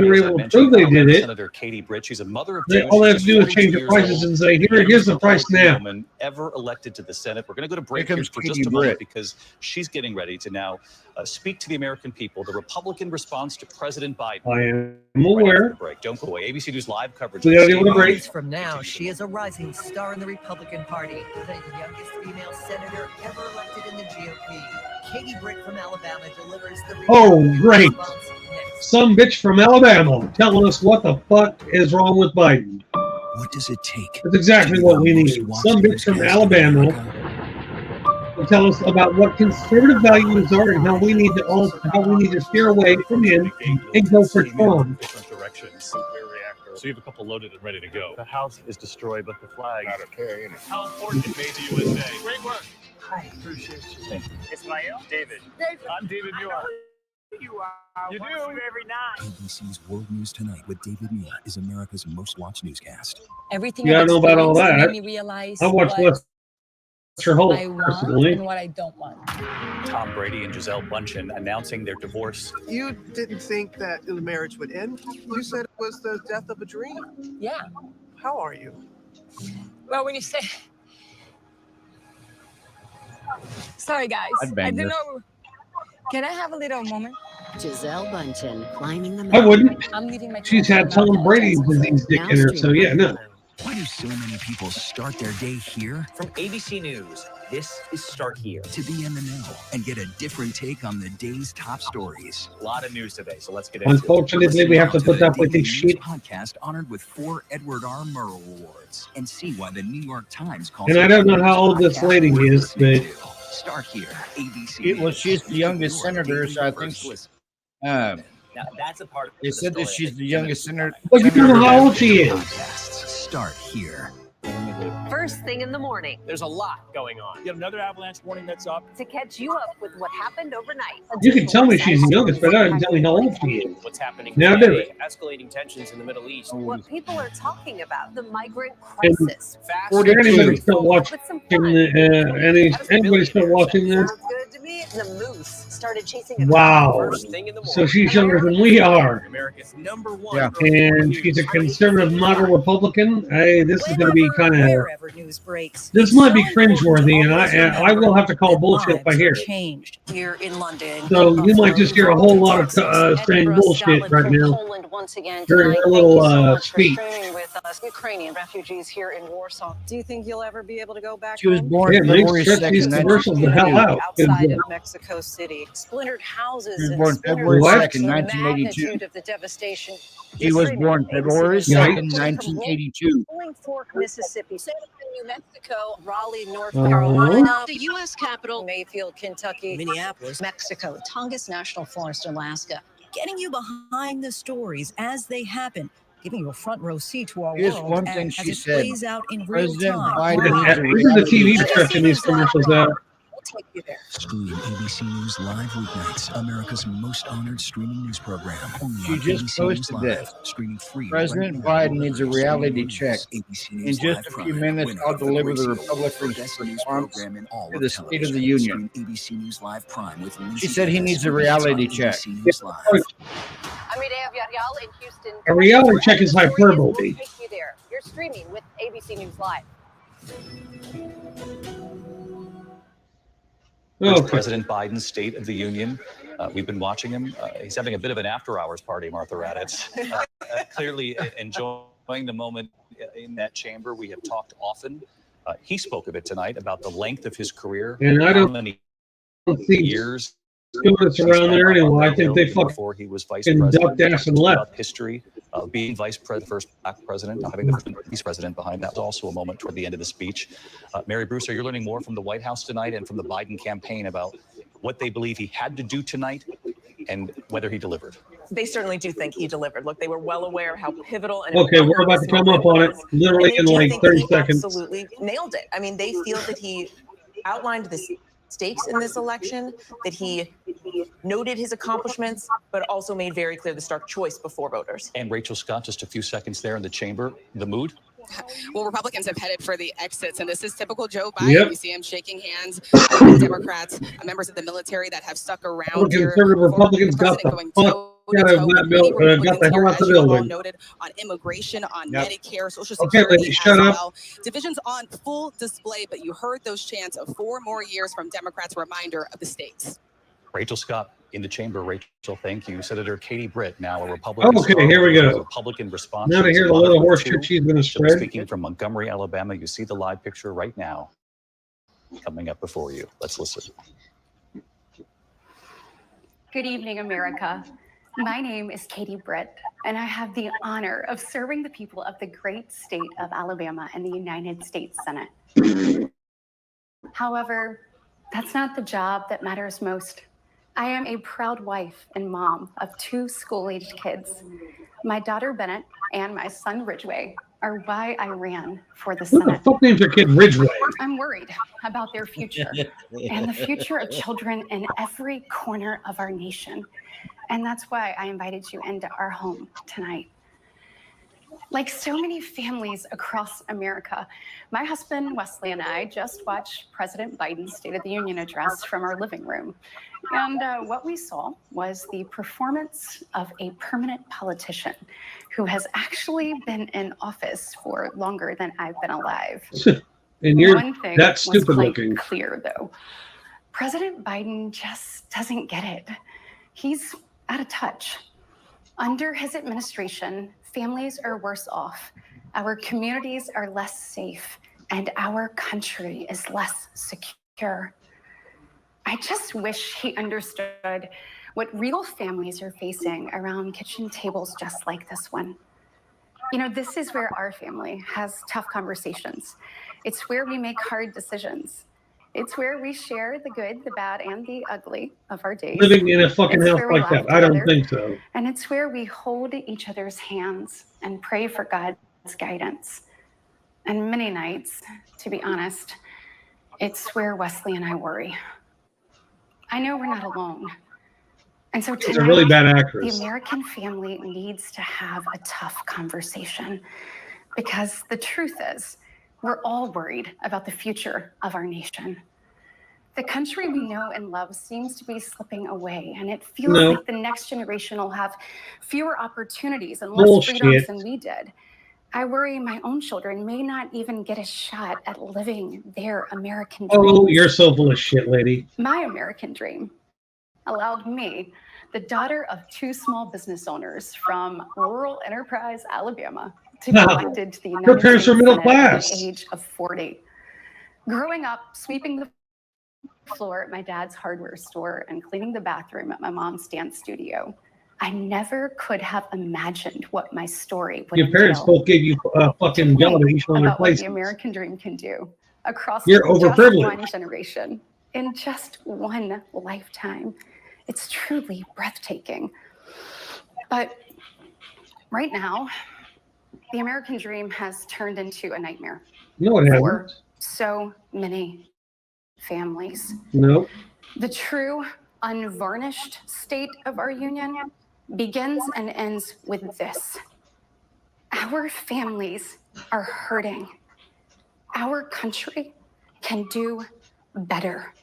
you were able to prove they did it, Senator Katie Britt, she's a mother of all they have to do is change the prices and say, here's the price now. Ever elected to the Senate. We're going to go to break here for just a moment because she's getting ready to now speak to the American people. The Republican response to President Biden. I am aware. Break. Don't go away. ABC News live coverage. We gotta deal with a break. Years from now, she is a rising star in the Republican Party, the youngest female senator ever elected in the GOP. Katie Britt from Alabama delivers the Great. Some bitch from Alabama telling us what the fuck is wrong with Biden. What does it take? That's exactly what we need. Some bitch from Alabama to tell us about what conservative values are and how we need to steer away from him and go for Trump. Directions. So you have a couple loaded and ready to go. The house is destroyed, but the flag. I don't care. How important it made to USA. Great work. Hi, appreciate you. Thank you. Ismail? David. I'm David Muir. You are. You do. Every night. ABC's World News Tonight with David Muir is America's most watched newscast. Everything Yeah, I know about all that. made me realize I watched Lester Holt I want personally. and what I don't want. Tom Brady and Gisele Bundchen announcing their divorce. You didn't think that the marriage would end. You said it was the death of a dream. Yeah. How are you? Well, when you say, sorry guys, I'd I bang don't this. know. Can I have a little moment? Gisele Bundchen climbing the I wouldn't. I'm leaving my. She's had Tom Brady's disease dick in her, so yeah, no. Why do so many people start their day here? From ABC News, this is Start Here. To be in the know and get a different take on the day's top stories. A lot of news today, so let's get into it. Unfortunately, we have to put up with this shit. Podcast honored with 4 Edward R. Murrow Awards and see why the New York Times calls And I don't know how old this lady is, but Start Here, ABC. Well, she's the youngest senator, so I think she, Now, that's a part of they said that she's the youngest senator. well, you don't know how old she is. Start Here. First thing in the morning. There's a lot going on. You have another avalanche warning that's up. To catch you up with what happened overnight. You can tell me she's the youngest, but I don't tell me how old she is. What's happening Now do today? it. Escalating tensions in the Middle East. What people are talking about, the migrant crisis. Fast. Is anybody still watching? Anybody still watching this? Sounds good to me. The moose started chasing a Wow. First thing in the morning. So she's younger than we are. America's #1. Yeah. And she's a conservative moderate Republican. Hey, this is going to be kind of. Wherever news breaks. This might be cringeworthy, and I will have to call bullshit if I hear it. Changed here in London. So you might just hear a whole lot of strange bullshit right now during her little speech. With Ukrainian refugees here in Warsaw. Do you think you'll ever be able to go back She was home? born Yeah, February shut these 2nd, commercials the hell out. Outside of Mexico City, splintered houses She was and born splintered February What? 2nd, the 1982. magnitude of the devastation. He was born February Yeah. 2nd, 1982. Rolling Fork, Mississippi, Santa Fe, New Mexico, Raleigh, North Uh-huh. Carolina, the U.S. Capitol, Mayfield, Kentucky, Minneapolis, Mexico, Tongass National Forest, Alaska. Getting you behind the stories as they happen, giving you a front row seat to our Here's world one thing as she it said. plays out in real President time. Biden needs a Isn't the TV reality stretching these commercials out? We'll take you there. Stream ABC News live weeknights, America's most honored streaming news program. Only She on just ABC News posted Live, this. streaming free. President right now. Biden needs a reality ABC check. News In just Live a few Prime, minutes, winner I'll of the deliver the Gracie Award for Republican best news response program in all to of the State of the television. Union. Stream ABC News Live Prime with She said he needs a reality check. ABC News Live. Amida Avyal in Houston. A reality check is hyperbole. We'll take you there. You're streaming with ABC News Live. Okay. President Biden's State of the Union. We've been watching him. He's having a bit of an after-hours party, Martha Raddatz. Clearly enjoying the moment in that chamber. We have talked often. He spoke of it tonight about the length of his career. And I how don't many think years doing this around there anyway. I think they before he was vice fucking president. ducked ass and left. About history of being vice president, first black president, having the first vice president behind that was also a moment toward the end of the speech. Mary Brewster, you're learning more from the White House tonight and from the Biden campaign about what they believe he had to do tonight and whether he delivered. They certainly do think he delivered. Look, they were well aware of how pivotal and Okay, we're about to come up on it literally in like 30 seconds. Absolutely nailed it. I mean, they feel that he outlined the stakes in this election, that he noted his accomplishments, but also made very clear the stark choice before voters. And Rachel Scott, just a few seconds there in the chamber, the mood. Well, Republicans have headed for the exits, and this is typical Joe Biden. Yep. You see him shaking hands with Democrats, members of the military that have stuck around here. Conservative Republicans got the fuck out of that bill, got the hell out the building. Noted on immigration, on Yep. Medicare, Social Okay, Security lady, shut as up. well. Divisions on full display, but you heard those chants of 4 more years from Democrats. Reminder of the stakes. Rachel Scott in the chamber. Rachel, thank you. Senator Katie Britt, now a Republican. Okay, here we go. Republican response. Now to hear the little horse shit she's going to spread. Speaking from Montgomery, Alabama, you see the live picture right now coming up before you. Let's listen. Good evening, America. My name is Katie Britt, and I have the honor of serving the people of the great state of Alabama in the United States Senate. However, that's not the job that matters most. I am a proud wife and mom of 2 school-aged kids. My daughter Bennett and my son Ridgway are why I ran for the Senate. Who the fuck names their kid Ridgway? I'm worried about their future and the future of children in every corner of our nation. And that's why I invited you into our home tonight. Like so many families across America, my husband Wesley and I just watched President Biden's State of the Union address from our living room. And what we saw was the performance of a permanent politician who has actually been in office for longer than I've been alive. And you're One thing that was stupid quite looking. clear, though. President Biden just doesn't get it. He's out of touch. Under his administration, families are worse off, our communities are less safe, and our country is less secure. I just wish he understood what real families are facing around kitchen tables just like this one. You know, this is where our family has tough conversations. It's where we make hard decisions. It's where we share the good, the bad, and the ugly of our days. Living in a fucking It's house where we like laugh that. I don't together. think so. And it's where we hold each other's hands and pray for God's guidance. And many nights, to be honest, it's where Wesley and I worry. I know we're not alone. And so She's a really bad the actress. American family needs to have a tough conversation because the truth is, we're all worried about the future of our nation. The country we know and love seems to be slipping away, and it feels like the next generation will have fewer opportunities and less freedoms than we did. I worry my own children may not even get a shot at living their American dream. Oh, you're so full of shit, lady. My American dream allowed me, the daughter of 2 small business owners from rural Enterprise, Alabama, to be elected to the Her United parents States were middle Senate at class. the age of 40. Growing up, sweeping the floor at my dad's hardware store and cleaning the bathroom at my mom's dance studio, I never could have imagined what my story would Your parents entail. both gave you fucking validation on their About what place. the American dream can do across You're just overprivileged. one generation, in just one lifetime. It's truly breathtaking. But right now, the American dream has turned into a nightmare No, it for hasn't. so many families. No. The true, unvarnished state of our union begins and ends with this. Our families are hurting. Our country can do better.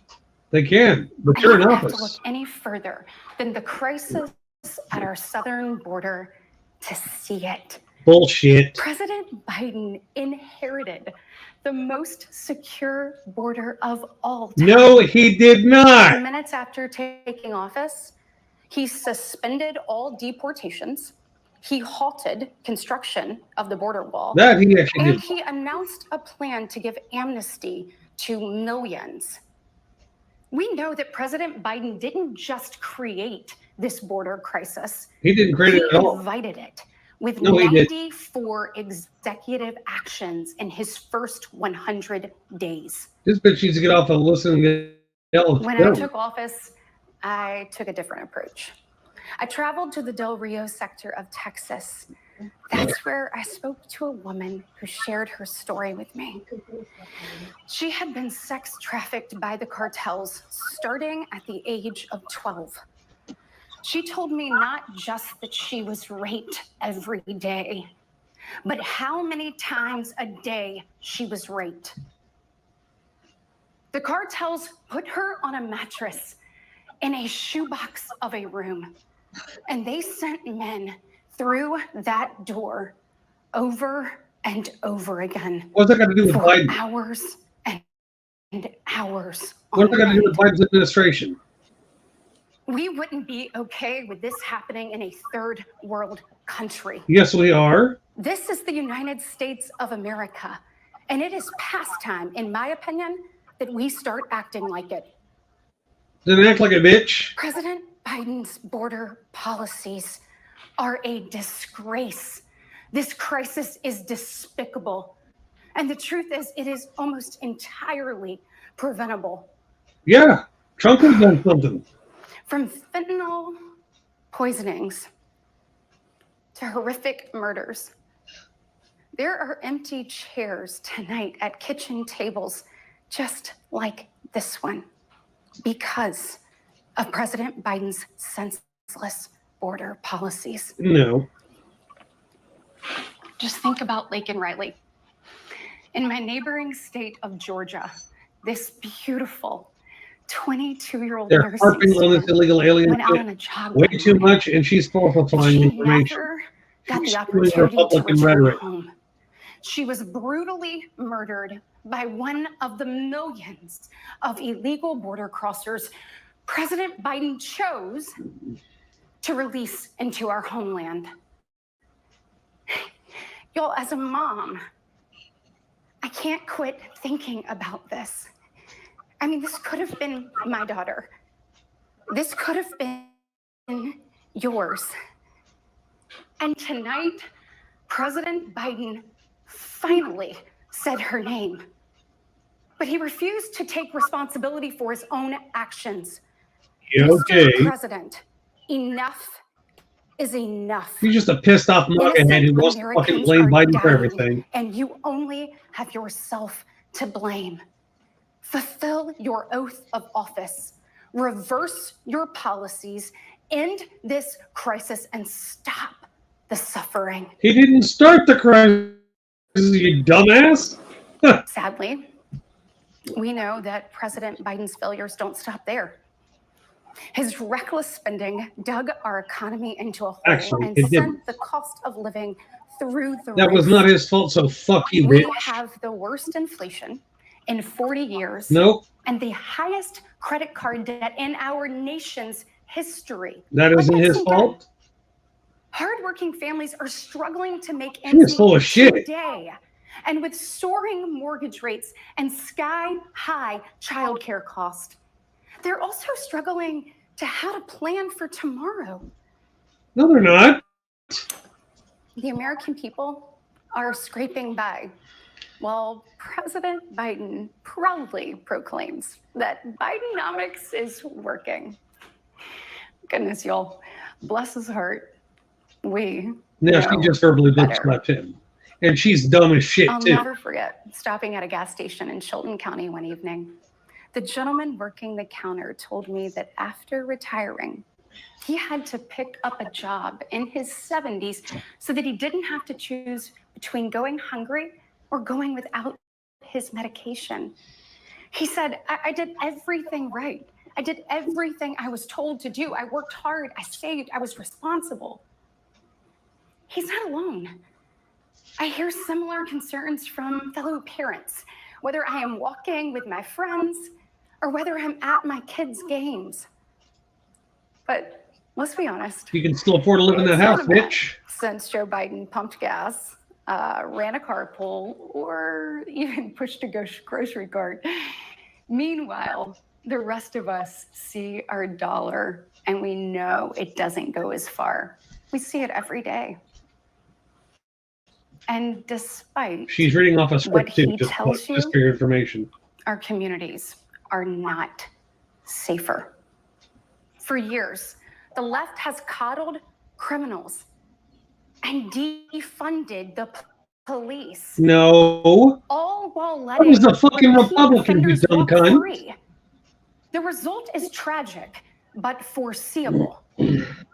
They can, but I you're in don't have to look office. any further than the crisis at our southern border to see it. Bullshit. President Biden inherited the most secure border of all time. No, he did not. Minutes after taking office, he suspended all deportations. He halted construction of the border wall. That he actually and did. he announced a plan to give amnesty to millions. We know that President Biden didn't just create this border crisis. He didn't create it at all. He invited it with No, he did. 94 executive actions in his first 100 days. This bitch needs to get off the listening to yell. When I took office, I took a different approach. I traveled to the Del Rio sector of Texas. That's where I spoke to a woman who shared her story with me. She had been sex trafficked by the cartels starting at the age of 12. She told me not just that she was raped every day, but how many times a day she was raped. The cartels put her on a mattress in a shoebox of a room, and they sent men through that door over and over again. What's that got to do with for Biden? Hours and hours. What's that got to do with Biden's administration? We wouldn't be okay with this happening in a third world country. Yes, we are. This is the United States of America, and it is past time, in my opinion, that we start acting like it. Didn't act like a bitch. President Biden's border policies are a disgrace. This crisis is despicable. And the truth is, it is almost entirely preventable. Yeah, Trump has done something. From fentanyl poisonings to horrific murders, there are empty chairs tonight at kitchen tables just like this one because of President Biden's senseless border policies. No. Just think about Laken Riley. In my neighboring state of Georgia, this beautiful 22-year-old They're nursing harping on this student illegal alien went out shit on a jog way one too morning. much, and she's falsifying She information. never got She's the spewing opportunity to Republican return rhetoric. home. She was brutally murdered by one of the millions of illegal border crossers President Biden chose to release into our homeland. Y'all, as a mom, I can't quit thinking about this. I mean, this could have been my daughter. This could have been yours. And tonight, President Biden finally said her name. But he refused to take responsibility for his own actions. Yeah, okay. Mr. President, enough is enough. He's just a pissed off MAGA-head who wants to fucking blame Biden for everything. And you only have yourself to blame. Fulfill your oath of office. Reverse your policies. End this crisis and stop the suffering. He didn't start the crisis, you dumbass. Sadly, we know that President Biden's failures don't stop there. His reckless spending dug our economy into a hole and it sent didn't. the cost of living through the That roof. was not his fault, so fuck you, We bitch. have the worst inflation in 40 years. Nope. And the highest credit card debt in our nation's history. That isn't his fault. Hardworking families are struggling to make She is full of meet shit. today. And with soaring mortgage rates and sky-high childcare costs, they're also struggling to how to plan for tomorrow. No, they're not. The American people are scraping by, while President Biden proudly proclaims that Bidenomics is working. Goodness, y'all, bless his heart. We No, know she just verbally better. bitch-slapped him. And she's dumb as shit, I'll too. never forget stopping at a gas station in Chilton County one evening. The gentleman working the counter told me that after retiring, he had to pick up a job in his 70s so that he didn't have to choose between going hungry or going without his medication. He said, I did everything right. I did everything I was told to do. I worked hard, I saved, I was responsible. He's not alone. I hear similar concerns from fellow parents, whether I am walking with my friends or whether I'm at my kids' games. But let's be honest. You can still afford to live in that it's house, not a minute bitch. Since Joe Biden pumped gas, ran a carpool, or even pushed a grocery cart. Meanwhile, the rest of us see our dollar and we know it doesn't go as far. We see it every day. And despite She's reading off a what script, too, he tells just you, for your information. our communities are not safer. For years, the left has coddled criminals and defunded the police. No. All while That was letting the fucking repeat Republican, you offenders dumb walk cunt. free. The result is tragic, but foreseeable.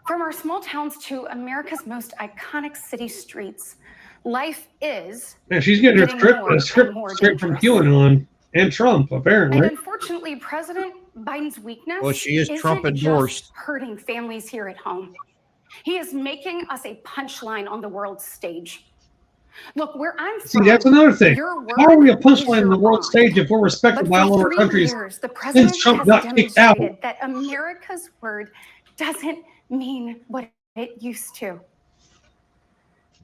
From our small towns to America's most iconic city streets, life is Man, she's getting her more script and more straight from dangerous. QAnon and Trump, apparently. And unfortunately, President Biden's weakness Well, she is isn't Trump endorsed. just hurting families here at home. He is making us a punchline on the world stage. Look, where I'm See, from, that's another thing. your word How are we a is punchline in your the world bond. stage if we're respected But by for all other 3 countries years, the since president Trump has got kicked out? demonstrated that America's word doesn't mean what it used to.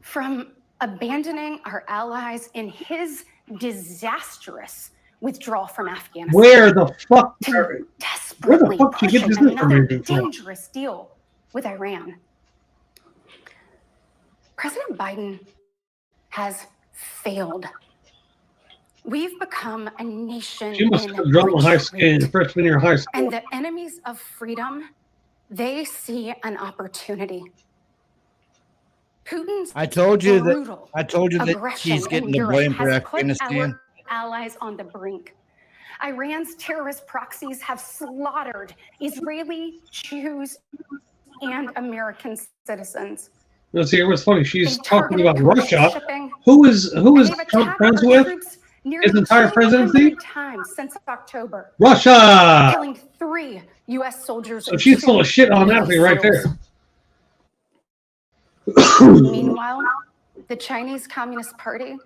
From abandoning our allies in his disastrous withdrawal from Afghanistan. Where the fuck? To Where the desperately fuck did you get pushing this another information from? dangerous deal with Iran. President Biden has failed. We've become a nation She must in have drama high school retreat. in freshman year of high school. And the enemies of freedom, they see an opportunity. Putin's I told you brutal that aggression he's getting in the Europe blame for has put Afghanistan. our allies on the brink. Iran's terrorist proxies have slaughtered Israeli, Jews, and American citizens. Let's see, what's funny? She's They've talking targeted about commercial Russia. shipping, Who is and they've Trump attacked friends our with? troops His nearly entire presidency? 200 times since October. Russia! Killing 3 U.S. soldiers So and she's full 2 of shit on that Navy thing right SEALs. there. Meanwhile, the Chinese Communist Party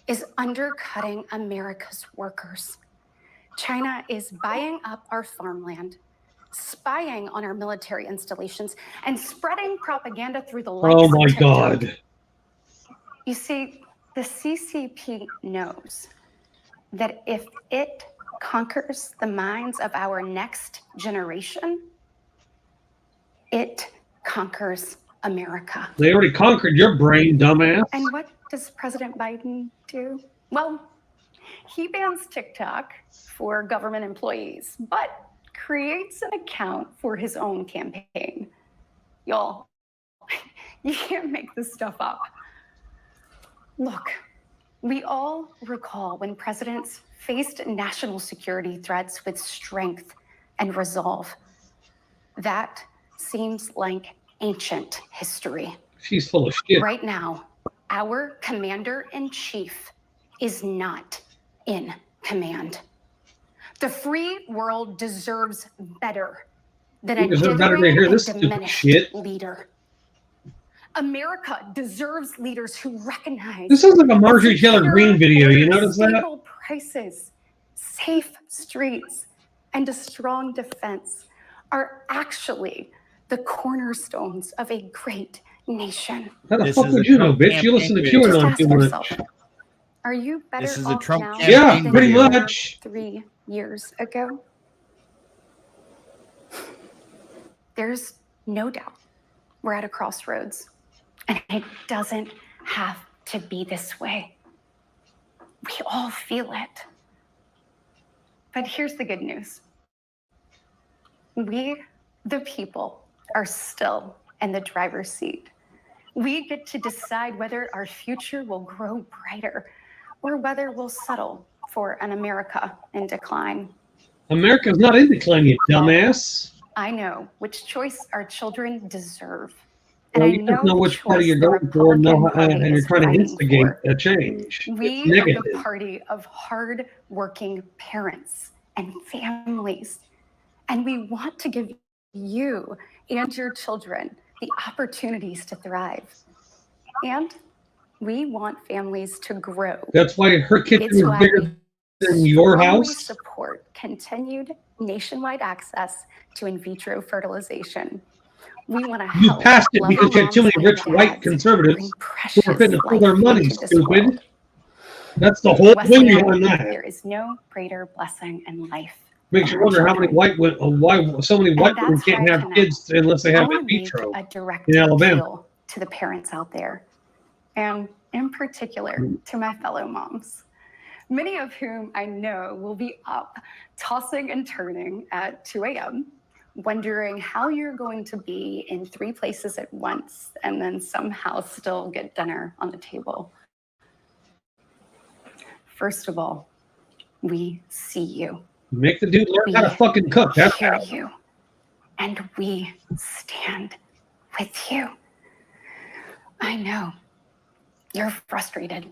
is undercutting America's workers. China is buying up our farmland, spying on our military installations, and spreading propaganda through the likes Oh my of TikTok. God. You see, the CCP knows that if it conquers the minds of our next generation, it conquers America. They already conquered your brain, dumbass. And what does President Biden do? Well, he bans TikTok for government employees, but creates an account for his own campaign. Y'all, you can't make this stuff up. Look, we all recall when presidents faced national security threats with strength and resolve. That seems like ancient history. She's full of shit. Right now, our commander-in-chief is not in command. The free world deserves better than a dithering and diminished leader. America deserves leaders who recognize This sounds like a Marjorie Taylor Greene video. You notice that? stable prices, safe streets, and a strong defense are actually the cornerstones of a great nation. How the fuck would you know, bitch? You listen to QAnon too much. Are you better This is a off Trump now campaign Yeah, than pretty you were much. 3 years ago? There's no doubt we're at a crossroads, and it doesn't have to be this way. We all feel it. But here's the good news. We, the people, are still in the driver's seat. We get to decide whether our future will grow brighter or whether we'll settle for an America in decline. America's not in decline, you dumbass. I know which choice our children deserve. And Well, I you don't know the which party you're choice the going for, and Republican Party you're is trying to fighting instigate for. a change. We It's are negative. the party of hard-working parents and families. And we want to give you and your children the opportunities to thrive. And we want families to grow. That's why her kitchen It's is why bigger than your strongly house. support continued nationwide access to in vitro fertilization. We want to You help passed it loving because you had too moms many and rich white dads conservatives bring who were fitting to pull their life money, into this stupid. world. That's the whole Wes thing and I, behind that. there is no greater blessing in life. Makes you wonder how many why so many white women can't have kids unless they I have want in to make vitro a direct in Alabama. appeal to the parents out there, and in particular to my fellow moms, many of whom I know will be up tossing and turning at 2 a.m., wondering how you're going to be in 3 places at once and then somehow still get dinner on the table. First of all, we see you. Make the dude learn how to fucking cook. That's hear how. you, and we stand with you. I know you're frustrated.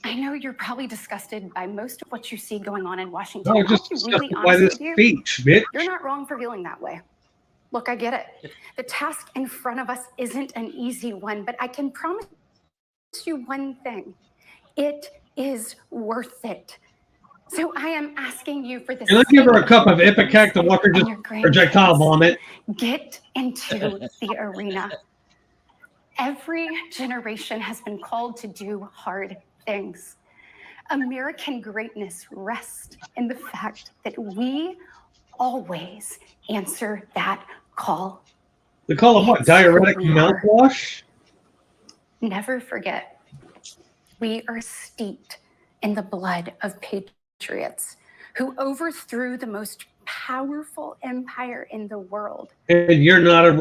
I know you're probably disgusted by most of what you see going on in Washington. No, And just I'll be really disgusted by honest this with you, speech, bitch. you're not wrong for feeling that way. Look, I get it. The task in front of us isn't an easy one, but I can promise you one thing. It is worth it. So I am asking you for this. Can I give her a cup of Ipecac to watch her just projectile vomit? Get into the arena. Every generation has been called to do hard things. American greatness rests in the fact that we always answer that call. The call of what? Diuretic mouthwash? Never forget, we are steeped in the blood of patriots who overthrew the most powerful empire in the world. And you're not a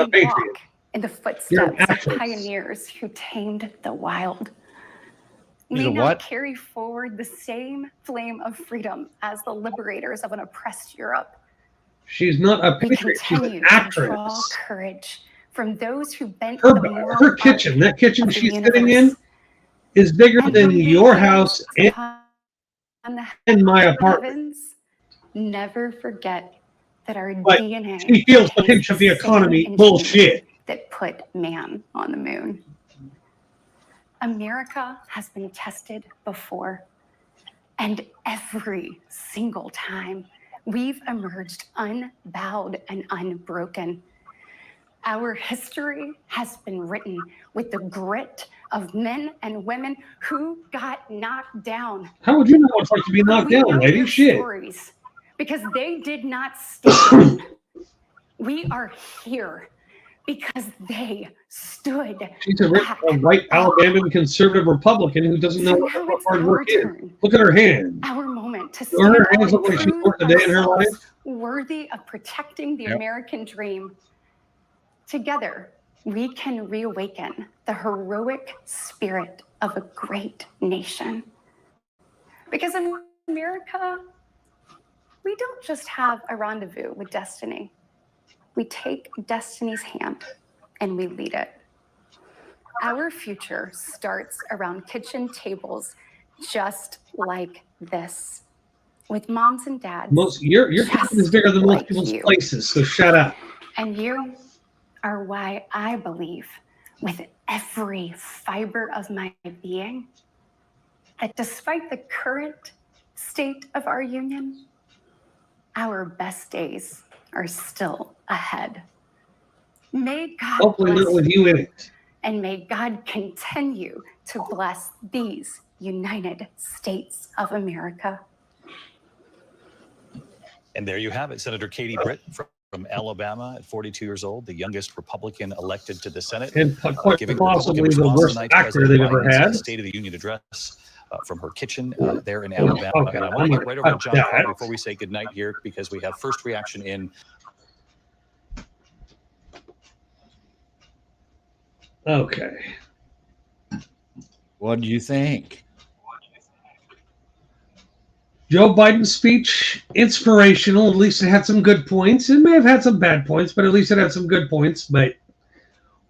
patriot. Walk in the footsteps of pioneers who tamed the wild. We now carry forward the same flame of freedom as the liberators of an oppressed Europe. She's not a patriot. She's an actress. To draw courage from those who bent her kitchen, that kitchen she's sitting in, is bigger than your house and my apartment. Never forget that our but DNA. She feels the pinch of the economy. Bullshit. That put man on the moon. America has been tested before, and every single time we've emerged unbowed and unbroken. Our history has been written with the grit of men and women who got knocked down. How would you know what it's like to be knocked down, lady? Shit. Stories because they did not stay down. We are here because they stood. She's a white Alabama conservative Republican who doesn't know what hard work is. Look at her hand. Our moment to see her hands look like she's worked a day in her life. Worthy of protecting the American dream. Together, we can reawaken the heroic spirit of a great nation. Because in America, we don't just have a rendezvous with destiny. We take destiny's hand and we lead it. Our future starts around kitchen tables just like this, with moms and dads. Your kitchen is bigger than most people's places, so shut up. And you are why I believe with every fiber of my being that despite the current state of our union, our best days are still ahead. May God hopefully not with you in it. And may God continue to bless these United States of America. And there you have it, Senator Katie Britt from Alabama at 42 years old, the youngest Republican elected to the Senate. And quite possibly the worst actor they've ever had. State of the Union address from her kitchen there in Alabama. Okay, and I want to get right over to John Carr before we say goodnight here, because we have first reaction in. Okay. What do you think? Joe Biden's speech, inspirational. At least it had some good points. It may have had some bad points, but at least it had some good points. But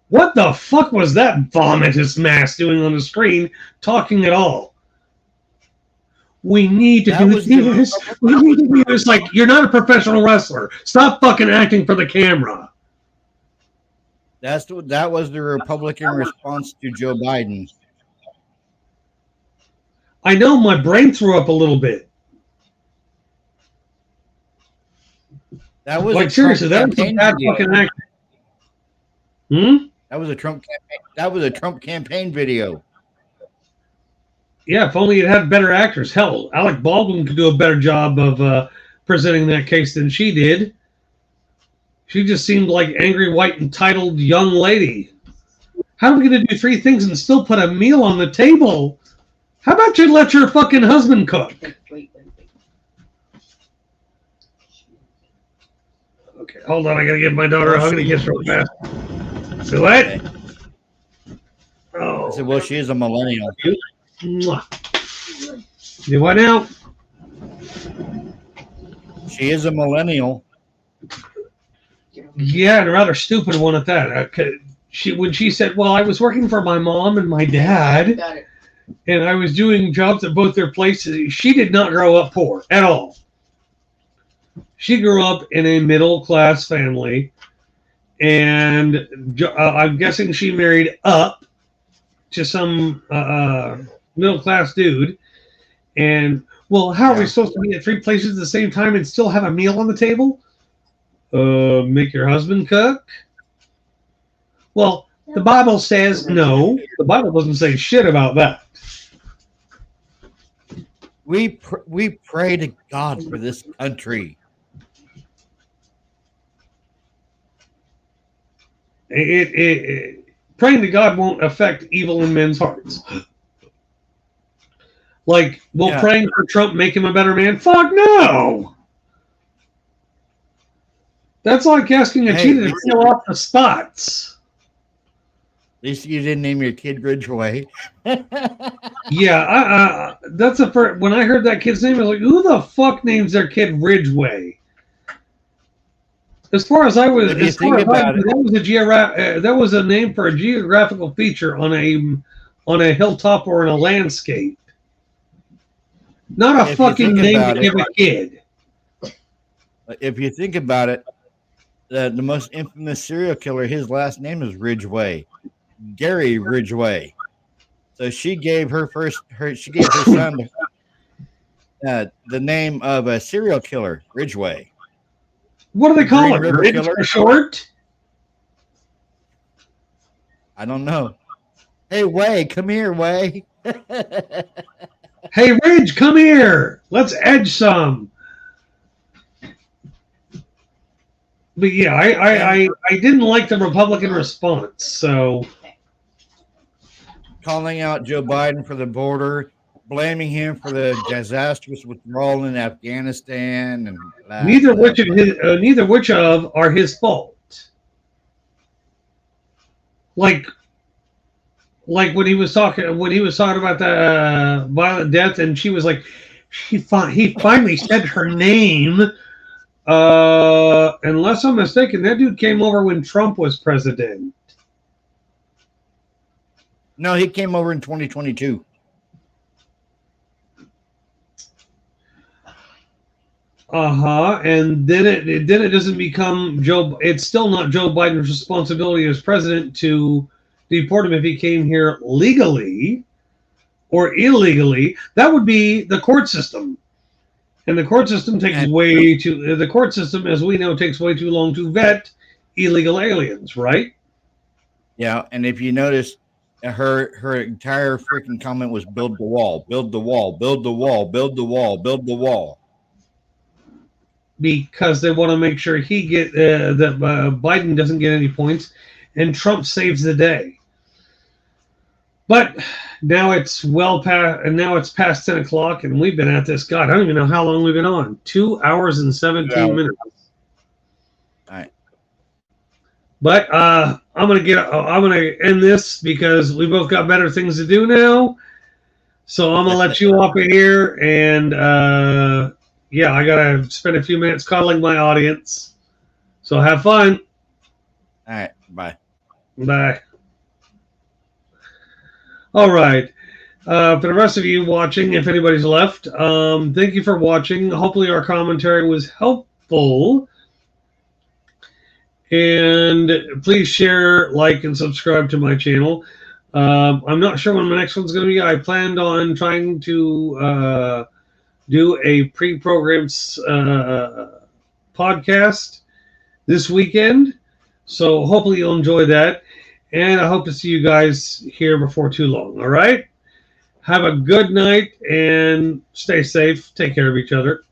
what the fuck was that vomitous mass doing on the screen talking at all? We need to do this. We need to do this. Like, you're not a professional wrestler. Stop fucking acting for the camera. That was the Republican response to Joe Biden. I know my brain threw up a little bit. That was like seriously, that was a bad fucking act. That was a Trump campaign. That was a Trump campaign video. Yeah, if only it had better actors. Hell, Alec Baldwin could do a better job of presenting that case than she did. She just seemed like angry, white, entitled young lady. How are we going to do three things and still put a meal on the table? How about you let your fucking husband cook? Okay, hold on. I got to give my daughter a hug and kiss real fast. See what? Oh. I said, well, she is a millennial. Do what now? She is a millennial. Yeah, and a rather stupid one at that. When she said, well, I was working for my mom and my dad, and I was doing jobs at both their places, she did not grow up poor at all. She grew up in a middle-class family, and I'm guessing she married up to some middle class dude, and well, how are we supposed to be at 3 places at the same time and still have a meal on the table? Make your husband cook. Well, the Bible says no. The Bible doesn't say shit about that. We pray to God for this country. Praying to God won't affect evil in men's hearts. Like, will praying for Trump make him a better man? Fuck no! That's like asking a cheetah to peel off the spots. At least you didn't name your kid Ridgeway. Yeah, that's the first. When I heard that kid's name, I was like, "Who the fuck names their kid Ridgeway?" As far as I was, that was a name for a geographical feature on a hilltop or in a landscape, not a fucking name to give a kid. If you think about it, the most infamous serial killer, his last name is Ridgeway, Gary Ridgeway. So she gave her son the name of a serial killer, Ridgeway. What do they call it? Ridge for short? I don't know. Hey, Way, come here, Way. Hey, Ridge, come here. Let's edge some. But yeah, I didn't like the Republican response. So calling out Joe Biden for the border, blaming him for the disastrous withdrawal in Afghanistan, and neither which of are his fault. Like when he was talking about the violent death, and she was like, he finally said her name. Unless I'm mistaken, that dude came over when Trump was president. No, he came over in 2022. And then it doesn't become Joe. It's still not Joe Biden's responsibility as president to deport him if he came here legally or illegally. That would be the court system, and the court system takes way too. The court system, as we know, takes way too long to vet illegal aliens, right? Yeah, and if you notice, her entire freaking comment was "build the wall, build the wall, build the wall, build the wall, build the wall." Because they want to make sure that Biden doesn't get any points, and Trump saves the day. But now it's past 10 o'clock, and we've been at this. God, I don't even know how long we've been on. 2 hours and 17 minutes. All right. But I'm gonna end this because we both got better things to do now. So I'm gonna let you off of here, and yeah, I gotta spend a few minutes coddling my audience. So have fun. All right, bye. Bye. All right. For the rest of you watching, if anybody's left, thank you for watching. Hopefully our commentary was helpful. And please share, like, and subscribe to my channel. I'm not sure when my next one's going to be. I planned on trying to do a pre-programmed podcast this weekend. So hopefully you'll enjoy that. And I hope to see you guys here before too long. All right? Have a good night and stay safe. Take care of each other.